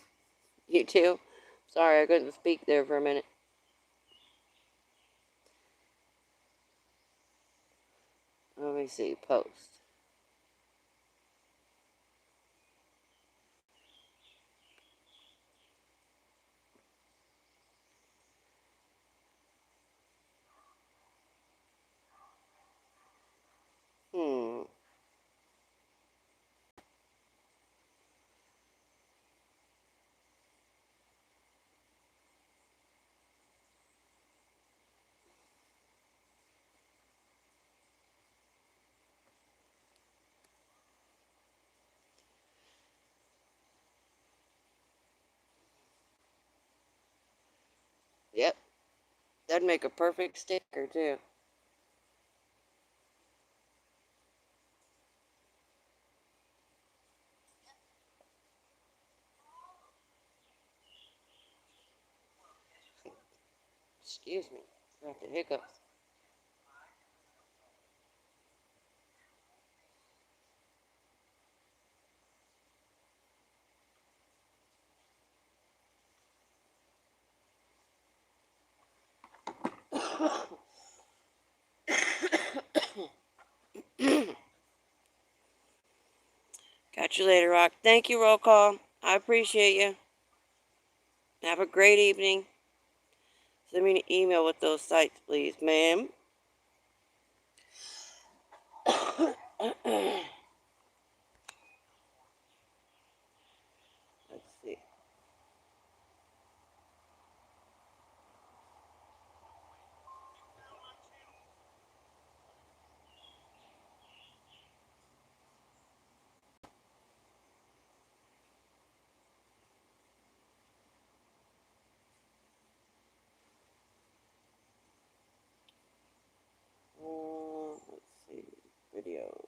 you too. Sorry, I couldn't speak there for a minute. Let me see. Post. Hmm. Yep. That'd make a perfect sticker, too. Excuse me. Got the hiccups. Catch you later, Rock. Thank you, Roll Call. I appreciate you. Have a great evening. Send me an email with those sites, please, ma'am. Let's see. Let's see. Videos.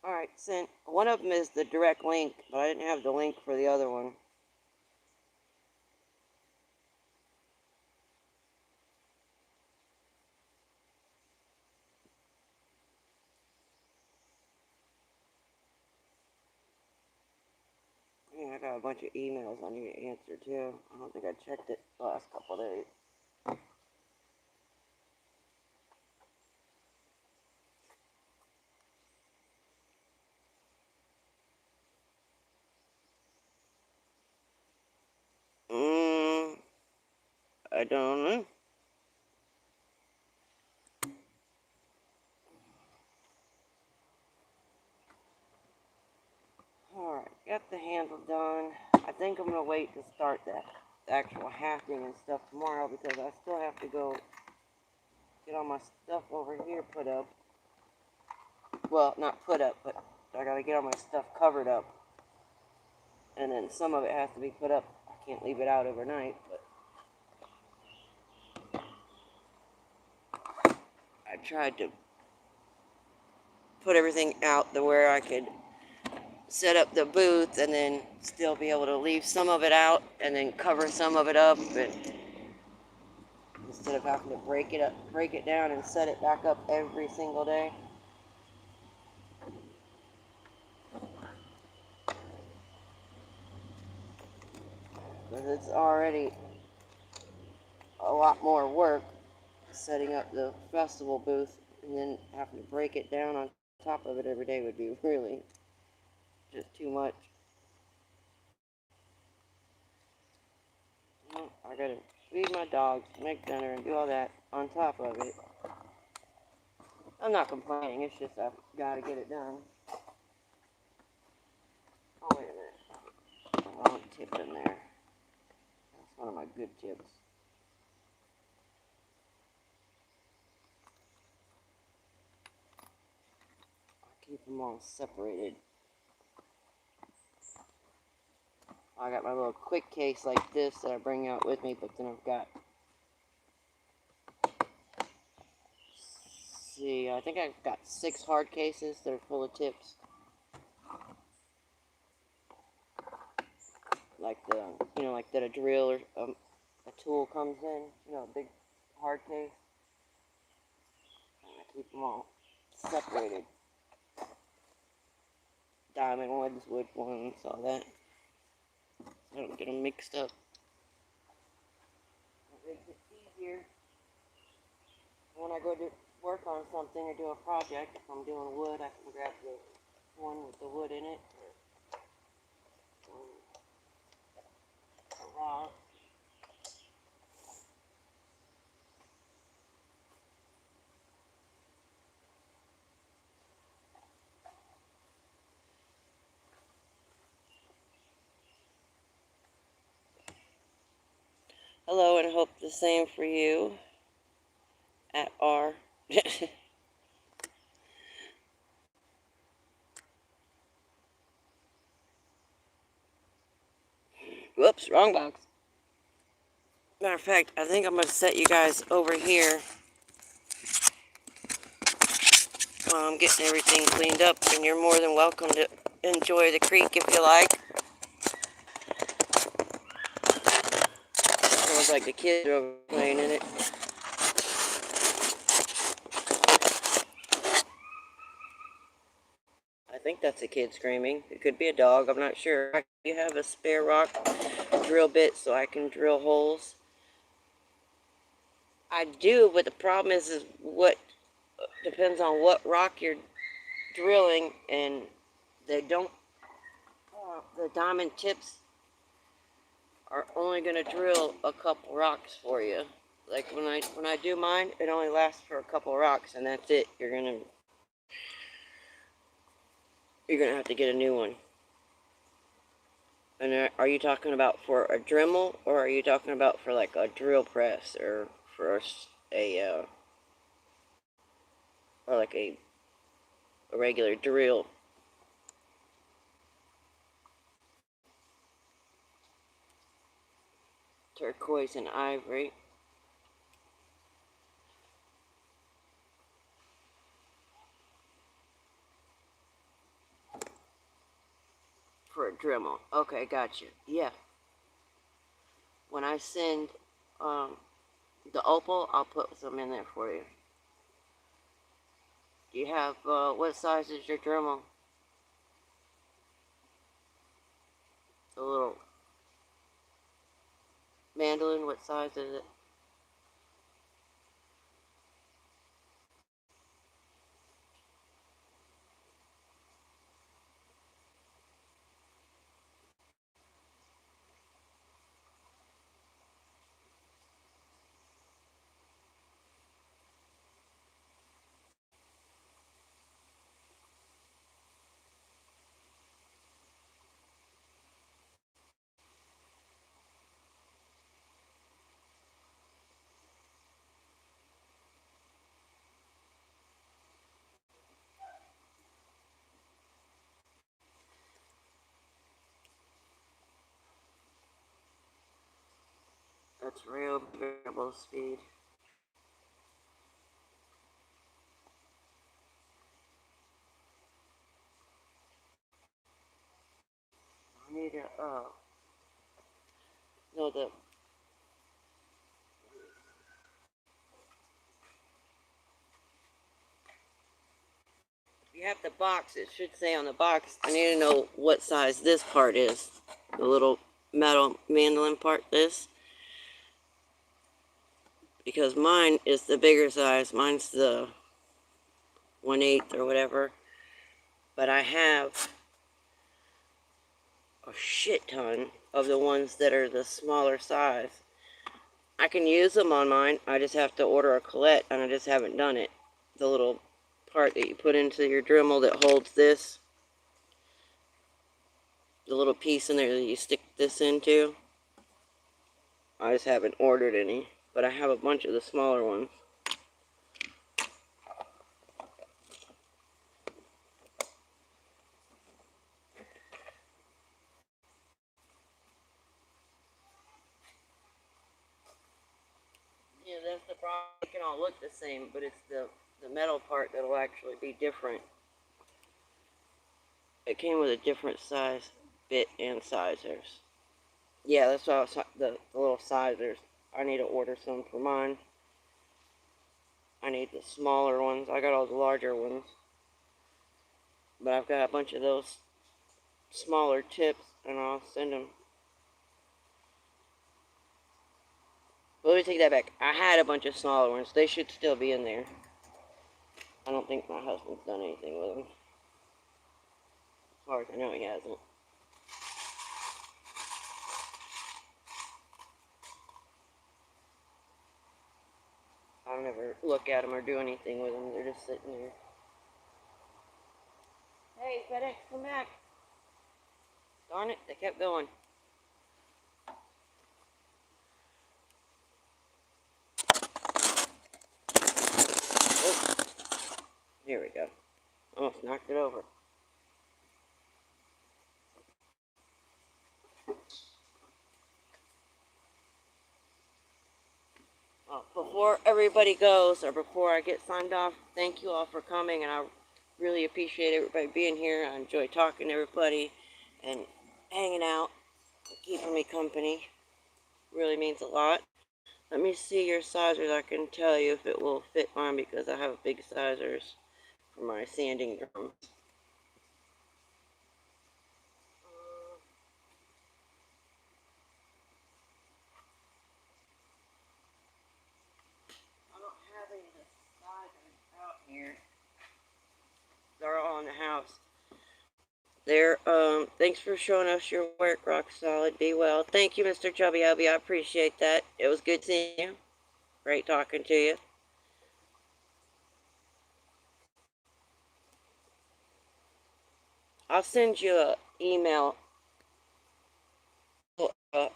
Alright, sent. One of them is the direct link, but I didn't have the link for the other one. Yeah, I got a bunch of emails I need to answer too. I don't think I checked it the last couple of days. I don't know. Alright, got the handle done. I think I'm going to wait to start that actual hafting and stuff tomorrow because I still have to go get all my stuff over here put up. Well, not put up, but I got to get all my stuff covered up. And then some of it has to be put up. I can't leave it out overnight, but I tried to put everything out to where I could set up the booth and then still be able to leave some of it out and then cover some of it up, and instead of having to break it down and set it back up every single day. Because it's already a lot more work setting up the festival booth, and then having to break it down on top of it every day would be really just too much. Well, I gotta feed my dogs, make dinner, and do all that on top of it. I'm not complaining, it's just I've got to get it done. Oh, wait a minute. Wrong tip in there. That's one of my good tips. I keep them all separated. I got my little quick case like this that I bring out with me, but then I've got, see, I think I've got 6 hard cases that are full of tips. Like the, like that a drill or a tool comes in, a big hard case. And I keep them all separated. Diamond ones, wood ones, all that. I don't get them mixed up. It makes it easier when I go to work on something or do a project. If I'm doing wood, I can grab the one with the wood in it. A rock. Hello, and hope the same for you at R. Whoops, wrong box. Matter of fact, I think I'm going to set you guys over here while I'm getting everything cleaned up, and you're more than welcome to enjoy the creek if you like. Sounds like the kids are over playing in it. I think that's a kid screaming. It could be a dog, I'm not sure. You have a spare rock drill bit so I can drill holes? I do, but the problem is what depends on what rock you're drilling, and they don't, the diamond tips are only going to drill a couple rocks for you. Like when I do mine, it only lasts for a couple rocks, and that's it. You're gonna have to get a new one. And are you talking about for a Dremel, or are you talking about for like a drill press, or for or like a regular drill? Turquoise and ivory. For a Dremel. Okay, gotcha. Yeah. When I send the opal, I'll put some in there for you. Do you have, what size is your Dremel? The little mandolin, what size is it? That's real variable speed. I need to, no, if you have the box, it should say on the box, I need to know what size this part is. The little metal mandolin part, this. Because mine is the bigger size. Mine's the 1/8 or whatever. But I have a shit ton of the ones that are the smaller size. I can use them on mine. I just have to order a collet, and I just haven't done it. The little part that you put into your Dremel that holds this. The little piece in there that you stick this into. I just haven't ordered any. But I have a bunch of the smaller ones. Yeah, that's the problem. It can all look the same, but it's the metal part that'll actually be different. It came with a different size bit and sizers. Yeah, that's why I was, the little sizers. I need to order some for mine. I need the smaller ones. I got all the larger ones. But I've got a bunch of those smaller tips, and I'll send them. But let me take that back. I had a bunch of smaller ones. They should still be in there. I don't think my husband's done anything with them. As far as I know, he hasn't. I'll never look at them or do anything with them. They're just sitting there. Hey, FedEx, come back. Darn it, they kept going. go. Almost knocked it over. Before everybody goes, or before I get signed off, thank you all for coming, and I really appreciate everybody being here. I enjoy talking to everybody and hanging out, and keeping me company. Really means a lot. Let me see your sizers. I can tell you if it will fit mine because I have big sizers for my sanding drum. I don't have any of the sizers out here. They're all in the house. There, thanks for showing us your work, Rock Solid. Be well. Thank you, Mr. Chubby Hubby. I appreciate that. It was good seeing you. Great talking to you. I'll send you an email.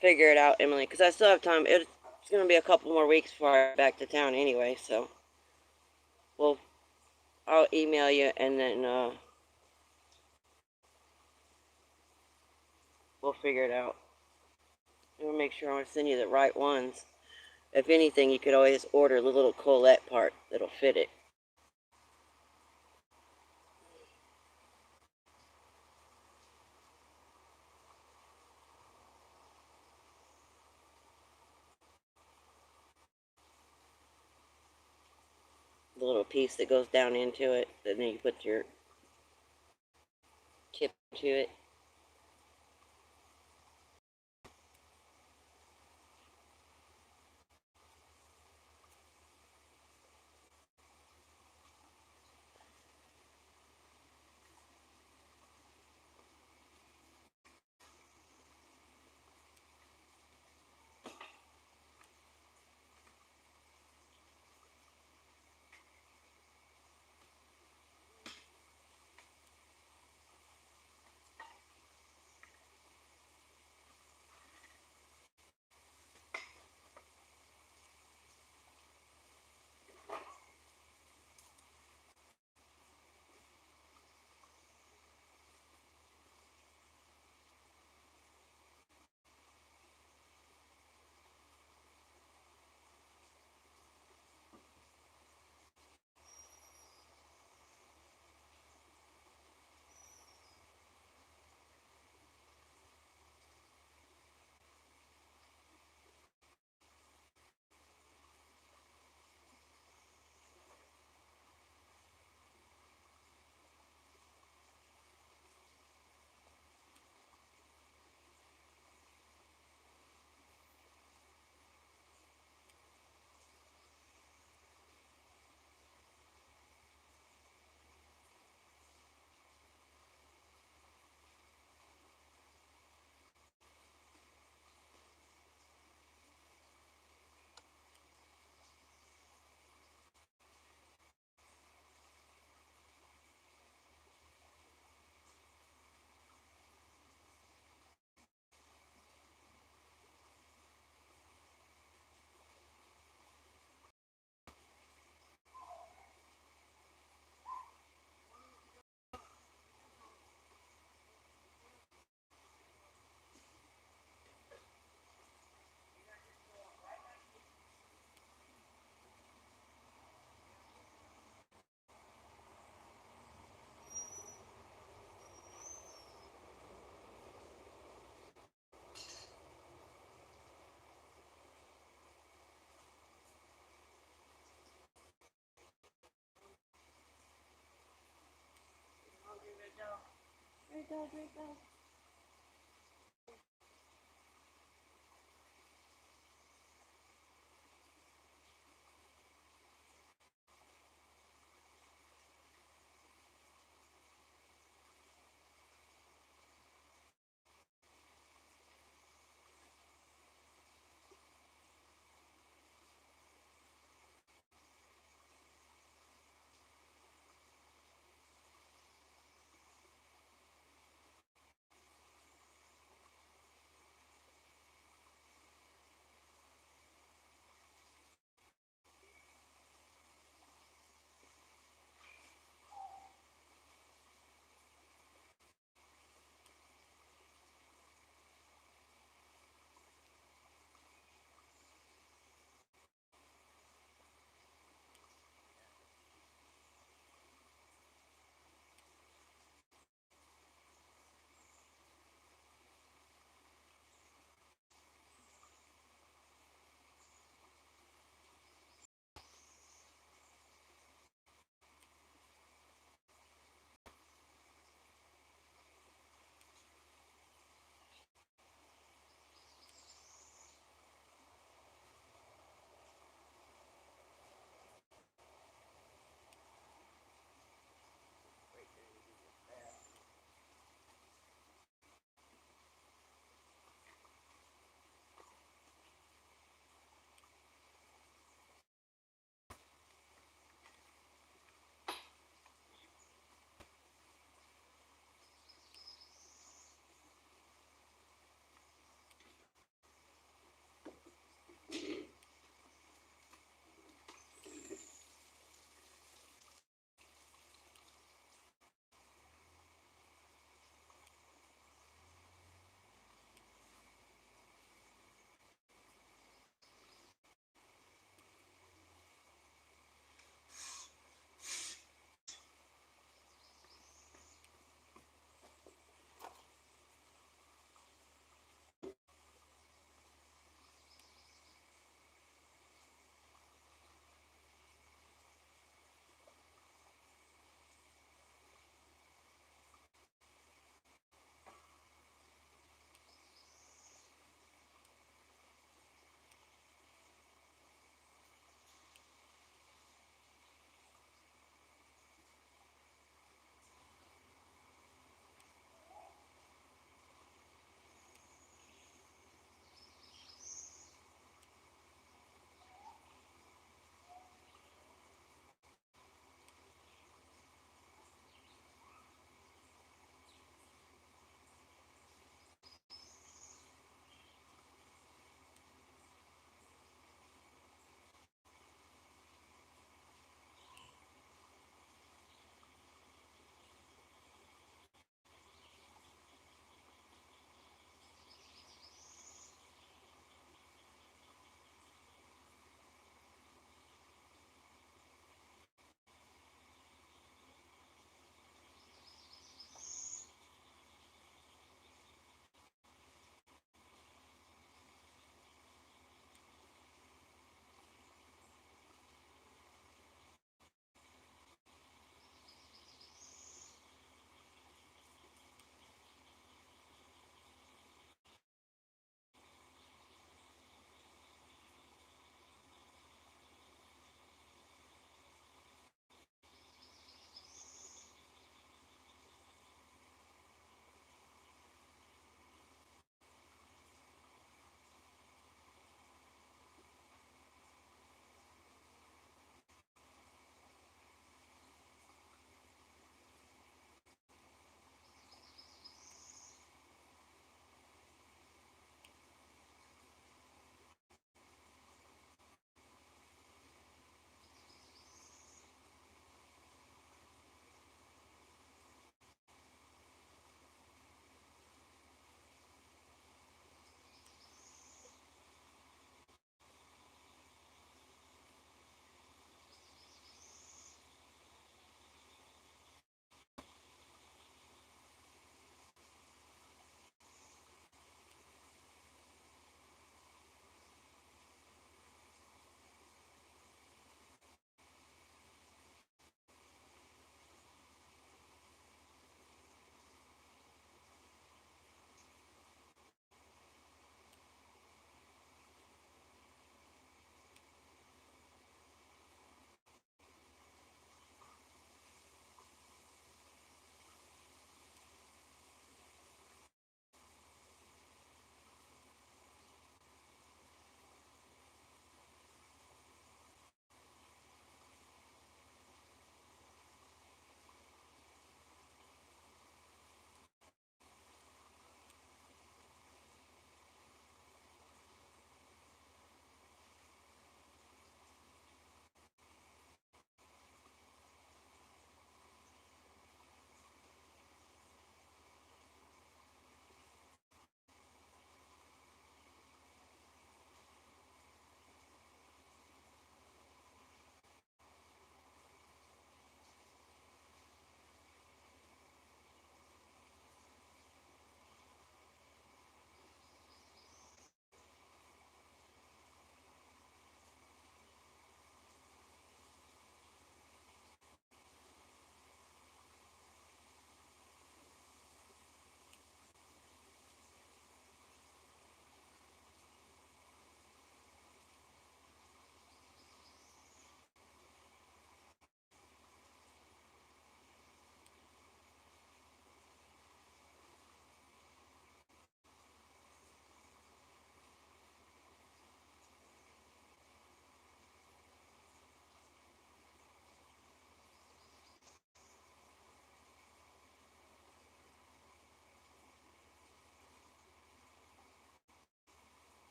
Figure it out, Emily, because I still have time. It's going to be a couple more weeks before I get back to town anyway, so I'll email you, and then we'll figure it out. I'll make sure I want to send you the right ones. If anything, you could always order the little collet part that'll fit it. The little piece that goes down into it, and then you put your tip to it. Great dog, great dog.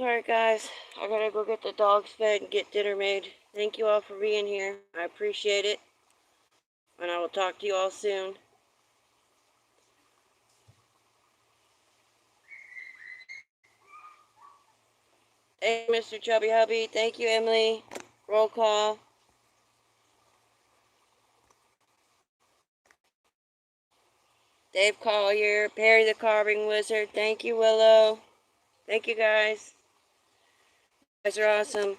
Alright guys, I gotta go get the dogs fed and get dinner made. Thank you all for being here. I appreciate it. And I will talk to you all soon. Hey, Mr. Chubby Hubby. Thank you, Emily. Roll call. Dave Collier. Perry the Carving Wizard. Thank you, Willow. Thank you, guys. You guys are awesome.